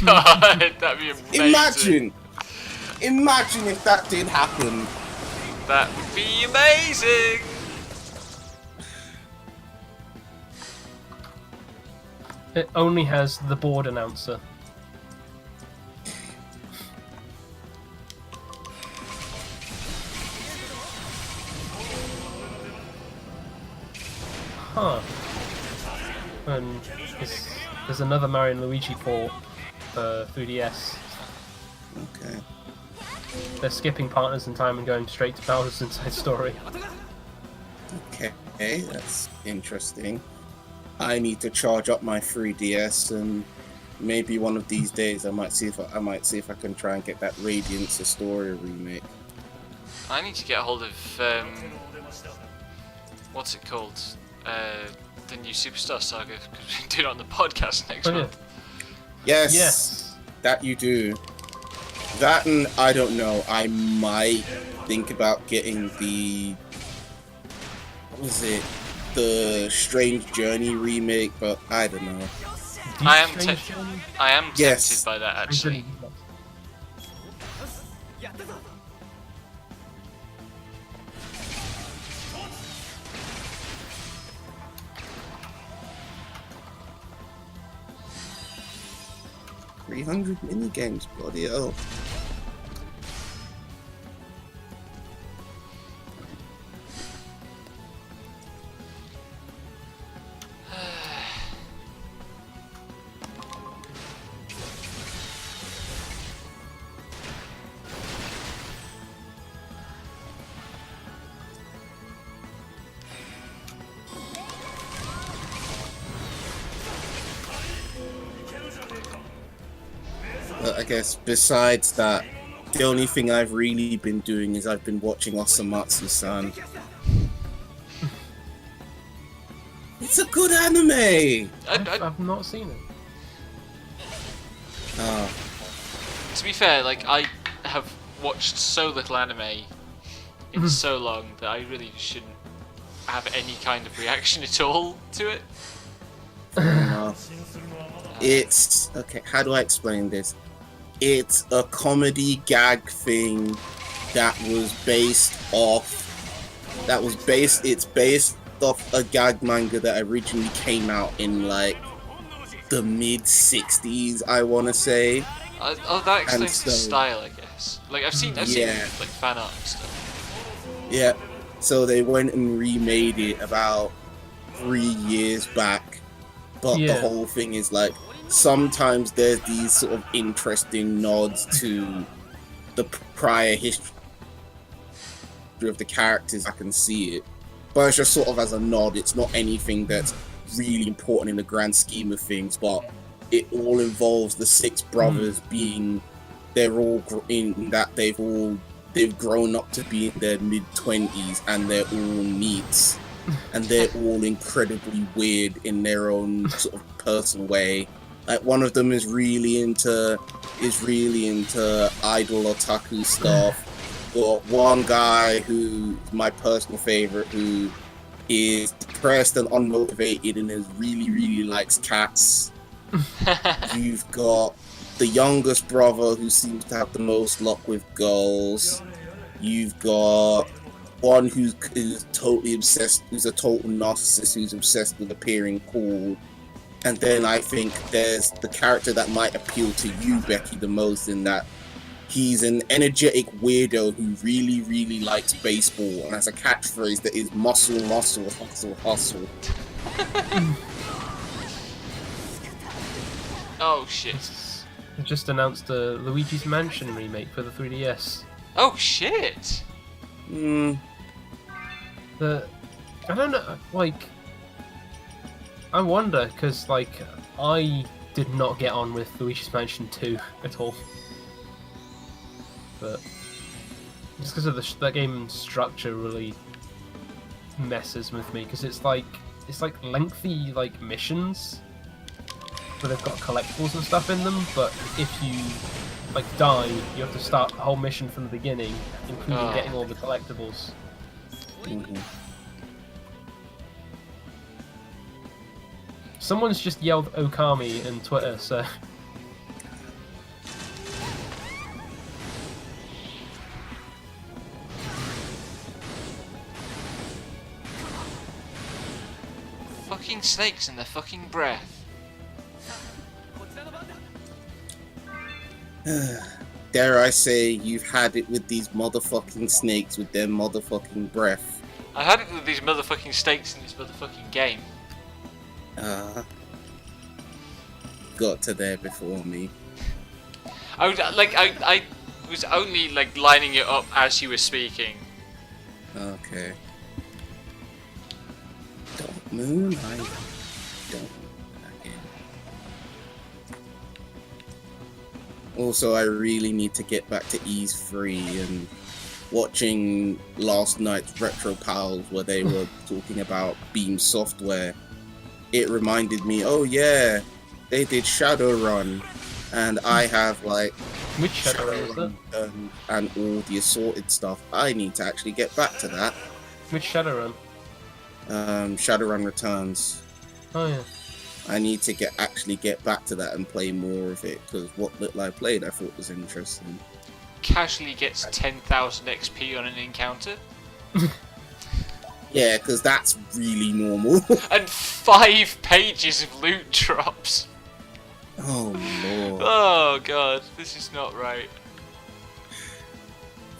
God, that'd be amazing. Imagine if that did happen. That would be amazing. It only has the board announcer. Huh. And there's another Mario and Luigi port for 3DS. Okay. They're skipping Partners in Time and going straight to Bowser's Inside Story. Okay, that's interesting. I need to charge up my 3DS, and maybe one of these days I might see if I can try and get that Radiance Astoria remake. I need to get a hold of what's it called? The new Superstar Saga, because we're doing it on the podcast next Oh, yeah. month. Yes, that you do. That, and I don't know, I might think about getting the... what was it? The Strange Journey remake, but I don't know. I am Strange Journey? I am Yes. tempted by that actually. $300 minigames, bloody hell. But I guess besides that, the only thing I've really been doing is I've been watching Osamatsu-san. It's a good anime! I've not seen it. Oh, To be fair, like I have watched so little anime in so long that I really shouldn't have any kind of reaction at all to it. no. It's okay. How do I explain this? It's a comedy gag thing that was based off. It's based off a gag manga that originally came out in like the mid '60s, I want to say. Oh, that explains the style, I guess. Like I've seen like fan art and stuff. Yeah. So they went and remade it about 3 years back, but the whole thing is like sometimes there's these sort of interesting nods to the prior history of the characters. I can see it, but it's just sort of as a nod. It's not anything that's really important in the grand scheme of things, but it all involves the 6 brothers being, they're all in that they've grown up to be in their mid-20s and they're all neats and they're all incredibly weird in their own sort of personal way. Like one of them is really into idol otaku stuff. Got one guy who my personal favorite who is depressed and unmotivated and is really likes cats. You've got the youngest brother who seems to have the most luck with girls. You've got one who's totally obsessed, who's a total narcissist who's obsessed with appearing cool. And then I think there's the character that might appeal to you, Becky, the most, in that he's an energetic weirdo who really likes baseball and has a catchphrase that is muscle, muscle, hustle, hustle. Oh shit. They just announced a Luigi's Mansion remake for the 3DS. Oh shit! I don't know, like, I wonder, because, like, I did not get on with Luigi's Mansion 2 at all. But just because of that game structure really messes with me, because it's like lengthy like missions where they've got collectibles and stuff in them, but if you like die, you have to start the whole mission from the beginning, including getting all the collectibles. Someone's just yelled Okami in Twitter, so fucking snakes in their fucking breath. Dare I say, you've had it with these motherfucking snakes with their motherfucking breath. I had it with these motherfucking snakes in this motherfucking game. Got to there before me. I was only like lining it up as you were speaking. Okay. Don't moonlight. Don't. Okay. Also, I really need to get back to Ease 3 and watching last night's Retro Pals where they were talking about Beam Software. It reminded me, oh yeah, they did Shadowrun, and I have like which Shadowrun is that? And all the assorted stuff. I need to actually get back to that. Which Shadowrun? Shadowrun Returns. Oh yeah. I need to actually get back to that and play more of it, because what little I played I thought was interesting. Casually gets 10,000 XP on an encounter. Yeah, because that's really normal. And 5 pages of loot drops. Oh lord. Oh god, this is not right.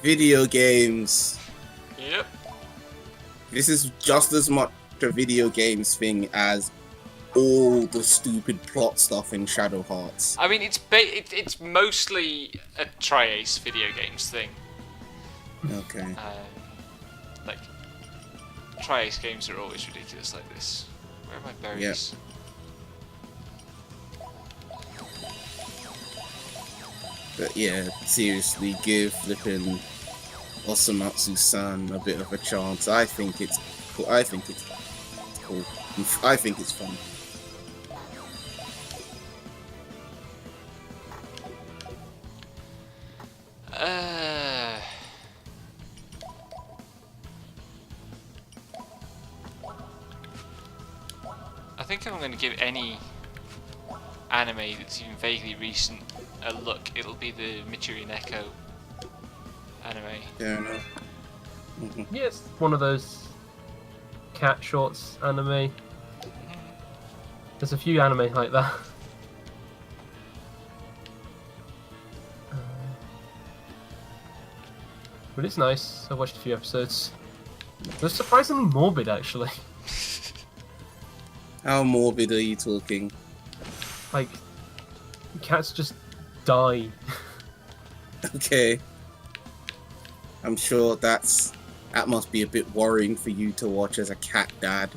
Video games. Yep. This is just as much a video games thing as all the stupid plot stuff in Shadow Hearts. I mean, it's mostly a Tri-Ace video games thing. Okay. Like, Tri-Ace games are always ridiculous like this. Where are my berries? But yeah, seriously, give flipping Osamatsu-san a bit of a chance. I think it's cool. I think it's cool. I think it's fun. I think I'm going to give any anime that's even vaguely recent a look, it'll be the Michiru Neko anime. Yeah, no. Yeah, it's one of those cat shorts anime. There's a few anime like that. But it's nice. I watched a few episodes. It was surprisingly morbid, actually. How morbid are you talking? Like, cats just die. Okay. I'm sure that must be a bit worrying for you to watch as a cat dad.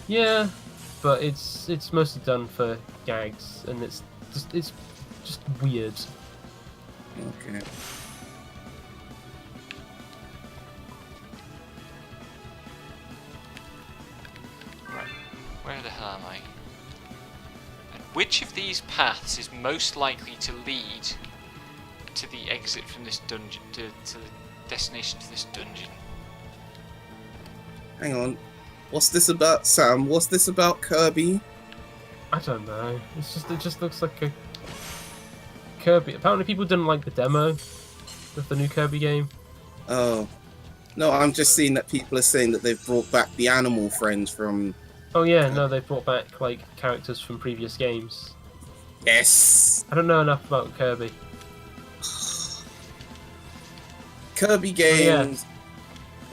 Yeah, but it's mostly done for gags, and it's just weird. Okay. Right, where the hell am I? And which of these paths is most likely to lead to the exit from this dungeon, to the destination to this dungeon? Hang on. What's this about, Sam? What's this about Kirby? I don't know. It just looks like a Kirby. Apparently, people didn't like the demo of the new Kirby game. Oh. No, I'm just seeing that people are saying that they've brought back the animal friends from... Oh yeah, no, they brought back like characters from previous games. Yes! I don't know enough about Kirby. Kirby games...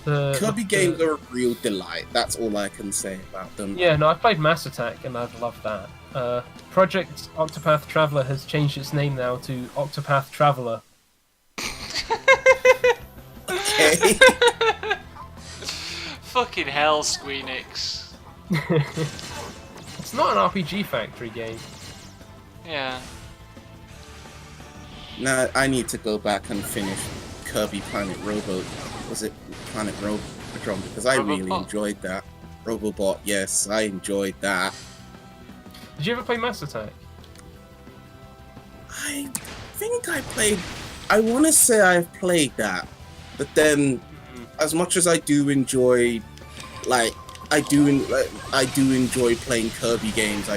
Kirby The- games are a real delight. That's all I can say about them. Yeah, no, I played Mass Attack and I've loved that. Project Octopath Traveler has changed its name now to Octopath Traveler. Okay. Fucking hell, Squeenix. It's not an RPG Factory game. Yeah. Now, I need to go back and finish Kirby Planet Robo... Was it Planet Robotron? Because I really Robobot. enjoyed that. Robobot, yes, I enjoyed that. Did you ever play Mass Attack? I think I played... I want to say I've played that. But then, as much as I do enjoy... I do enjoy playing Kirby games.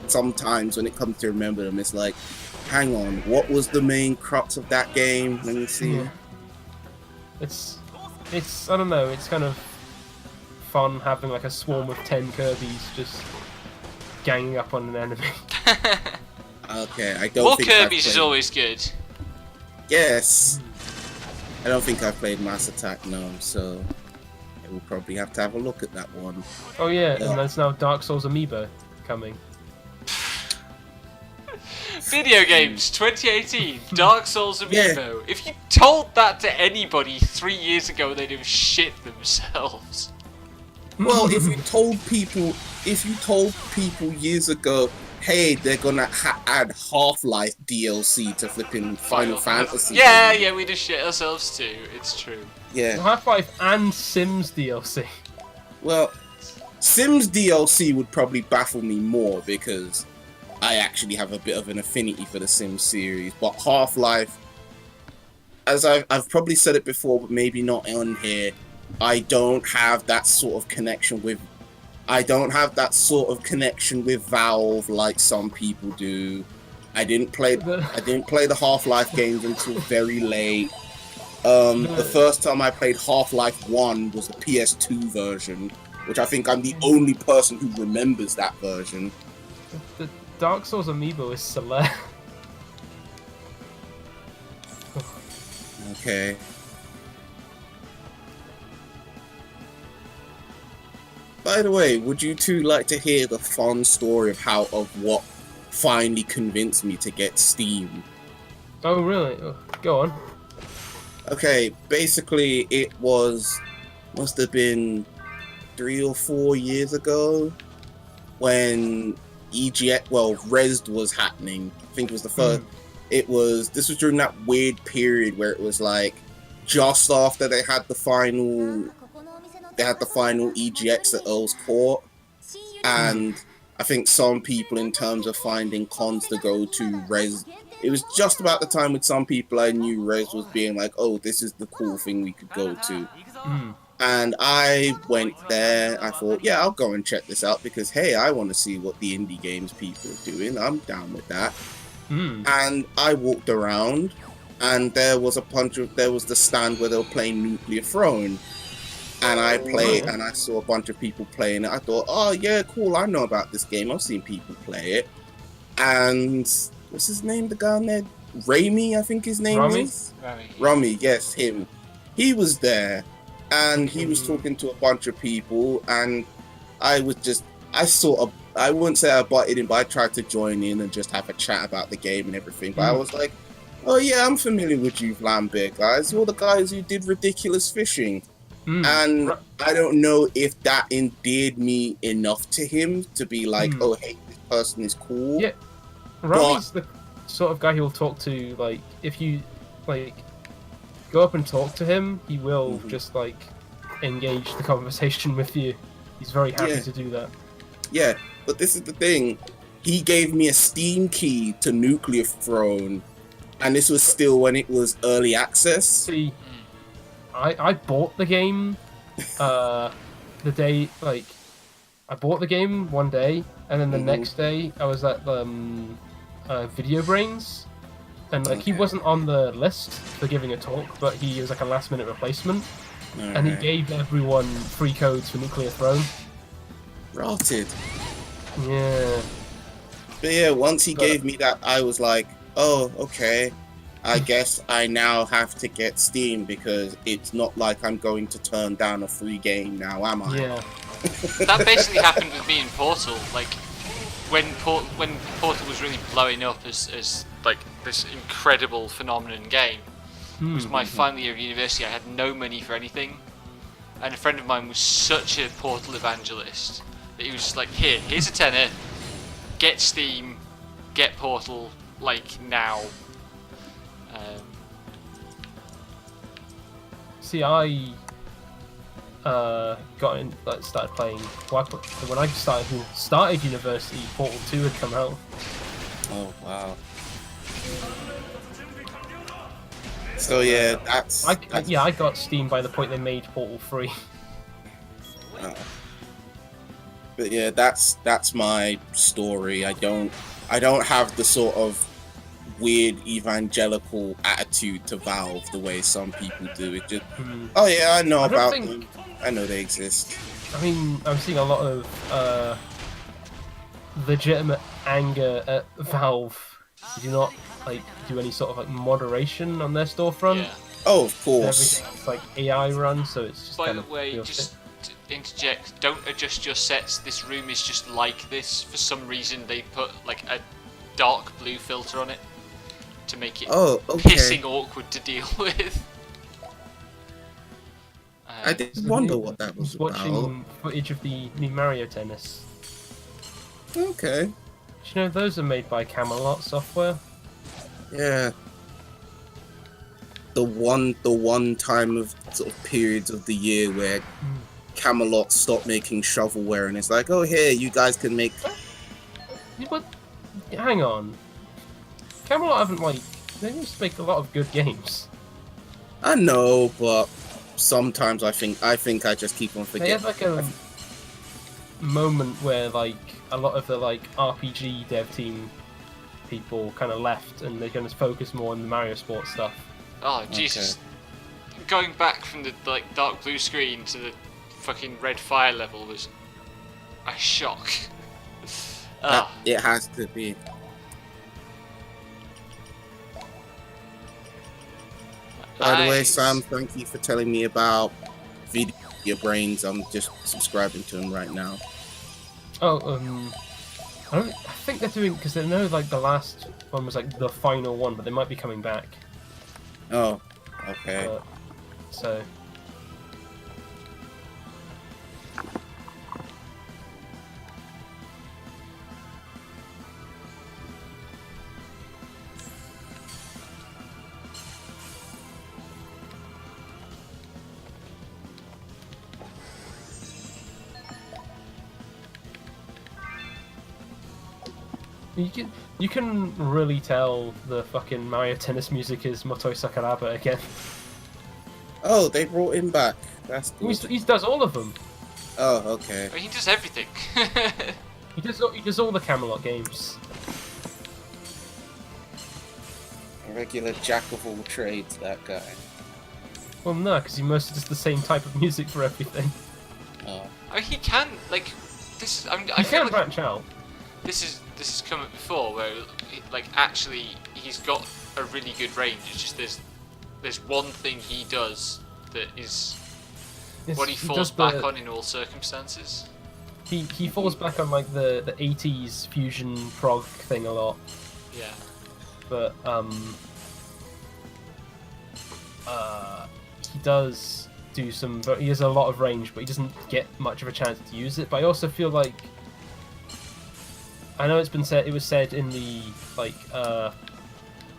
Sometimes when it comes to remember them, it's like, hang on, what was the main crux of that game? Let me see. Yeah. It's I don't know, it's kind of fun having like a swarm of 10 Kirbys just ganging up on an enemy. Okay, I don't More think I've Kirby's is played- always good. Yes! I don't think I've played Mass Attack, no, so... we'll probably have to have a look at that one. Oh yeah, Yeah. and there's now Dark Souls Amiibo coming. Video games 2018, Dark Souls Amiibo. If you told that to anybody 3 years ago, they'd have shit themselves. Well, if you told people years ago, hey, they're gonna add Half-Life DLC to flipping Final Fantasy. Yeah, we'd have shit ourselves too. It's true. Yeah. Half-Life and Sims DLC. Well, Sims DLC would probably baffle me more because I actually have a bit of an affinity for the Sims series. But Half-Life, as I've probably said it before, but maybe not on here, I don't have that sort of connection with Valve like some people do. I didn't play the Half-Life games until very late. The first time I played Half-Life 1 was the PS2 version, which I think I'm the only person who remembers that version. The Dark Souls Amiibo is Celeste. Okay. By the way, would you two like to hear the fun story of what finally convinced me to get Steam? Oh really? Oh, go on. Okay, basically it must have been 3 or 4 years ago when Rezzed was happening. I think it was the first. This was during that weird period where it was like just after they had the final EGX at Earl's Court, and I think some people, in terms of finding cons to go to, Rezzed, it was just about the time with some people I knew Rezzed was being like, oh, this is the cool thing we could go to. And I went there. I thought, yeah, I'll go and check this out because hey, I want to see what the indie games people are doing. I'm down with that. And I walked around, and there was the stand where they were playing Nuclear Throne, and I saw a bunch of people playing it. I thought, oh yeah, cool. I know about this game. I've seen people play it. And what's his name? The guy on there, Rami, I think his name is. Rami, yes, him. He was there, and he was talking to a bunch of people, and I wouldn't say I butted in, but I tried to join in and just have a chat about the game and everything. But I was like, oh yeah, I'm familiar with you Lambert guys. You're the guys who did Ridiculous Fishing. And I don't know if that endeared me enough to him to be like, oh hey, this person is cool. Yeah, Rami's the sort of guy who will talk to, like, if you like go up and talk to him, he will just like engage the conversation with you. He's very happy to do that. Yeah, but this is the thing. He gave me a Steam key to Nuclear Throne, and this was still when it was early access. See, I bought the game the day, like, I bought the game one day, and then the next day I was at Video Brains, and like he wasn't on the list for giving a talk, but he was like a last minute replacement, and he gave everyone free codes for Nuclear Throne. Rotted. Yeah. But yeah, once he gave me that, I was like, oh, okay. I guess I now have to get Steam because it's not like I'm going to turn down a free game now, am I? Yeah. That basically happened with me in Portal. Like, when Portal was really blowing up as like this incredible phenomenon game, it was my final year of university. I had no money for anything, and a friend of mine was such a Portal evangelist that he was just like, here's a tenner, get Steam, get Portal, like, now. See, I got in, like, started playing. When I started university, Portal 2 had come out. Oh wow! So yeah, that's I got Steam by the point they made Portal 3. But yeah, that's my story. I don't have the sort of weird evangelical attitude to Valve the way some people do. It just, oh yeah, I know about them. I know they exist. I mean, I'm seeing a lot of legitimate anger at Valve. Did you not like do any sort of like moderation on their storefront? Yeah. Oh, of course. Everything's like AI run, so it's just By kind the of way, just to interject, don't adjust your sets. This room is just like this. For some reason, they put like a dark blue filter on it to make it pissing awkward to deal with. I did wonder what that was about. Watching footage of the new Mario Tennis. Okay. Do you know those are made by Camelot Software? Yeah. The one time of sort of periods of the year where Camelot stopped making shovelware, and it's like, oh here, you guys can make. But hang on, Camelot haven't they used to make a lot of good games. I know, but sometimes I think I just keep on forgetting. They had like a moment where like a lot of the like RPG dev team people kind of left, and they're going to focus more on the Mario Sports stuff. Oh Jesus! Okay. Going back from the like dark blue screen to the fucking red fire level was a shock. It has to be. By the way, Sam, thank you for telling me about Video Brains. I'm just subscribing to him right now. Oh, I think they're doing, because they know like the last one was like the final one, but they might be coming back. Oh, okay. So. You can really tell the fucking Mario Tennis music is Motoi Sakuraba again. Oh, they brought him back. That's good. He does all of them. Oh, okay. He does everything. He does all the Camelot games. A regular jack of all trades, that guy. Well, no, because he mostly does the same type of music for everything. Oh. I mean, he can like this. I He feel can like branch out. this has come up before where like actually he's got a really good range. It's just there's one thing he does that is Yes, what he he falls does back the- on in all circumstances. He falls back on like the 80s fusion prog thing a lot, Yeah. but he does do some. But he has a lot of range, but he doesn't get much of a chance to use it. But I also feel like I know it's been said. It was said in the like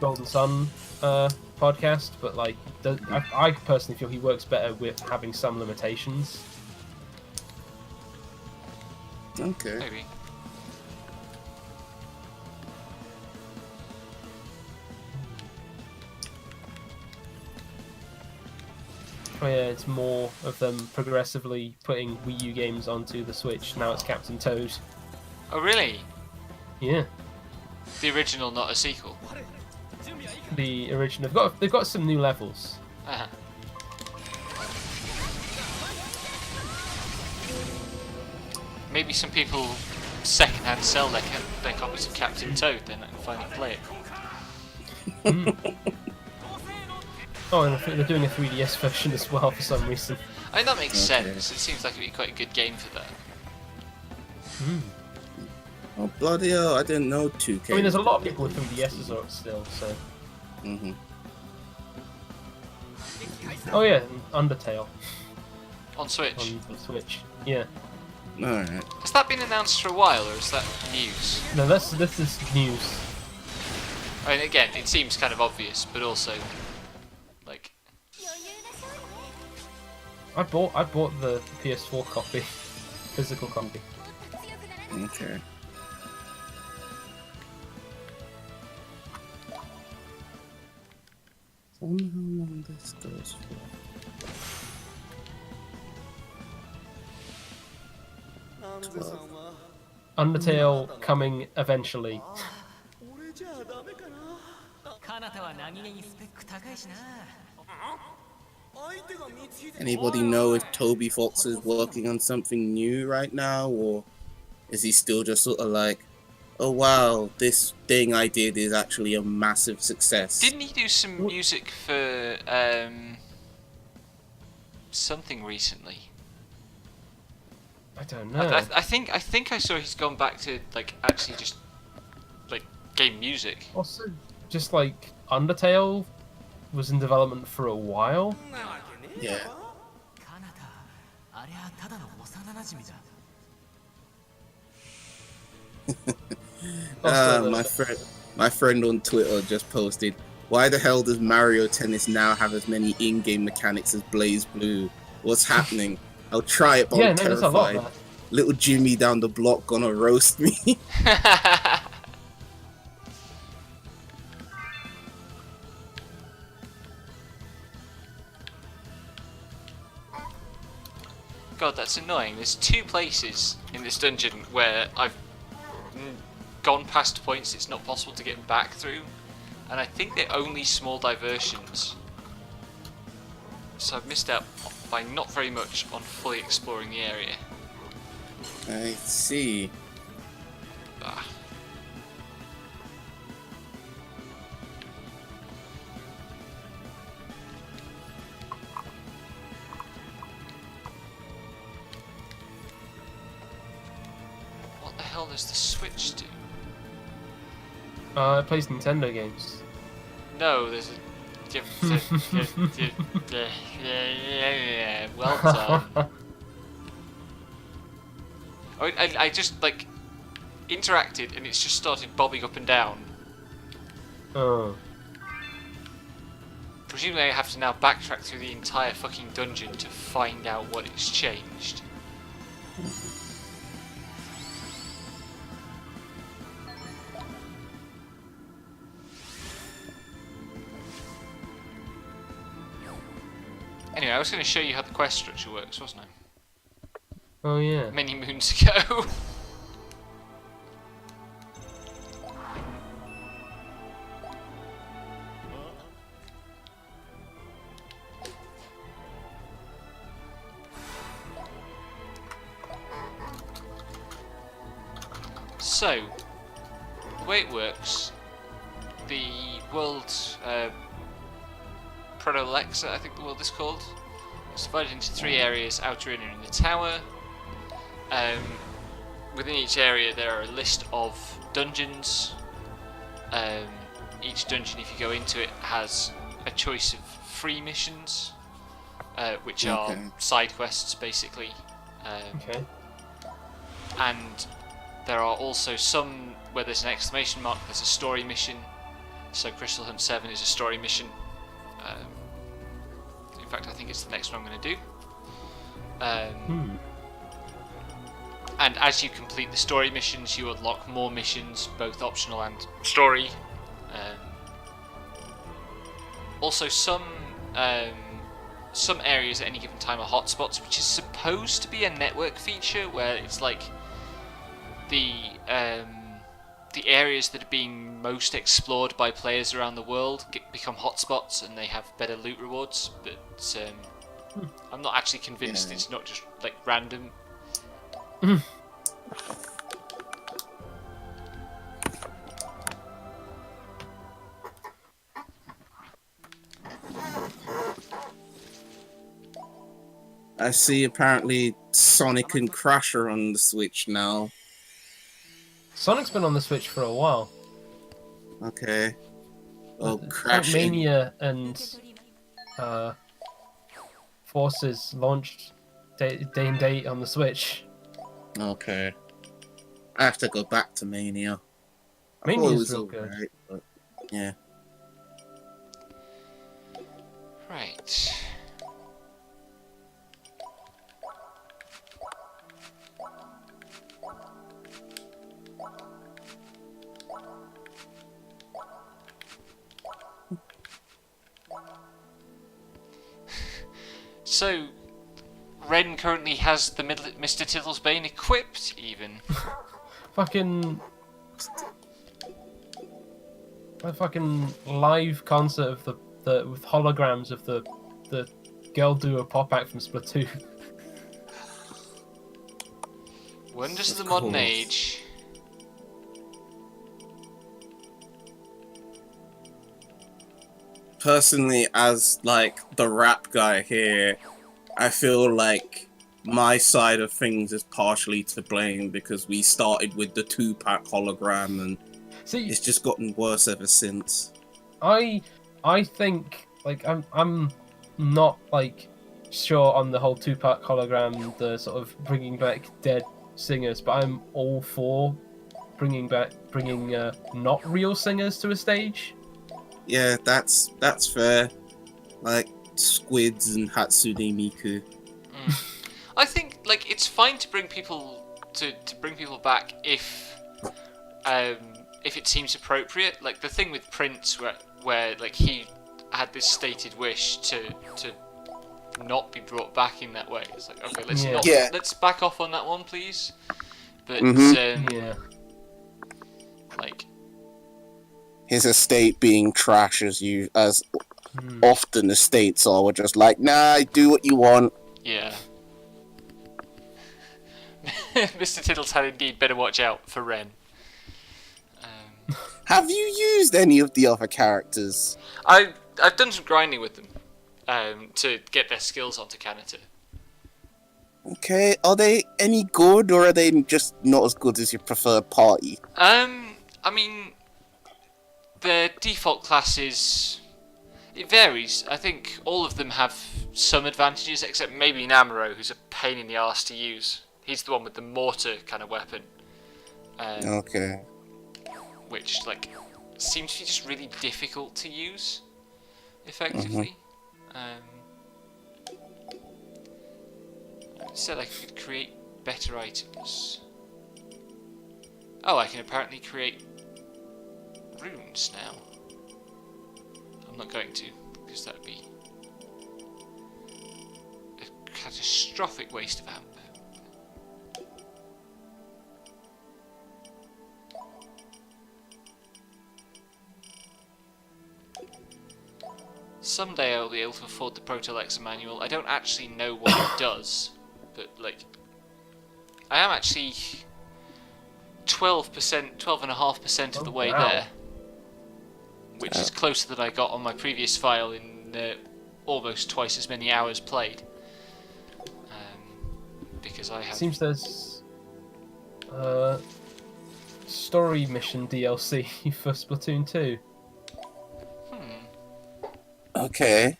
Golden Sun podcast, but like I personally feel he works better with having some limitations. Okay. Maybe. Oh yeah, it's more of them progressively putting Wii U games onto the Switch. Now it's Captain Toad. Oh really? Yeah, The original, not a sequel. the original. They've got some new levels. Uh-huh. Maybe some people secondhand sell their copies of Captain Toad then and finally play it. Oh, and I think they're doing a 3DS version as well for some reason. I mean that makes Okay. sense. It seems like it'd be quite a good game for that. Oh, bloody hell, I didn't know 2K. I mean, there's a lot of people with 3DSs still, so. Mm-hmm. Oh yeah, and Undertale On Switch. on the Switch. Yeah. Alright. Has that been announced for a while or is that news? No, this is news. I mean again, it seems kind of obvious, but also like 余裕でしょうね I bought the PS4 copy, physical copy. もっと強くならない Okay. I wonder how long this goes for. Undertale coming eventually. 俺じゃあダメかな。彼方は何気にスペック高いしな。相手が見つけて Anybody know if Toby Fox is working on something new right now, or is he still just sort of like, oh wow, this thing I did is actually a massive success? didn't he do some music for something recently? I don't know. I think I saw he's gone back to like actually just like game music. Also, just like Undertale was in development for a while. Yeah. 彼方、ありゃただの幼馴染だ。My friend on Twitter just posted, why the hell does Mario Tennis now have as many in-game mechanics as Blaze Blue? What's happening? I'll try it, but Yeah, I'm no, there's a lot terrified. there. Little Jimmy down the block gonna roast me. God, that's annoying. There's two places in this dungeon where I've gone past points it's not possible to get back through, and I think they're only small diversions. So I've missed out by not very much on fully exploring the area. I see. Ah. What the hell does the Switch do? It plays Nintendo games. No, there's a. Well done. I just like interacted and it's just started bobbing up and down. Oh. Presumably I have to now backtrack through the entire fucking dungeon to find out what it's changed. Anyway, I was going to show you how the quest structure works, wasn't I? Oh yeah. Many moons ago. So, the way it works, the world, Proto-Lexa, I think the world is called, is divided into 3 areas: outer, inner, and the tower. Within each area there are a list of dungeons. Each dungeon, if you go into it, has a choice of free missions, which are side quests basically. Okay. And there are also some where there's an exclamation mark, there's a story mission. So Crystal Hunt 7 is a story mission. In fact, I think it's the next one I'm going to do. And as you complete the story missions, you unlock more missions, both optional and story. Also, some areas at any given time are hotspots, which is supposed to be a network feature, where it's like the areas that are being most explored by players around the world become hotspots, and they have better loot rewards. But I'm not actually convinced it's not just like random. I see apparently Sonic and Crash are on the Switch now. Sonic's been on the Switch for a while. Okay. Oh, Crash. Mania and Forces launched day and date on the Switch. Okay. I have to go back to Mania. Mania's real good. Alright, but yeah. Right. So, Ren currently has the Mr. Tittlesbane equipped, even. Fucking... A fucking live concert of the with holograms of the girl duo pop act from Splatoon. Wonders of the modern age. Personally, as like the rap guy here, I feel like my side of things is partially to blame because we started with the 2-pack hologram and it's just gotten worse ever since. I think like I'm not like sure on the whole 2-pack hologram, the sort of bringing back dead singers, but I'm all for bringing not real singers to a stage. Yeah, that's fair. Like Squids and Hatsune Miku. I think like it's fine to bring people back if it seems appropriate. Like the thing with Prince, where like he had this stated wish to not be brought back in that way. It's like, okay, let's back off on that one, please. But like his estate being trash as often estates are, we're just like, nah, do what you want. Yeah. Mr. Tittles had indeed better watch out for Ren. Have you used any of the other characters? I've done some grinding with them to get their skills onto Kanata. Okay, are they any good, or are they just not as good as your preferred party? I mean, the default classes, it varies. I think all of them have some advantages, except maybe Namuro, who's a pain in the arse to use. He's the one with the mortar kind of weapon. Okay. Which, like, seems to be just really difficult to use effectively. It said I could create better items. Oh, I can apparently create runes now. I'm not going to, because that would be catastrophic waste of amp. Someday I'll be able to afford the Proto Lexa manual. I don't actually know what it does, but like, I am actually 12.5% of the way wow. there, which is closer than I got on my previous file in almost twice as many hours played. Because I have. Seems there's story mission DLC for Splatoon 2. Okay.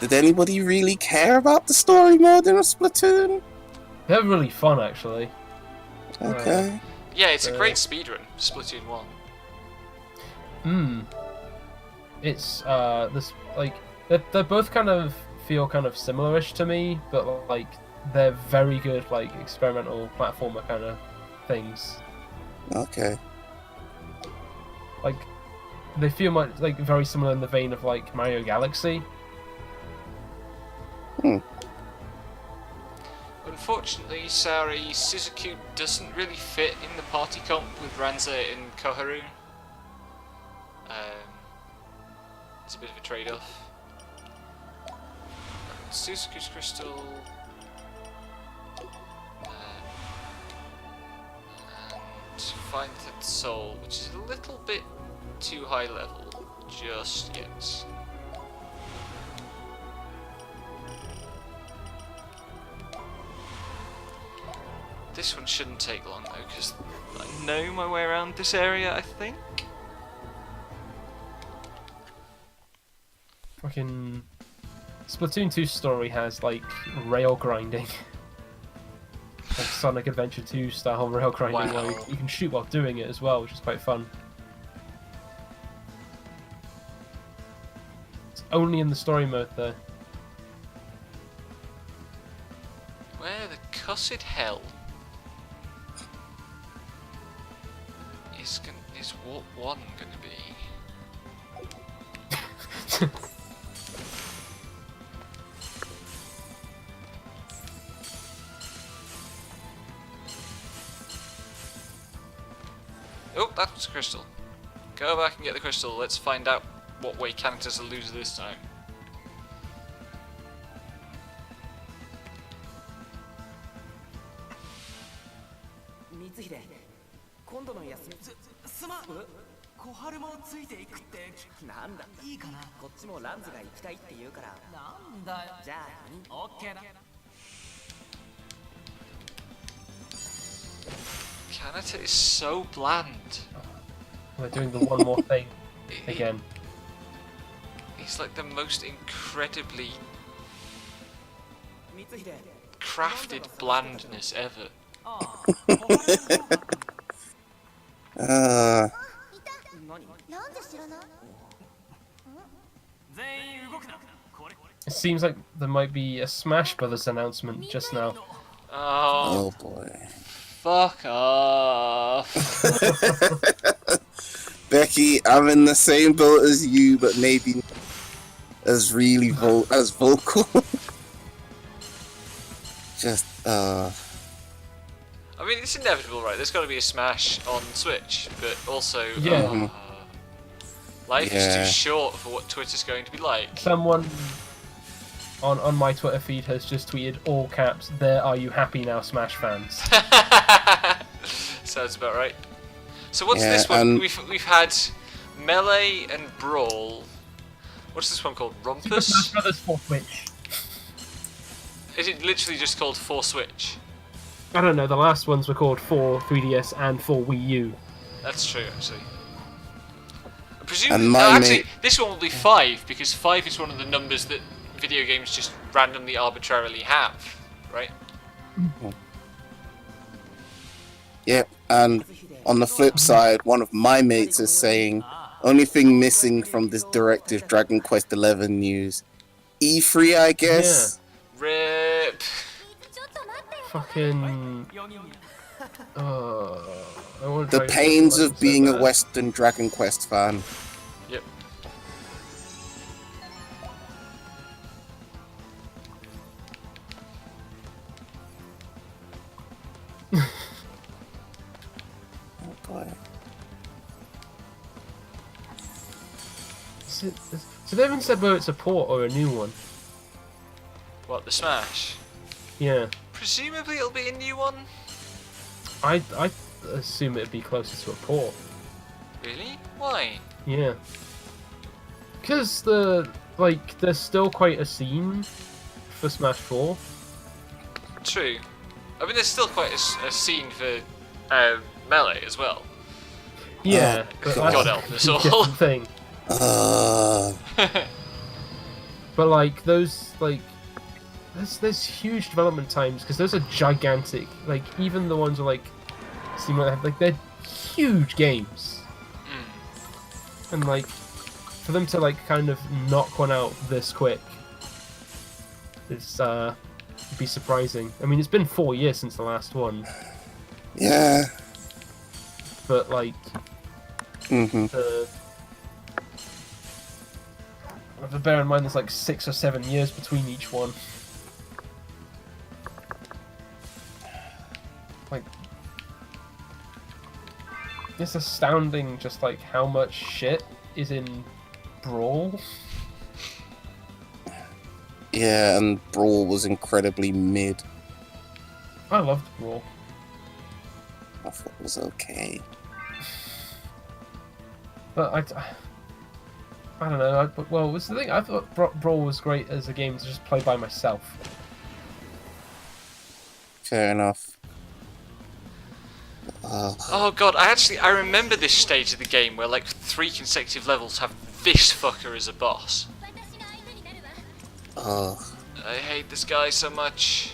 Did anybody really care about the story mode in Splatoon? They're really fun, actually. Okay. Yeah, it's a great speedrun, Splatoon 1. It's this like they're both kind of feel kind of similarish to me, but like they're very good like experimental platformer kind of things. Okay. Like they feel much like very similar in the vein of like Mario Galaxy. Unfortunately, sorry, Suzuki doesn't really fit in the party comp with Ranza and Koharu. It's a bit of a trade-off. Suzuki's Crystal. And Find the Soul, which is a little bit too high level just yet. This one shouldn't take long though, because I know my way around this area, I think. Fucking Splatoon 2 story has like rail grinding. Like Sonic Adventure 2 style rail grinding, Wow. where you can shoot while doing it as well, which is quite fun. It's only in the story mode though. Where the cussed hell is Warp 1 gonna be? Oh, that was a crystal. Go back and get the crystal. Let's find out what way Kanata's a loser this time. Mitsuhide, 今度の休みすまん小春もついていくってなんだいいかなこっちもランズが行きたいって言うからなんだよじゃあオッケーだ Kanata is so bland. We're doing the one more thing again. He's like the most incredibly 光秀 crafted blandness ever. ああ小春の方が Uh, 何なんで知らない？全員動くなこれ It seems like there might be a Smash Brothers announcement just now. Oh, oh boy. fuck off. Becky, I'm in the same boat as you, but maybe as really as vocal. Just I mean, it's inevitable, right? There's got to be a Smash on Switch, but also, Yeah. Life is Yeah. too short for what Twitter's going to be like. Someone on my Twitter feed has just tweeted all caps, "There are you happy now, Smash fans?" Sounds about right. So what's Yeah, this one? and- We've had Melee and Brawl. What's this one called? Super Rumpus? Smash Brothers for Switch. Is it literally just called For Switch? I don't know, the last ones were called for 3DS and for Wii U. That's true, actually. I presume. And No, my actually, mate- this one will be 5 because 5 is one of the numbers that video games just randomly, arbitrarily have, right? Yep, and on the flip side, one of my mates is saying, only thing missing from this direct is Dragon Quest XI news. E3, I guess? Rip. ちょっと待ってよ。 Fucking. 4人 I won't The try to pains say of being a that. Western Dragon Quest fan. Yep. So they haven't said whether it's a port or a new one. What, the Smash? Yeah. Presumably it'll be a new one. I assume it'd be closer to a port. Really? Why? Yeah. Because there's still quite a scene for Smash 4. True. I mean, there's still quite a scene for Melee as well. Yeah, but God that's help us a all. different thing. But like those there's huge development times because those are gigantic. Like even the ones that like seem like they're huge games, and like for them to like kind of knock one out this quick is be surprising. I mean, it's been 4 years since the last one. Yeah. But like, but bear in mind there's like 6 or 7 years between each one. Like, it's astounding just like how much shit is in Brawl. Yeah, and Brawl was incredibly mid. I loved Brawl. I thought it was okay. But I don't know. Well, was the thing. I thought Brawl was great as a game to just play by myself. Fair enough. Oh god, I remember this stage of the game where like 3 consecutive levels have this fucker as a boss. I hate this guy so much.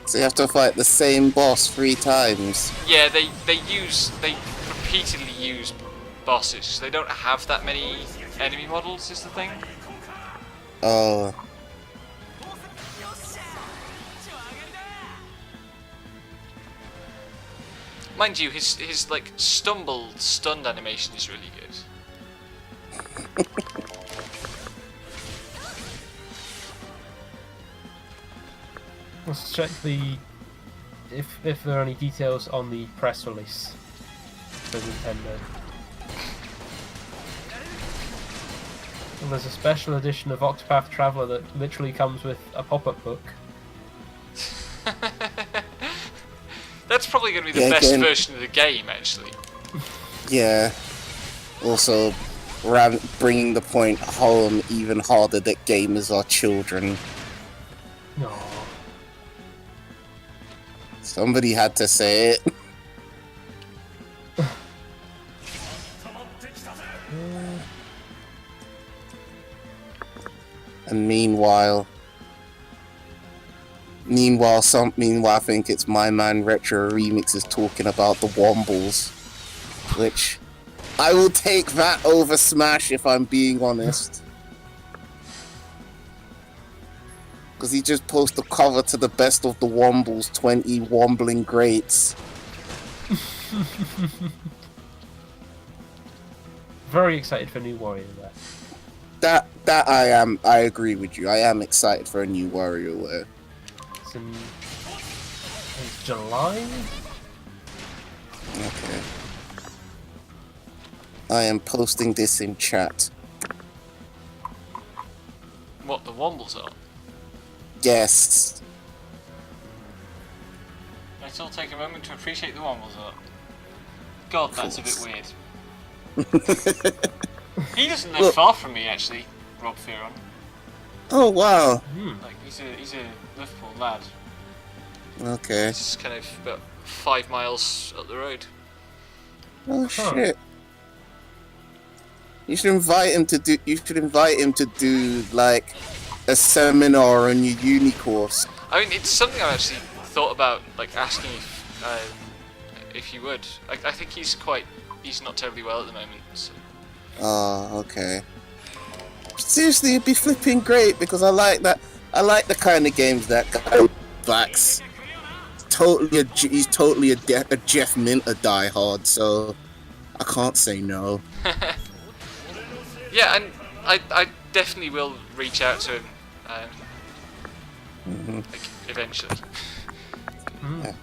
So you have to fight the same boss 3 times. Yeah, they repeatedly use bosses. They don't have that many enemy models, is the thing. Oh. Mind you, his like stunned animation is really good. Let's check if there are any details on the press release for Nintendo. And there's a special edition of Octopath Traveler that literally comes with a pop-up book. That's probably going to be the best version of the game, actually. Yeah. Also, bringing the point home even harder that gamers are children. No. Somebody had to say it. And meanwhile, I think it's My Man Retro Remix is talking about the Wombles, which I will take that over Smash if I'm being honest. Because he just posted the cover to the Best of the Wombles 20 Wombling Greats. Very excited for New Warrior there. That I am. I agree with you. I am excited for a new WarioWare. It's in July? Okay. I am posting this in chat. What the Wombles are? Yes. Let's all take a moment to appreciate the Wombles are. God, that's a bit weird. He doesn't live far from me, actually, Rob Fearon. Oh wow. Like he's a Liverpool lad. Okay. It's kind of about 5 miles up the road. Oh shit. You should invite him to do like a seminar on your uni course. I mean, it's something I've actually thought about, like asking if you would. I think he's not terribly well at the moment. So. Oh, okay. Seriously, it'd be flipping great because I like that. I like the kind of games that guy backs. He's totally a Jeff Minter diehard, so I can't say no. Yeah, and I definitely will reach out to him, like, eventually. Yeah.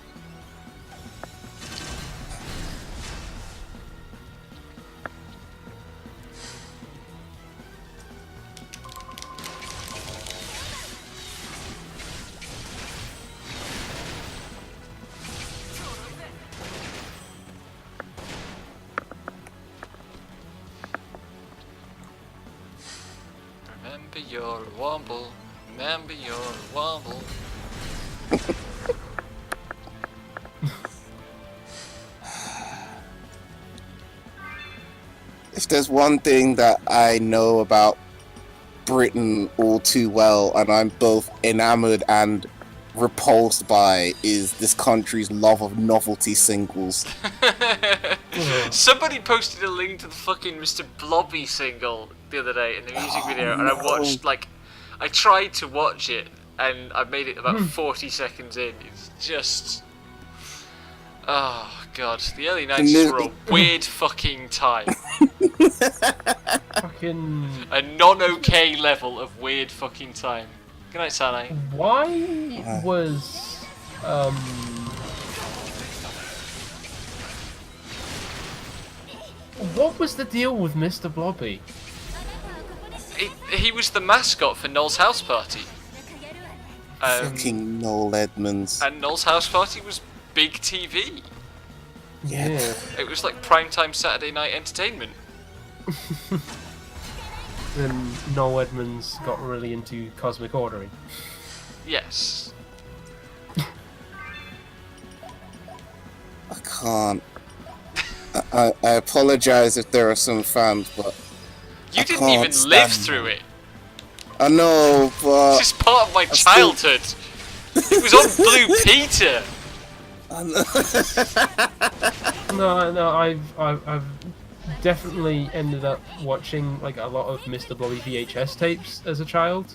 you're a womble. Remember you're a womble. If there's one thing that I know about Britain all too well, and I'm both enamored and repulsed by, is this country's love of novelty singles. Somebody posted a link to the fucking Mr. Blobby single the other day in the music video, and I watched, like, I tried to watch it, and I made it about 40 seconds in. It's just... Oh, God. The early 90s were a weird fucking time. Fucking... A non-okay level of weird fucking time. Good night, Sanai. Why was... What was the deal with Mr. Blobby? He was the mascot for Noel's house party. Fucking Noel Edmonds. And Noel's house party was big TV. Yeah. It was like primetime Saturday night entertainment. Then Noel Edmonds got really into cosmic ordering. Yes. I can't. I apologize if there are some fans, but you didn't even live through it. I know, but this is part of my childhood. It was on Blue Peter. No, I've definitely ended up watching like a lot of Mr. Blobby VHS tapes as a child.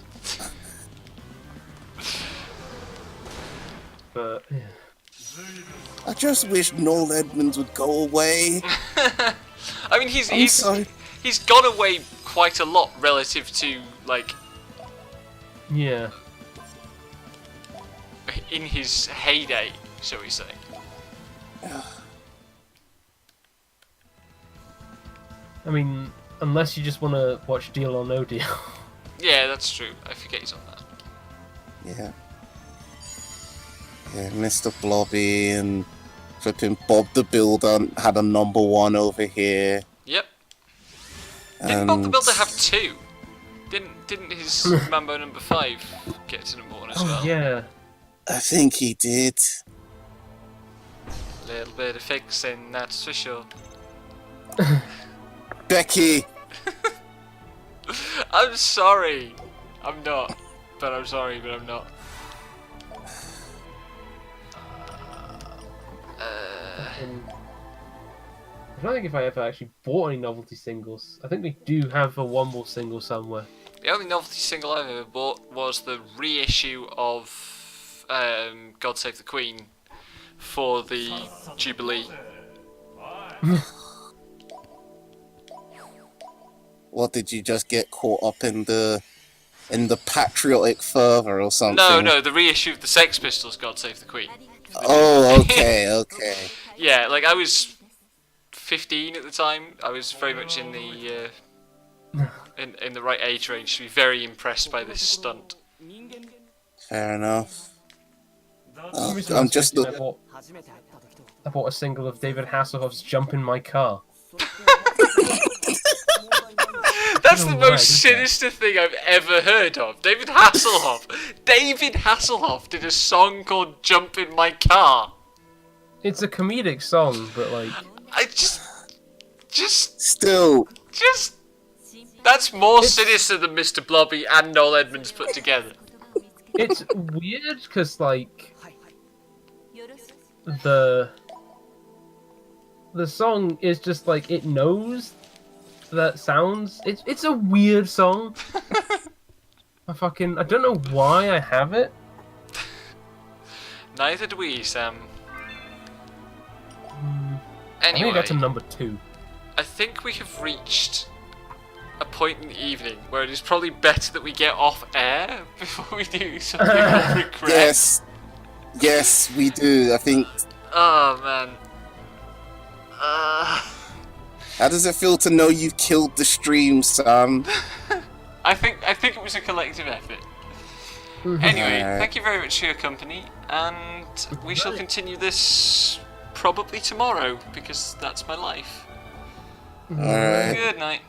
But yeah. I just wish Noel Edmonds would go away. I mean, he's gone away quite a lot relative to, like, yeah, in his heyday, shall we say. I mean, unless you just want to watch Deal or No Deal. Yeah, that's true. I forget he's on that. Yeah. Yeah, Mr. Blobby and flipping Bob the Builder had a #1 over here. Yep. Didn't Bob the Builder have 2? Didn't his Mambo #5 get to #1 as well? Yeah. I think he did. Little bit of fixing, that's for sure. Becky! I'm sorry. I'm not. But I'm sorry, but I'm not. I don't think if I ever actually bought any novelty singles. I think we do have a Womble single somewhere. The only novelty single I've ever bought was the reissue of God Save the Queen for the Jubilee. What, did you just get caught up in the patriotic fervour or something? No, the reissue of the Sex Pistols God Save the Queen. Oh, okay. Yeah, like I was 15 at the time. I was very much in the in the right age range to be very impressed by this stunt. Fair enough. I'm just I bought a single of David Hasselhoff's "Jump in My Car." That's the most sinister thing I've ever heard of. David Hasselhoff did a song called "Jump in My Car." It's a comedic song, but like... That's more sinister than Mr. Blobby and Noel Edmonds put together. It's weird, because, like... The song is just, like, it knows that sounds... It's a weird song. I don't know why I have it. Neither do we, Sam. Anyway, I think that's a #2. I think we have reached a point in the evening where it is probably better that we get off air before we do something we'll regret. Yes, we do. I think. Oh man. How does it feel to know you've killed the stream, Sam? I think it was a collective effort. Anyway, thank you very much for your company, and we shall continue this probably tomorrow, because that's my life. Alright. Good night.